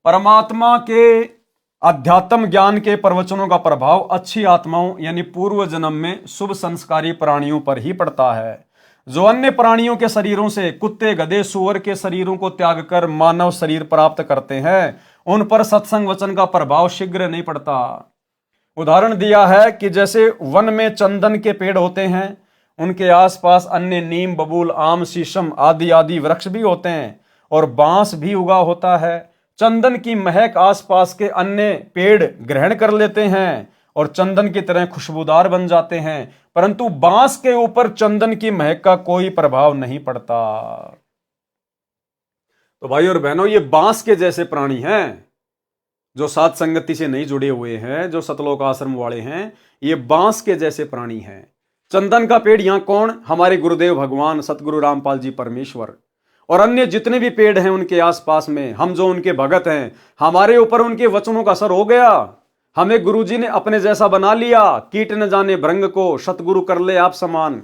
परमात्मा के अध्यात्म ज्ञान के प्रवचनों का प्रभाव अच्छी आत्माओं यानी पूर्व जन्म में शुभ संस्कारी प्राणियों पर ही पड़ता है। जो अन्य प्राणियों के शरीरों से, कुत्ते, गधे, सूअर के शरीरों को त्याग कर मानव शरीर प्राप्त करते हैं, उन पर सत्संग वचन का प्रभाव शीघ्र नहीं पड़ता। उदाहरण दिया है कि जैसे वन में चंदन के पेड़ होते हैं, उनके आसपास अन्य नीम, बबूल, आम, शीशम आदि वृक्ष भी होते हैं और बांस भी उगा होता है। चंदन की महक आसपास के अन्य पेड़ ग्रहण कर लेते हैं और चंदन की तरह खुशबूदार बन जाते हैं, परंतु बांस के ऊपर चंदन की महक का कोई प्रभाव नहीं पड़ता। तो भाई और बहनों, ये बांस के जैसे प्राणी हैं। जो सात संगति से नहीं जुड़े हुए हैं, जो सतलोक आश्रम वाले हैं, ये बांस के जैसे प्राणी हैं। चंदन का पेड़ यहां कौन? हमारे गुरुदेव भगवान सतगुरु रामपाल जी परमेश्वर। और अन्य जितने भी पेड़ हैं उनके आसपास में, हम जो उनके भगत हैं, हमारे ऊपर उनके वचनों का असर हो गया। हमें गुरुजी ने अपने जैसा बना लिया। कीट न जाने भृंग को, सतगुरु कर ले आप समान।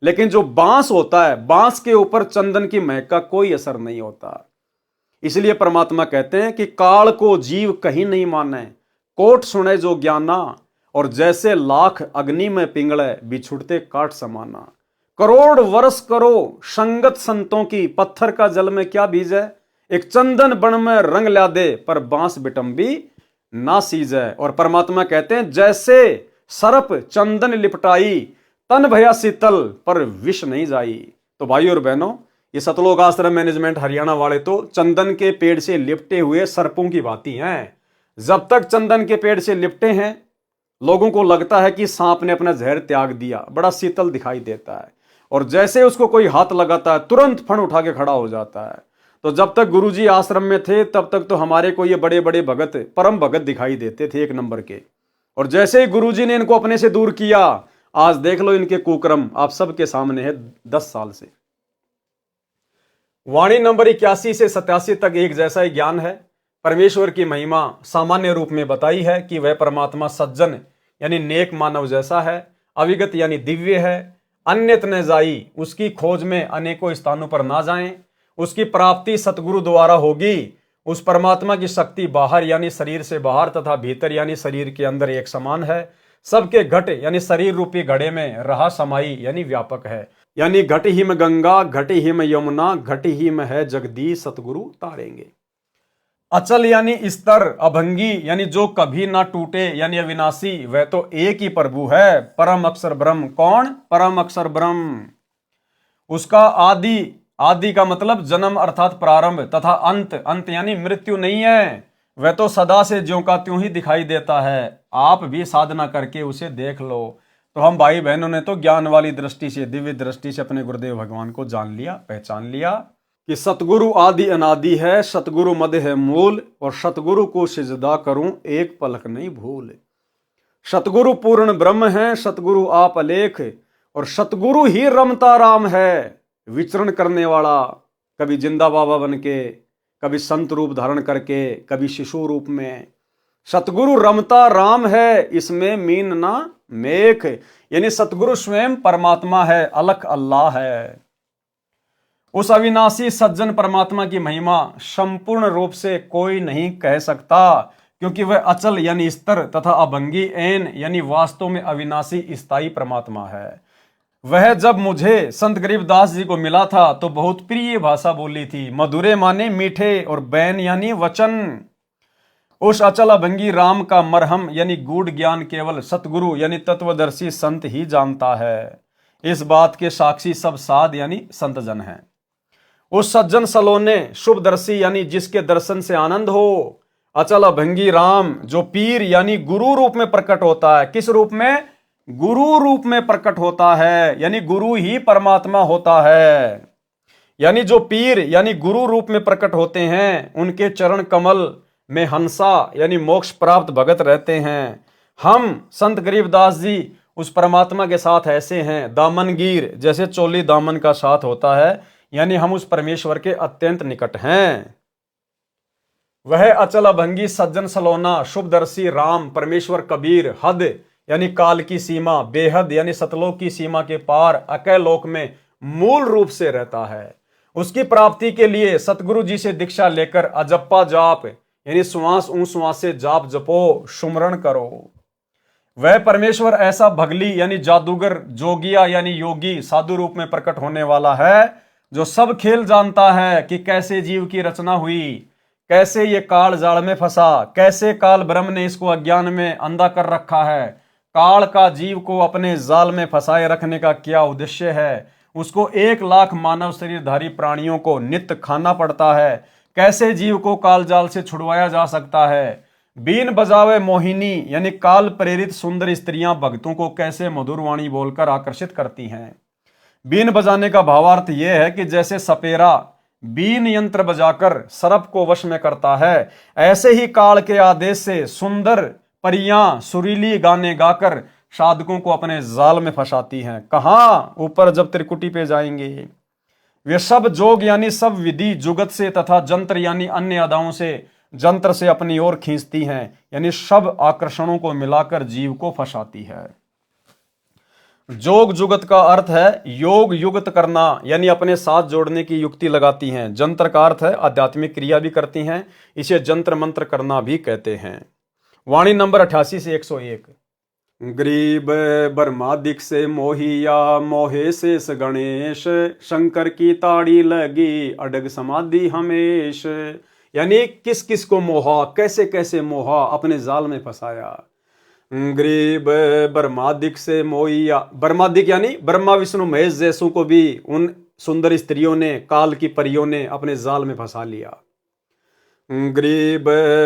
लेकिन जो बांस होता है, बांस के ऊपर चंदन की महक का कोई असर नहीं होता। इसलिए परमात्मा कहते हैं कि काल को जीव कहीं नहीं माने, कोट सुने जो ज्ञाना, और जैसे लाख अग्नि में पिंगले, बिछुड़ते काट समाना। करोड़ वर्ष करो संगत संतों की, पत्थर का जल में क्या बीजे, एक चंदन बन में रंग ला दे, पर बांस बिटंबी ना सीजे। और परमात्मा कहते हैं जैसे सर्प चंदन लिपटाई, तन भया शीतल, पर विष नहीं जाई। तो भाइयों और बहनों, ये सतलोक आश्रम मैनेजमेंट हरियाणा वाले तो चंदन के पेड़ से लिपटे हुए सर्पों की भांति हैं। जब तक चंदन के पेड़ से लिपटे हैं, लोगों को लगता है कि सांप ने अपना जहर त्याग दिया, बड़ा शीतल दिखाई देता है। और जैसे उसको कोई हाथ लगाता है, तुरंत फण उठा के खड़ा हो जाता है। तो जब तक गुरुजी आश्रम में थे, तब तक तो हमारे को ये बड़े बड़े भगत, परम भगत दिखाई देते थे, एक नंबर के। और जैसे ही गुरुजी ने इनको अपने से दूर किया, आज देख लो इनके कुकर्म आप सबके सामने है 10 साल से। वाणी नंबर 81 से 87 तक एक जैसा ही ज्ञान है। परमेश्वर की महिमा सामान्य रूप में बताई है कि वह परमात्मा सज्जन यानी नेक मानव जैसा है, अविगत यानी दिव्य है, अन्यत न जाई, उसकी खोज में अनेकों स्थानों पर ना जाएं, उसकी प्राप्ति सतगुरु द्वारा होगी। उस परमात्मा की शक्ति बाहर यानी शरीर से बाहर तथा भीतर यानी शरीर के अंदर एक समान है। सबके घट यानी शरीर रूपी घड़े में रहा समाई यानी व्यापक है। यानी घट ही में गंगा, घट ही में यमुना, घट ही में है जगदीश, सतगुरु तारेंगे। अचल यानी स्तर, अभंगी यानी जो कभी ना टूटे यानी अविनाशी, वह तो एक ही प्रभु है, परम अक्षर ब्रह्म। कौन? परम अक्षर ब्रह्म। उसका आदि, आदि का मतलब जन्म अर्थात प्रारंभ, तथा अंत, अंत यानी मृत्यु नहीं है। वह तो सदा से ज्यों का त्यों ही दिखाई देता है। आप भी साधना करके उसे देख लो। तो हम भाई बहनों ने तो ज्ञान वाली दृष्टि से, दिव्य दृष्टि से अपने गुरुदेव भगवान को जान लिया, पहचान लिया कि सतगुरु आदि अनादि है, सतगुरु मद है मूल, और सतगुरु को सिजदा करूं एक पलक नहीं भूल। सतगुरु पूर्ण ब्रह्म है, सतगुरु आप अलेख, और सतगुरु ही रमता राम है, विचरण करने वाला, कभी जिंदा बाबा बन के, कभी संत रूप धारण करके, कभी शिशु रूप में। सतगुरु रमता राम है, इसमें मीन ना मेख, यानी सतगुरु स्वयं परमात्मा है, अलख अल्लाह है। उस अविनाशी सज्जन परमात्मा की महिमा संपूर्ण रूप से कोई नहीं कह सकता, क्योंकि वह अचल यानी स्तर तथा अभंगी ऐन यानी वास्तव में अविनाशी स्थायी परमात्मा है। वह जब मुझे संत गरीबदास जी को मिला था तो बहुत प्रिय भाषा बोली थी, मधुरे माने मीठे, और बैन यानी वचन। उस अचल अभंगी राम का मरहम यानी गूढ़ ज्ञान केवल सतगुरु यानी तत्वदर्शी संत ही जानता है। इस बात के साक्षी सब साध यानी संत जन हैं। उस सज्जन सलोने शुभदर्शी यानी जिसके दर्शन से आनंद हो, अचल अभंगी राम जो पीर यानी गुरु रूप में प्रकट होता है। किस रूप में? गुरु रूप में प्रकट होता है, यानी गुरु ही परमात्मा होता है। यानी जो पीर यानी गुरु रूप में प्रकट होते हैं, उनके चरण कमल में हंसा यानी मोक्ष प्राप्त भगत रहते हैं। हम संत गरीबदास जी उस परमात्मा के साथ ऐसे हैं, दामनगीर जैसे चोली दामन का साथ होता है, यानी हम उस परमेश्वर के अत्यंत निकट हैं। वह अचल अभंगी सज्जन सलोना शुभदर्शी राम परमेश्वर कबीर हद यानी काल की सीमा, बेहद यानी सतलोक की सीमा के पार अकय लोक में मूल रूप से रहता है। उसकी प्राप्ति के लिए सतगुरु जी से दीक्षा लेकर अजप्पा जाप यानी श्वास श्वास से जाप जपो, सुमरण करो। वह परमेश्वर ऐसा भगली यानी जादूगर, जोगिया यानी योगी, साधु रूप में प्रकट होने वाला है, जो सब खेल जानता है कि कैसे जीव की रचना हुई, कैसे ये काल जाल में फंसा, कैसे काल ब्रह्म ने इसको अज्ञान में अंधा कर रखा है, काल का जीव को अपने जाल में फंसाए रखने का क्या उद्देश्य है, उसको 1 लाख मानव शरीरधारी प्राणियों को नित्य खाना पड़ता है, कैसे जीव को काल जाल से छुड़वाया जा सकता है। बीन बजावे मोहिनी यानी काल प्रेरित सुंदर स्त्रियां भक्तों को कैसे मधुर वाणी बोलकर आकर्षित करती हैं। बीन बजाने का भावार्थ यह है कि जैसे सपेरा बीन यंत्र बजाकर सर्प को वश में करता है, ऐसे ही काल के आदेश से सुंदर परियां सुरीली गाने गाकर साधकों को अपने जाल में फंसाती हैं। कहां? ऊपर जब त्रिकुटी पे जाएंगे। वे सब जोग यानी सब विधि जुगत से तथा जंत्र यानी अन्य अदाओं से जंत्र से अपनी ओर खींचती हैं, यानी सब आकर्षणों को मिलाकर जीव को फंसाती है। जोग जुगत का अर्थ है योग युगत करना, यानी अपने साथ जोड़ने की युक्ति लगाती हैं। जंत्र का अर्थ है आध्यात्मिक क्रिया भी करती हैं, इसे जंत्र मंत्र करना भी कहते हैं। वाणी नंबर 88 से 101। ग्रीब ब्रह्मादिक से मोहिया मोहे शेष गणेश, शंकर की ताड़ी लगी अडग समाधि हमेश, यानी किस किस को मोहा, कैसे कैसे मोहा, अपने जाल में फंसाया। ग्रीब ब्रह्मादिक से मोहिया, ब्रह्मादिक यानी ब्रह्मा विष्णु महेश जैसों को भी उन सुंदर स्त्रियों ने, काल की परियों ने अपने जाल में फंसा लिया। ग्रीब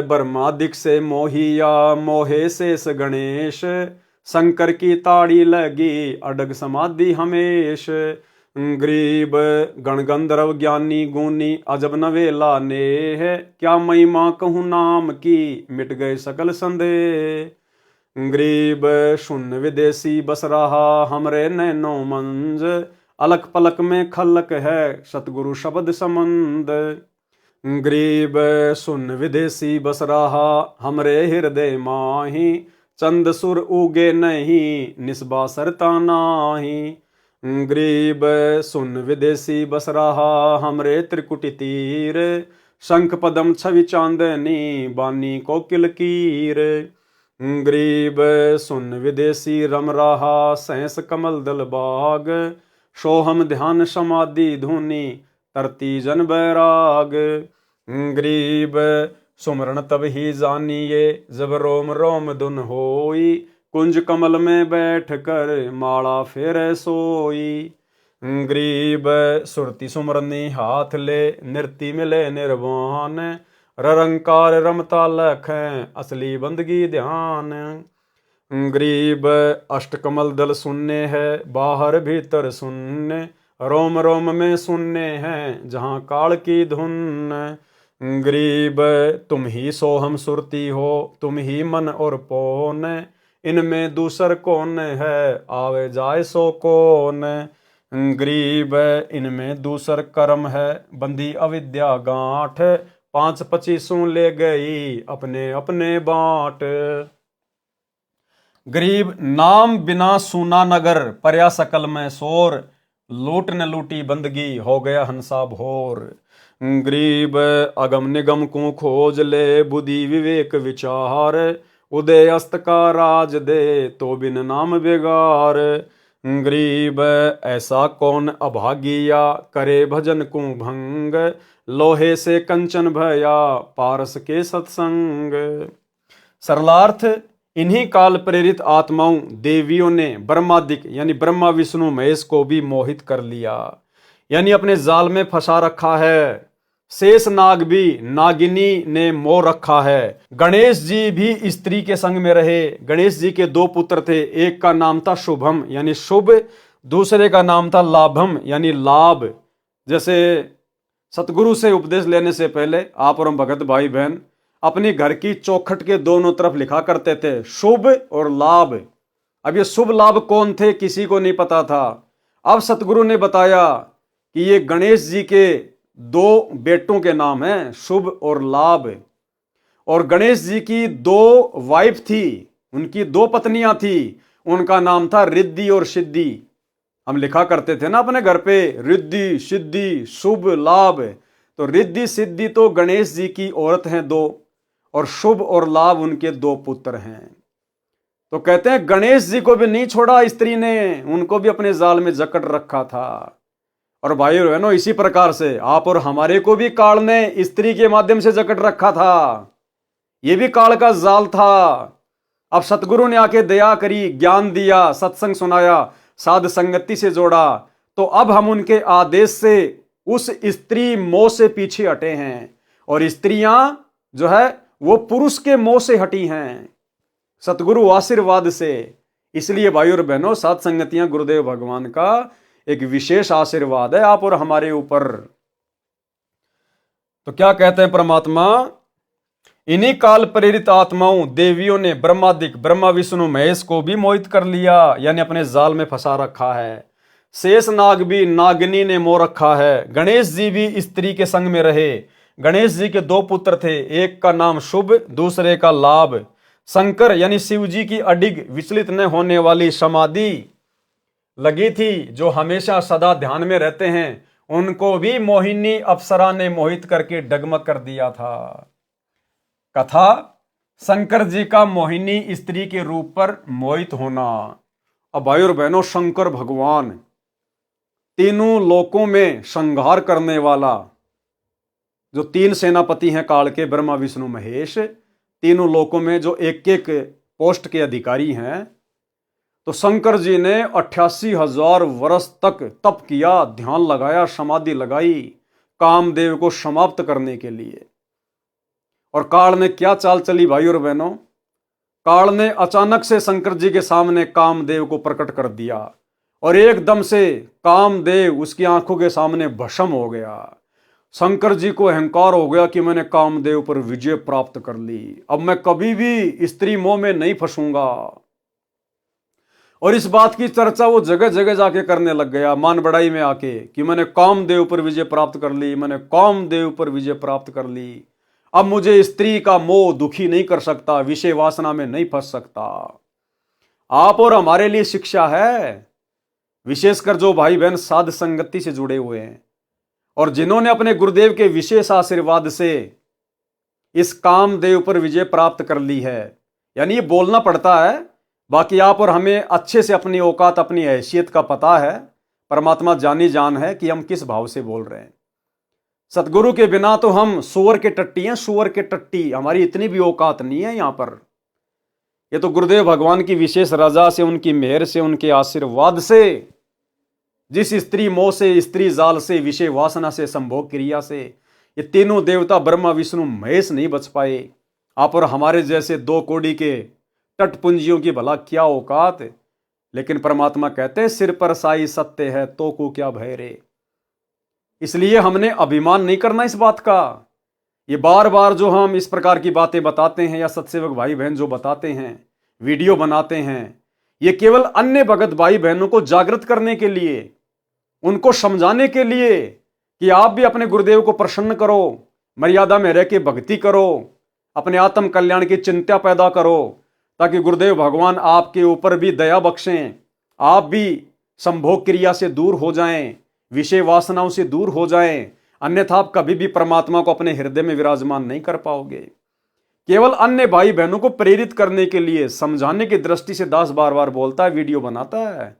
ब्रह्मादिक से मोहिया मोहे शेष गणेश, शंकर की ताड़ी लगी अडग समाधि हमेश। ग्रीब गण गंधर्व ज्ञानी गुनी अजब नवेला नेह, क्या महिमा कहूँ नाम की मिट गए सकल संदेह। ग्रीब शून्य विदेशी बस रहा हमरे नैनो मंज, अलक पलक में खलक है सतगुरु शब्द संबंध। ग्रीब शून्य विदेशी बस रहा हमरे हृदय माही, चंद सुर उगे नहीं निस्बा सरता नाही। ग्रीब शून्य विदेशी बस रहा हमरे त्रिकुटी तीर, शंख पदम छवि चांदनी बानी को किलकीर। ग्रीब सुन विदेशी रम रहा सहस कमल दल बाग, सोहम ध्यान समाधि धुनी तरती जन बैराग। ग्रीब सुमरण तब ही जानिए जब रोम रोम धुन होई, कुंज कमल में बैठ कर माला फेरे सोई। ग्रीब सुरती सुमरनी हाथ ले नृति मिले निर्वाण, ररंकार रमता लखें असली बंदगी ध्यान। ग्रीब अष्टकमल दल सुनने है बाहर भीतर सुनने, रोम रोम में सुनने हैं जहाँ काल की धुन। ग्रीब तुम ही सोहम सुरती हो, तुम ही मन और पौन, इनमें दूसर कौन है आवे जाए सो कौन। ग्रीब इनमें दूसर कर्म है बंदी अविद्या गांठ, 5-25 ले गई अपने अपने बांट। गरीब नाम बिना सूना नगर, पर्या सकल में शोर, लूट न लूटी बंदगी हो गया हंसा भोर। गरीब अगम निगम को खोज ले बुद्धि विवेक विचार, उदय अस्त का राज दे तो बिन नाम बेगार। गरीब ऐसा कौन अभागिया करे भजन को भंग, लोहे से कंचन भया पारस के सत्संग। सरलार्थ इन्हीं काल प्रेरित आत्माओं देवियों ने ब्रह्मादिक यानी ब्रह्मा विष्णु महेश को भी मोहित कर लिया, यानी अपने जाल में फंसा रखा है। शेष नाग भी नागिनी ने मोह रखा है। गणेश जी भी स्त्री के संग में रहे। गणेश जी के 2 पुत्र थे, एक का नाम था शुभम यानी शुभ, दूसरे का नाम था लाभम यानी लाभ। जैसे सतगुरु से उपदेश लेने से पहले आप और हम भगत भाई बहन अपनी घर की चौखट के दोनों तरफ लिखा करते थे शुभ और लाभ। अब ये शुभ लाभ कौन थे किसी को नहीं पता था। अब सतगुरु ने बताया कि ये गणेश जी के 2 बेटों के नाम हैं शुभ और लाभ। और गणेश जी की 2 वाइफ थी, उनकी 2 पत्नियां थी, उनका नाम था रिद्धि और सिद्धि। हम लिखा करते थे ना अपने घर पे रिद्धि सिद्धि शुभ लाभ। तो रिद्धि सिद्धि तो गणेश जी की औरत हैं 2, और शुभ और लाभ उनके 2 पुत्र हैं। तो कहते हैं गणेश जी को भी नहीं छोड़ा स्त्री ने, उनको भी अपने जाल में जकड़ रखा था। और भाई बहनों इसी प्रकार से आप और हमारे को भी काल ने स्त्री के माध्यम से जकड़ रखा था। ये भी काल का जाल था। अब सतगुरु ने आके दया करी, ज्ञान दिया, सत्संग सुनाया, साध संगति से जोड़ा, तो अब हम उनके आदेश से उस स्त्री मोह से पीछे हटे हैं, और स्त्रियां जो है वो पुरुष के मोह से हटी हैं सतगुरु आशीर्वाद से। इसलिए भाई और बहनों साध संगतियां गुरुदेव भगवान का एक विशेष आशीर्वाद है आप और हमारे ऊपर। तो क्या कहते हैं परमात्मा, इन्हीं काल प्रेरित आत्माओं देवियों ने ब्रह्मादिक ब्रह्मा विष्णु महेश को भी मोहित कर लिया, यानी अपने जाल में फंसा रखा है। शेष नाग भी नागिनी ने मोह रखा है। गणेश जी भी स्त्री के संग में रहे। गणेश जी के 2 पुत्र थे, एक का नाम शुभ, दूसरे का लाभ। शंकर यानी शिव जी की अडिग विचलित न होने वाली समाधि लगी थी, जो हमेशा सदा ध्यान में रहते हैं। उनको भी मोहिनी अप्सरा ने मोहित करके डगमग कर दिया था। कथा शंकर जी का मोहिनी स्त्री के रूप पर मोहित होना। अब भाई और बहनों, शंकर भगवान तीनों लोकों में संहार करने वाला, जो 3 सेनापति हैं काल के, ब्रह्मा विष्णु महेश, तीनों लोकों में जो एक एक पोस्ट के अधिकारी हैं, तो शंकर जी ने 88,000 वर्ष तक तप किया, ध्यान लगाया, समाधि लगाई कामदेव को समाप्त करने के लिए। और काल ने क्या चाल चली भाई और बहनों? काल ने अचानक से शंकर जी के सामने कामदेव को प्रकट कर दिया और एकदम से कामदेव उसकी आंखों के सामने भस्म हो गया। शंकर जी को अहंकार हो गया कि मैंने कामदेव पर विजय प्राप्त कर ली, अब मैं कभी भी स्त्री मोह में नहीं फंसूंगा। और इस बात की चर्चा वो जगह जगह जाके करने लग गया, मान बढ़ाई में आके, कि मैंने कामदेव पर विजय प्राप्त कर ली, मैंने कामदेव पर विजय प्राप्त कर ली। अब मुझे स्त्री का मोह दुखी नहीं कर सकता, विषय वासना में नहीं फंस सकता। आप और हमारे लिए शिक्षा है, विशेषकर जो भाई बहन साध संगति से जुड़े हुए हैं और जिन्होंने अपने गुरुदेव के विशेष आशीर्वाद से इस कामदेव पर विजय प्राप्त कर ली है। यानी ये बोलना पड़ता है, बाकी आप और हमें अच्छे से अपनी औकात, अपनी हैसियत का पता है। परमात्मा जानी जान है कि हम किस भाव से बोल रहे हैं। सतगुरु के बिना तो हम सुअर के टट्टी हैं, सुअर के टट्टी। हमारी इतनी भी औकात नहीं है यहां पर। ये तो गुरुदेव भगवान की विशेष रजा से, उनकी मेहर से, उनके आशीर्वाद से, जिस स्त्री मोह से, स्त्री जाल से, विषय वासना से, संभोग क्रिया से ये तीनों देवता ब्रह्मा विष्णु महेश नहीं बच पाए। आप और हमारे जैसे 2 कौड़ी के टटपुंजियों की भला क्या औकात। लेकिन परमात्मा कहते हैं सिर पर साई सत्य है तो को क्या भय रे। इसलिए हमने अभिमान नहीं करना इस बात का। ये बार बार जो हम इस प्रकार की बातें बताते हैं या सत्सेवक भाई बहन जो बताते हैं, वीडियो बनाते हैं, ये केवल अन्य भगत भाई बहनों को जागृत करने के लिए, उनको समझाने के लिए कि आप भी अपने गुरुदेव को प्रसन्न करो, मर्यादा में रह के भक्ति करो, अपने आत्म कल्याण की चिंता पैदा करो, ताकि गुरुदेव भगवान आपके ऊपर भी दया बख्शें, आप भी संभोग क्रिया से दूर हो जाएं, विषय वासनाओं से दूर हो जाएं। अन्यथा आप कभी भी परमात्मा को अपने हृदय में विराजमान नहीं कर पाओगे। केवल अन्य भाई बहनों को प्रेरित करने के लिए, समझाने की दृष्टि से दास बार बार बोलता है, वीडियो बनाता है,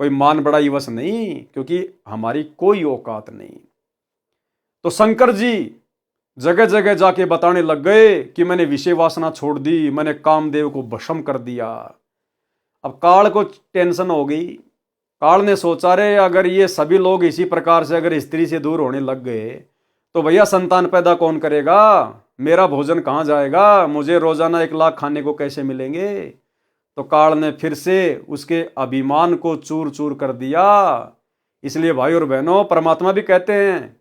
कोई मान बड़ाई वश नहीं, क्योंकि हमारी कोई औकात नहीं। तो शंकर जी जगह जगह जाके बताने लग गए कि मैंने विषय वासना छोड़ दी, मैंने कामदेव को भस्म कर दिया। अब काल को टेंशन हो गई। काल ने सोचा रे अगर ये सभी लोग इसी प्रकार से अगर स्त्री से दूर होने लग गए तो भैया संतान पैदा कौन करेगा, मेरा भोजन कहाँ जाएगा, मुझे रोजाना 1 लाख खाने को कैसे मिलेंगे। तो काल ने फिर से उसके अभिमान को चूर चूर कर दिया। इसलिए भाई और बहनों, परमात्मा भी कहते हैं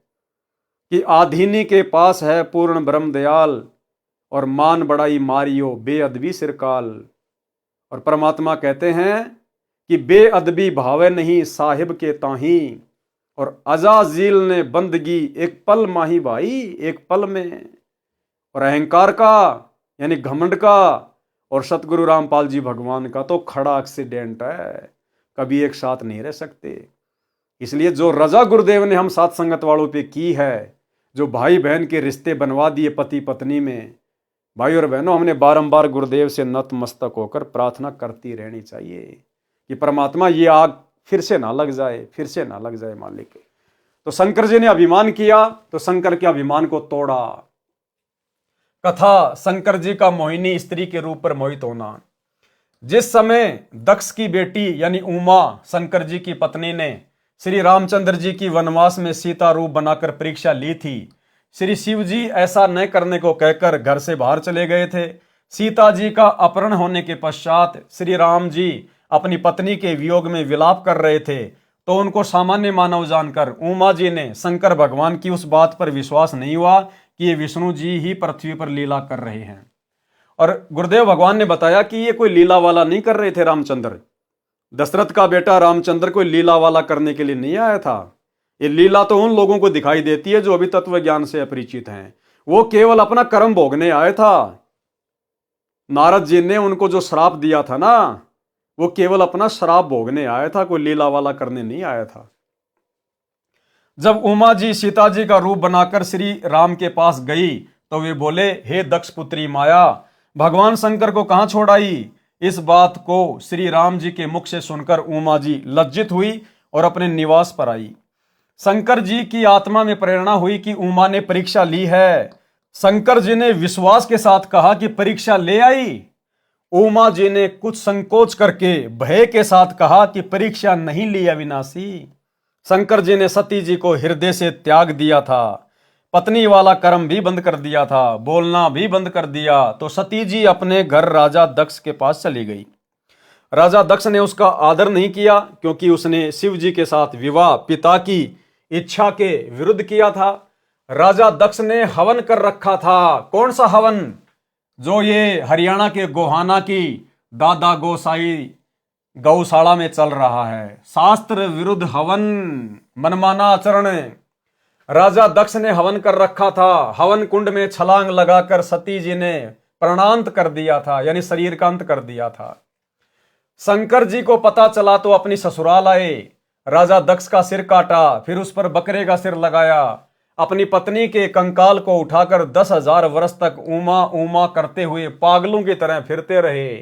कि आधीनी के पास है पूर्ण ब्रह्म दयाल, और मान बड़ाई मारियो बेअदबी सिरकाल। और परमात्मा कहते हैं कि बेअदबी भावे नहीं साहिब के ताही, और अजाजील ने बंदगी एक पल माही भाई, एक पल में। और अहंकार का यानी घमंड का और सतगुरु रामपाल जी भगवान का तो खड़ा एक्सीडेंट है, कभी एक साथ नहीं रह सकते। इसलिए जो रजा गुरुदेव ने हम साथ संगत वालों पे की है, जो भाई बहन के रिश्ते बनवा दिए पति पत्नी में, भाई और बहनों, हमने बारंबार गुरुदेव से नतमस्तक होकर प्रार्थना करती रहनी चाहिए कि परमात्मा ये आग फिर से ना लग जाए, फिर से ना लग जाए मालिक। तो शंकर जी ने अभिमान किया तो शंकर के अभिमान को तोड़ा। कथा शंकर जी का मोहिनी स्त्री के रूप पर मोहित होना। जिस समय दक्ष की बेटी यानी उमा शंकर जी की पत्नी ने श्री रामचंद्र जी की वनवास में सीता रूप बनाकर परीक्षा ली थी, श्री शिव जी ऐसा न करने को कहकर घर से बाहर चले गए थे। सीता जी का अपहरण होने के पश्चात श्री राम जी अपनी पत्नी के वियोग में विलाप कर रहे थे, तो उनको सामान्य मानव जानकर उमा जी ने शंकर भगवान की उस बात पर विश्वास नहीं हुआ कि ये विष्णु जी ही पृथ्वी पर लीला कर रहे हैं। और गुरुदेव भगवान ने बताया कि ये कोई लीला वाला नहीं कर रहे थे रामचंद्र। दशरथ का बेटा रामचंद्र कोई लीला वाला करने के लिए नहीं आया था। ये लीला तो उन लोगों को दिखाई देती है जो अभी तत्व ज्ञान से अपरिचित हैं। वो केवल अपना कर्म भोगने आए था। नारद जी ने उनको जो श्राप दिया था ना, वो केवल अपना श्राप भोगने आया था, कोई लीला वाला करने नहीं आया था। जब उमा जी सीता जी का रूप बनाकर श्री राम के पास गई तो वे बोले, हे दक्ष पुत्री माया, भगवान शंकर को कहां छोड़ आई? इस बात को श्री राम जी के मुख से सुनकर उमा जी लज्जित हुई और अपने निवास पर आई। शंकर जी की आत्मा में प्रेरणा हुई कि उमा ने परीक्षा ली है। शंकर जी ने विश्वास के साथ कहा कि परीक्षा ले आई। उमा जी ने कुछ संकोच करके भय के साथ कहा कि परीक्षा नहीं ली अविनाशी। शंकर जी ने सती जी को हृदय से त्याग दिया था, पत्नी वाला कर्म भी बंद कर दिया था, बोलना भी बंद कर दिया। तो सती जी अपने घर राजा दक्ष के पास चली गई। राजा दक्ष ने उसका आदर नहीं किया क्योंकि उसने शिव जी के साथ विवाह पिता की इच्छा के विरुद्ध किया था। राजा दक्ष ने हवन कर रखा था। कौन सा हवन? जो ये हरियाणा के गोहाना की दादा गोसाई गौशाला में चल रहा है। शास्त्र विरुद्ध हवन, मनमाना आचरण। राजा दक्ष ने हवन कर रखा था। हवन कुंड में छलांग लगाकर सती जी ने प्राणांत कर दिया था, यानी शरीर का अंत कर दिया था। शंकर जी को पता चला तो अपनी ससुराल आए। राजा दक्ष का सिर काटा, फिर उस पर बकरे का सिर लगाया। अपनी पत्नी के कंकाल को उठाकर 10,000 वर्ष तक उमा उमा करते हुए पागलों की तरह फिरते रहे।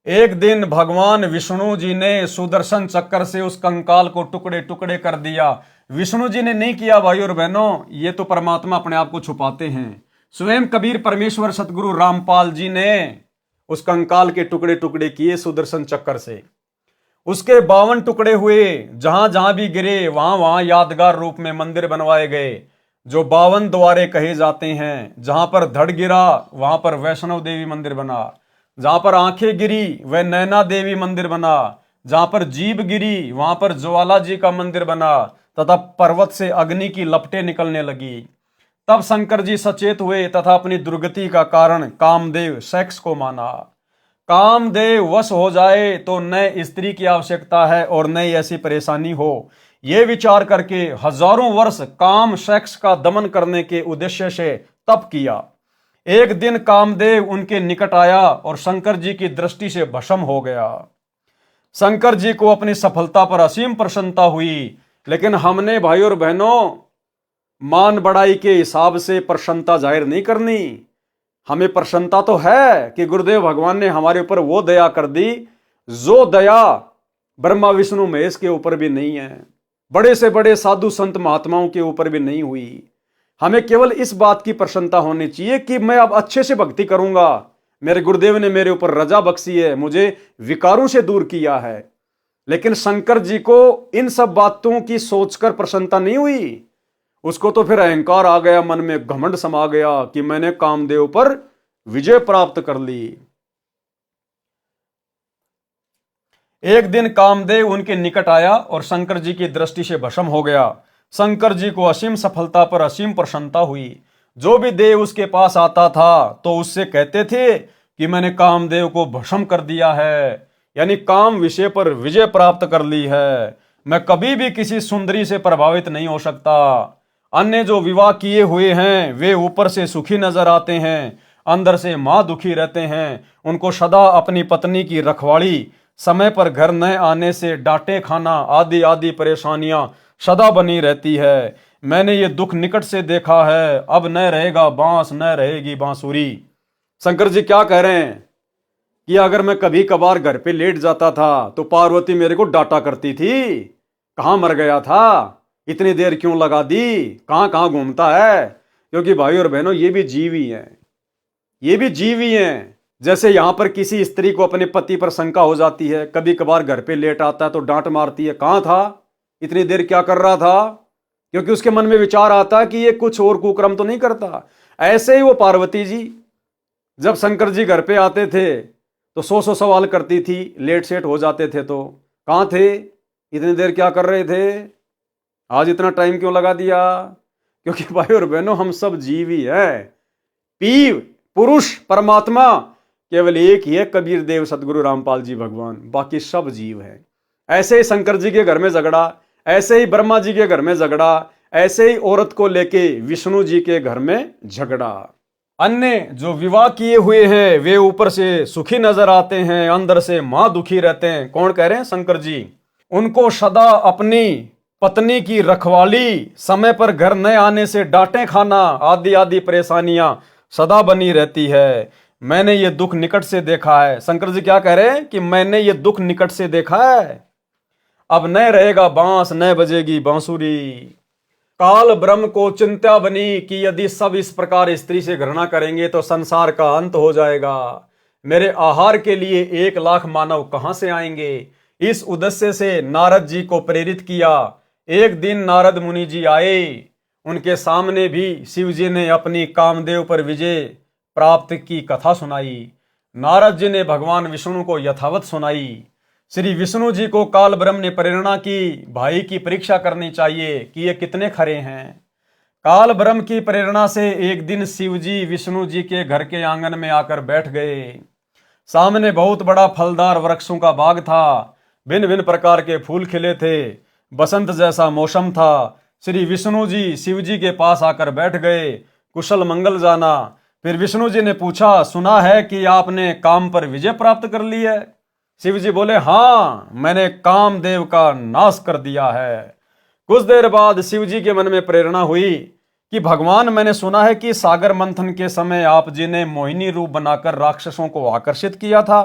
एक दिन भगवान विष्णु जी ने सुदर्शन चक्कर से उस कंकाल को टुकड़े टुकड़े कर दिया। विष्णु जी ने नहीं किया भाई और बहनों, ये तो परमात्मा अपने आप को छुपाते हैं। स्वयं कबीर परमेश्वर सतगुरु रामपाल जी ने उस कंकाल के टुकड़े टुकड़े किए सुदर्शन चक्कर से। उसके 52 टुकड़े हुए, जहां जहां भी गिरे वहां वहां यादगार रूप में मंदिर बनवाए गए, जो 52 द्वारे कहे जाते हैं। जहां पर धड़ गिरा वहां पर वैष्णव देवी मंदिर बना, जहां पर आंखें गिरी वह नैना देवी मंदिर बना, जहां पर जीभ गिरी वहां पर ज्वाला जी का मंदिर बना, तथा पर्वत से अग्नि की लपटें निकलने लगी। तब शंकर जी सचेत हुए तथा अपनी दुर्गति का कारण कामदेव सेक्स को माना। कामदेव वश हो जाए तो नए स्त्री की आवश्यकता है और नई ऐसी परेशानी हो, ये विचार करके हजारों वर्ष काम सेक्स का दमन करने के उद्देश्य से तप किया। एक दिन कामदेव उनके निकट आया और शंकर जी की दृष्टि से भस्म हो गया। शंकर जी को अपनी सफलता पर असीम प्रसन्नता हुई, लेकिन हमने भाई और बहनों मान बढ़ाई के हिसाब से प्रसन्नता जाहिर नहीं करनी। हमें प्रसन्नता तो है कि गुरुदेव भगवान ने हमारे ऊपर वो दया कर दी जो दया ब्रह्मा विष्णु महेश के ऊपर भी नहीं है, बड़े से बड़े साधु संत महात्माओं के ऊपर भी नहीं हुई। हमें केवल इस बात की प्रसन्नता होनी चाहिए कि मैं अब अच्छे से भक्ति करूंगा, मेरे गुरुदेव ने मेरे ऊपर रजा बख्शी है, मुझे विकारों से दूर किया है। लेकिन शंकर जी को इन सब बातों की सोचकर प्रसन्नता नहीं हुई। उसको तो फिर अहंकार आ गया, मन में घमंड समा गया कि मैंने कामदेव पर विजय प्राप्त कर ली। एक दिन कामदेव उनके निकट आया और शंकर जी की दृष्टि से भस्म हो गया। शंकर जी को असीम सफलता पर असीम प्रसन्नता हुई। जो भी देव उसके पास आता था तो उससे कहते थे कि मैंने कामदेव को भस्म कर दिया है, यानी काम विषय पर विजय प्राप्त कर ली है। मैं कभी भी किसी सुंदरी से प्रभावित नहीं हो सकता। अन्य जो विवाह किए हुए हैं वे ऊपर से सुखी नजर आते हैं, अंदर से मां दुखी रहते हैं। उनको सदा अपनी पत्नी की रखवाली, समय पर घर न आने से डांटे खाना आदि आदि परेशानियां सदा बनी रहती है। मैंने ये दुख निकट से देखा है। अब न रहेगा बांस न रहेगी बांसुरी। शंकर जी क्या कह रहे हैं कि अगर मैं कभी कभार घर पे लेट जाता था तो पार्वती मेरे को डांटा करती थी, कहाँ मर गया था, इतनी देर क्यों लगा दी, कहाँ कहाँ घूमता है। क्योंकि भाई और बहनों ये भी जीव ही हैं, ये भी जीव ही हैं। जैसे यहां पर किसी स्त्री को अपने पति पर शंका हो जाती है, कभी कभार घर पे लेट आता है तो डांट मारती है, कहाँ था, इतनी देर क्या कर रहा था, क्योंकि उसके मन में विचार आता है कि ये कुछ और कुक्रम तो नहीं करता। ऐसे ही वो पार्वती जी जब शंकर जी घर पे आते थे तो 100 सवाल करती थी, लेट सेट हो जाते थे तो कहाँ थे, इतनी देर क्या कर रहे थे, आज इतना टाइम क्यों लगा दिया। क्योंकि भाई और बहनों हम सब जीव ही है। पीव पुरुष परमात्मा केवल एक ही है, कबीर देव सतगुरु रामपाल जी भगवान, बाकी सब जीव है। ऐसे ही शंकर जी के घर में झगड़ा, ऐसे ही ब्रह्मा जी के घर में झगड़ा, ऐसे ही औरत को लेके विष्णु जी के घर में झगड़ा। अन्य जो विवाह किए हुए हैं वे ऊपर से सुखी नजर आते हैं, अंदर से मां दुखी रहते हैं। कौन कह रहे हैं? शंकर जी। उनको सदा अपनी पत्नी की रखवाली, समय पर घर न आने से डांटे खाना, आदि आदि परेशानियां सदा बनी रहती है। मैंने ये दुख निकट से देखा है। शंकर जी क्या कह रहे हैं कि मैंने ये दुख निकट से देखा है। अब न रहेगा बांस, न बजेगी बांसुरी। काल ब्रह्म को चिंता बनी कि यदि सब इस प्रकार स्त्री से घृणा करेंगे तो संसार का अंत हो जाएगा। मेरे आहार के लिए 1,00,000 मानव कहां से आएंगे? इस उद्देश्य से नारद जी को प्रेरित किया। एक दिन नारद मुनि जी आए, उनके सामने भी शिव जी ने अपनी कामदेव पर विजय प्राप्त की कथा सुनाई। नारद जी ने भगवान विष्णु को यथावत सुनाई। श्री विष्णु जी को काल ब्रह्म ने प्रेरणा की, भाई की परीक्षा करनी चाहिए कि ये कितने खरे हैं। काल ब्रह्म की प्रेरणा से एक दिन शिव जी विष्णु जी के घर के आंगन में आकर बैठ गए। सामने बहुत बड़ा फलदार वृक्षों का बाग था, भिन्न भिन्न प्रकार के फूल खिले थे, बसंत जैसा मौसम था। श्री विष्णु जी शिव जी के पास आकर बैठ गए, कुशल मंगल जाना। फिर विष्णु जी ने पूछा, सुना है कि आपने काम पर विजय प्राप्त कर ली है। शिव जी बोले, हाँ, मैंने कामदेव का नाश कर दिया है। कुछ देर बाद शिव जी के मन में प्रेरणा हुई कि भगवान, मैंने सुना है कि सागर मंथन के समय आप जी ने मोहिनी रूप बनाकर राक्षसों को आकर्षित किया था।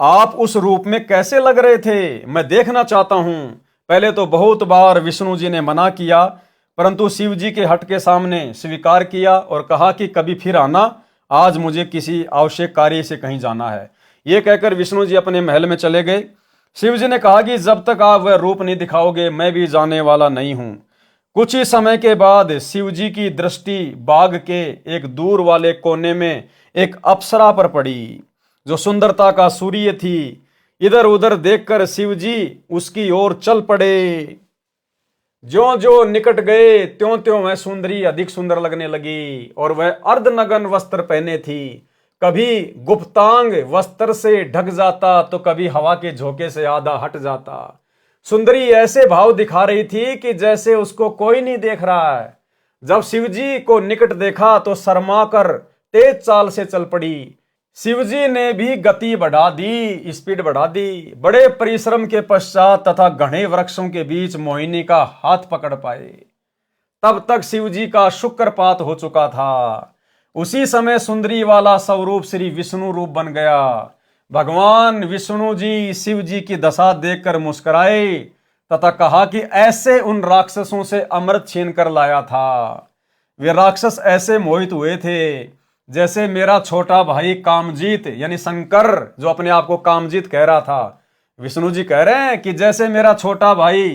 आप उस रूप में कैसे लग रहे थे? मैं देखना चाहता हूं। पहले तो बहुत बार विष्णु जी ने मना किया, परंतु शिव जी के हट के सामने स्वीकार किया और कहा कि कभी फिर आना, आज मुझे किसी आवश्यक कार्य से कहीं जाना है। ये कहकर विष्णु जी अपने महल में चले गए। शिव जी ने कहा कि जब तक आप वह रूप नहीं दिखाओगे मैं भी जाने वाला नहीं हूं। कुछ ही समय के बाद शिव जी की दृष्टि बाग के एक दूर वाले कोने में एक अप्सरा पर पड़ी, जो सुंदरता का सूर्य थी। इधर उधर देखकर शिव जी उसकी ओर चल पड़े। ज्यों ज्यों निकट गए त्यों त्यों वह सुंदरी अधिक सुंदर लगने लगी और वह अर्धनग्न वस्त्र पहने थी। कभी गुप्तांग वस्त्र से ढक जाता तो कभी हवा के झोंके से आधा हट जाता। सुंदरी ऐसे भाव दिखा रही थी कि जैसे उसको कोई नहीं देख रहा है। जब शिवजी को निकट देखा तो शर्मा कर तेज चाल से चल पड़ी। शिवजी ने भी गति बढ़ा दी, स्पीड बढ़ा दी। बड़े परिश्रम के पश्चात तथा घने वृक्षों के बीच मोहिनी का हाथ पकड़ पाए। तब तक शिवजी का शुक्रपात हो चुका था। उसी समय सुंदरी वाला स्वरूप श्री विष्णु रूप बन गया। भगवान विष्णु जी शिव जी की दशा देखकर मुस्कुराए तथा कहा कि ऐसे उन राक्षसों से अमृत छीन कर लाया था। वे राक्षस ऐसे मोहित हुए थे जैसे मेरा छोटा भाई कामजीत, यानी शंकर जो अपने आप को कामजीत कह रहा था। विष्णु जी कह रहे हैं कि जैसे मेरा छोटा भाई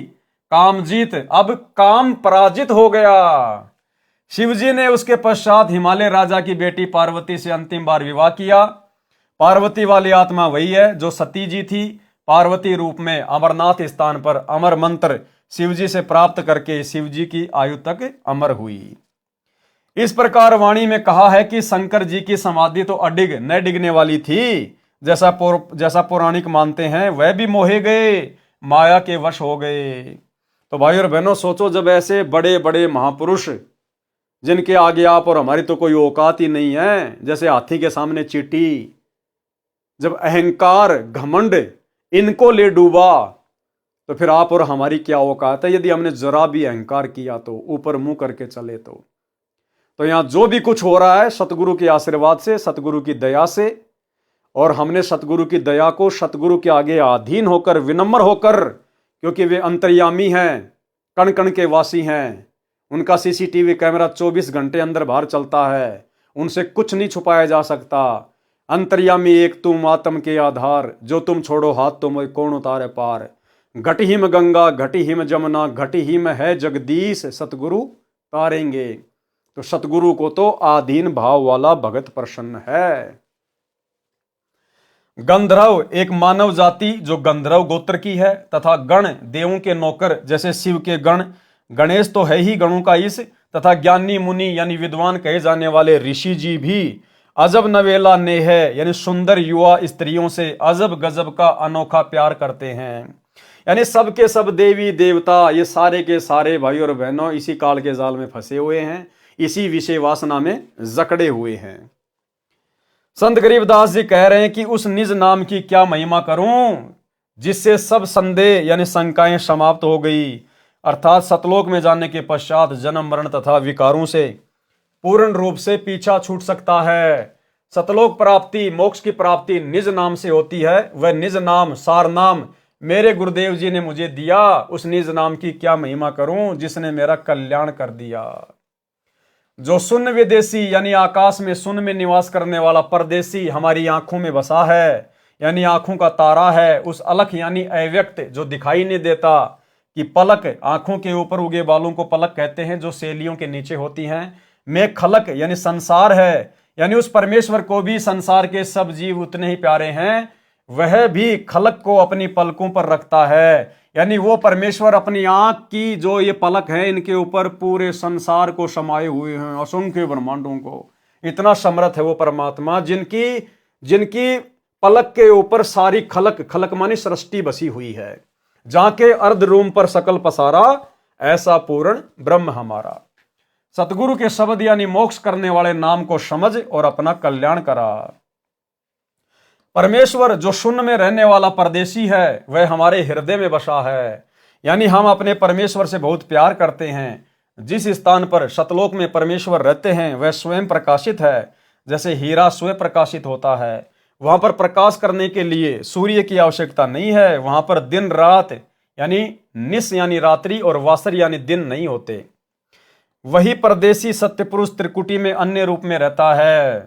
कामजीत अब काम पराजित हो गया। शिवजी ने उसके पश्चात हिमालय राजा की बेटी पार्वती से अंतिम बार विवाह किया। पार्वती वाली आत्मा वही है जो सती जी थी। पार्वती रूप में अमरनाथ स्थान पर अमर मंत्र शिवजी से प्राप्त करके शिवजी की आयु तक अमर हुई। इस प्रकार वाणी में कहा है कि शंकर जी की समाधि तो अडिग न डिगने वाली थी। जैसा पौराणिक मानते हैं वह भी मोहे गए, माया के वश हो गए। तो भाई और बहनों सोचो, जब ऐसे बड़े बड़े महापुरुष जिनके आगे आप और हमारी तो कोई औकात ही नहीं है, जैसे हाथी के सामने चींटी, जब अहंकार घमंड इनको ले डूबा तो फिर आप और हमारी क्या औकात है यदि हमने जरा भी अहंकार किया तो, ऊपर मुंह करके चले तो यहां जो भी कुछ हो रहा है सतगुरु के आशीर्वाद से, सतगुरु की दया से। और हमने सतगुरु की दया को सतगुरु के आगे अधीन होकर, विनम्र होकर, क्योंकि वे अंतर्यामी हैं, कण कण के वासी हैं। उनका सीसीटीवी कैमरा 24 घंटे अंदर बाहर चलता है, उनसे कुछ नहीं छुपाया जा सकता। अंतर्यामी एक तुम आत्म के आधार, जो तुम छोड़ो हाथ तुम कौन उतारे पार। घट हिम गंगा घट हिम जमुना, घट हिम है जगदीश, सतगुरु तारेंगे। तो सतगुरु को तो आधीन भाव वाला भगत प्रसन्न है। गंधर्व एक मानव जाति जो गंधर्व गोत्र की है, तथा गण देवों के नौकर जैसे शिव के गण, गणेश तो है ही गणों का ईश, तथा ज्ञानी मुनि यानी विद्वान कहे जाने वाले ऋषि जी भी अजब नवेला ने है यानी सुंदर युवा स्त्रियों से अजब गजब का अनोखा प्यार करते हैं। यानी सब के सब देवी देवता, ये सारे के सारे भाई और बहनों इसी काल के जाल में फंसे हुए हैं, इसी विषय वासना में जकड़े हुए हैं। संत गरीबदास जी कह रहे हैं कि उस निज नाम की क्या महिमा करूं जिससे सब संदेह यानी शंकाएं समाप्त हो गई, अर्थात सतलोक में जाने के पश्चात जन्म मरण तथा विकारों से पूर्ण रूप से पीछा छूट सकता है। सतलोक प्राप्ति, मोक्ष की प्राप्ति निज नाम से होती है। वह निज नाम, सार नाम मेरे गुरुदेव जी ने मुझे दिया, उस निज नाम की क्या महिमा करूं जिसने मेरा कल्याण कर दिया। जो शून्य विदेशी यानी आकाश में शून्य में निवास करने वाला परदेसी हमारी आंखों में बसा है, यानी आंखों का तारा है, उस अलख यानी अव्यक्त जो दिखाई नहीं देता कि पलक, आंखों के ऊपर उगे बालों को पलक कहते हैं जो सेलियों के नीचे होती हैं, में खलक यानी संसार है, यानी उस परमेश्वर को भी संसार के सब जीव उतने ही प्यारे हैं, वह भी खलक को अपनी पलकों पर रखता है। यानी वो परमेश्वर अपनी आंख की जो ये पलक है इनके ऊपर पूरे संसार को समाये हुए हैं, असंख्य ब्रह्मांडों को। इतना समर्थ है वो परमात्मा जिनकी पलक के ऊपर सारी खलक मानी सृष्टि बसी हुई है। जाके अर्ध रूम पर सकल पसारा, ऐसा पूर्ण ब्रह्म हमारा। सतगुरु के शब्द यानी मोक्ष करने वाले नाम को समझ और अपना कल्याण करा। परमेश्वर जो शून्य में रहने वाला परदेसी है वह हमारे हृदय में बसा है, यानी हम अपने परमेश्वर से बहुत प्यार करते हैं। जिस स्थान पर सतलोक में परमेश्वर रहते हैं वह स्वयं प्रकाशित है, जैसे हीरा स्वयं प्रकाशित होता है। वहां पर प्रकाश करने के लिए सूर्य की आवश्यकता नहीं है। वहां पर दिन रात यानी निस यानी रात्रि और वासर यानी दिन नहीं होते। वही परदेसी सत्य पुरुष त्रिकुटी में अन्य रूप में रहता है।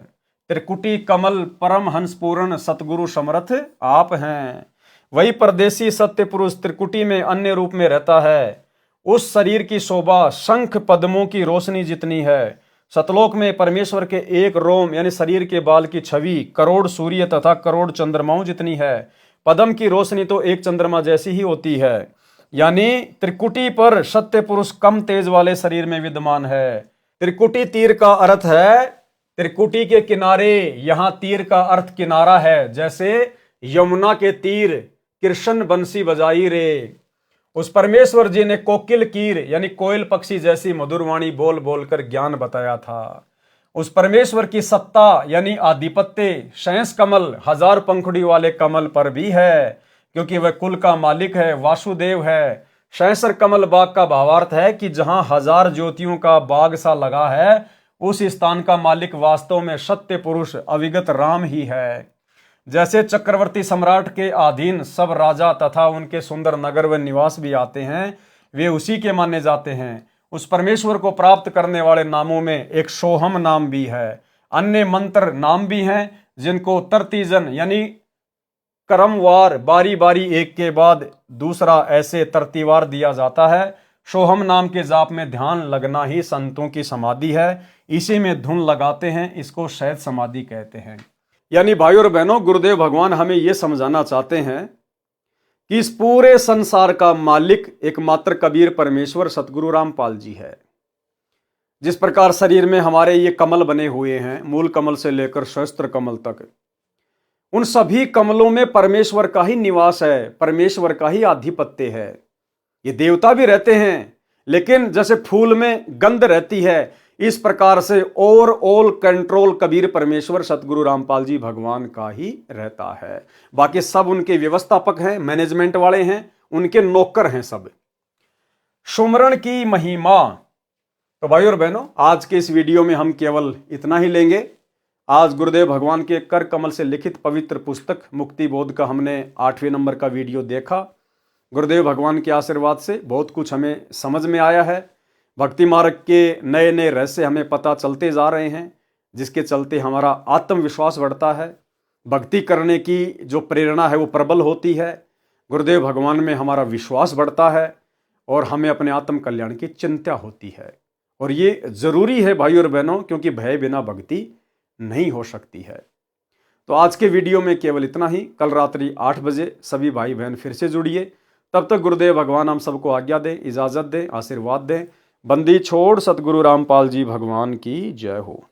त्रिकुटी कमल परम हंस पूर्ण सतगुरु समर्थ आप हैं। वही परदेसी सत्य पुरुष त्रिकुटी में अन्य रूप में रहता है। उस शरीर की शोभा शंख पद्मों की रोशनी जितनी है। सतलोक में परमेश्वर के एक रोम यानी शरीर के बाल की छवि करोड़ सूर्य तथा करोड़ चंद्रमाओं जितनी है। पद्म की रोशनी तो एक चंद्रमा जैसी ही होती है। यानी त्रिकुटी पर सत्य पुरुष कम तेज वाले शरीर में विद्यमान है। त्रिकुटी तीर का अर्थ है त्रिकुटी के किनारे, यहां तीर का अर्थ किनारा है। जैसे यमुना के तीर कृष्ण बंसी बजाई रे। उस परमेश्वर जी ने कोकिल कीर यानी कोयल पक्षी जैसी मधुरवाणी बोल बोलकर ज्ञान बताया था। उस परमेश्वर की सत्ता यानी आधिपत्य शैंस कमल हजार पंखुड़ी वाले कमल पर भी है, क्योंकि वह कुल का मालिक है, वासुदेव है। शैंसर कमल बाग का भावार्थ है कि जहां हजार ज्योतियों का बाग सा लगा है, उस स्थान का मालिक वास्तव में सत्य पुरुष अविगत राम ही है। जैसे चक्रवर्ती सम्राट के अधीन सब राजा तथा उनके सुंदर नगर व निवास भी आते हैं, वे उसी के माने जाते हैं। उस परमेश्वर को प्राप्त करने वाले नामों में एक सोहम नाम भी है। अन्य मंत्र नाम भी हैं जिनको तरतीजन यानी क्रमवार बारी बारी एक के बाद दूसरा ऐसे तरतीवार दिया जाता है। सोहम नाम के जाप में ध्यान लगना ही संतों की समाधि है। इसी में धुन लगाते हैं, इसको शहद समाधि कहते हैं। यानी भाई और बहनों, गुरुदेव भगवान हमें यह समझाना चाहते हैं कि इस पूरे संसार का मालिक एकमात्र कबीर परमेश्वर सतगुरु रामपाल जी है। जिस प्रकार शरीर में हमारे ये कमल बने हुए हैं, मूल कमल से लेकर सहस्त्र कमल तक, उन सभी कमलों में परमेश्वर का ही निवास है, परमेश्वर का ही आधिपत्य है। ये देवता भी रहते हैं, लेकिन जैसे फूल में गंध रहती है, इस प्रकार से ओवरऑल कंट्रोल कबीर परमेश्वर सतगुरु रामपाल जी भगवान का ही रहता है। बाकी सब उनके व्यवस्थापक हैं, मैनेजमेंट वाले हैं, उनके नौकर हैं सब। सुमरण की महिमा। तो भाई और बहनों, आज के इस वीडियो में हम केवल इतना ही लेंगे। आज गुरुदेव भगवान के कर कमल से लिखित पवित्र पुस्तक मुक्ति बोध का हमने 8वें नंबर का वीडियो देखा। गुरुदेव भगवान के आशीर्वाद से बहुत कुछ हमें समझ में आया है। भक्ति मार्ग के नए नए रहस्य हमें पता चलते जा रहे हैं, जिसके चलते हमारा आत्मविश्वास बढ़ता है। भक्ति करने की जो प्रेरणा है वो प्रबल होती है। गुरुदेव भगवान में हमारा विश्वास बढ़ता है और हमें अपने आत्म कल्याण की चिंता होती है। और ये जरूरी है भाई और बहनों, क्योंकि भय बिना भक्ति नहीं हो सकती है। तो आज के वीडियो में केवल इतना ही। कल रात्रि 8 बजे सभी भाई बहन फिर से जुड़िए। तब तक गुरुदेव भगवान हम सबको आज्ञा दें, इजाजत दें, आशीर्वाद दें। बंदी छोड़ सतगुरु रामपाल जी भगवान की जय हो।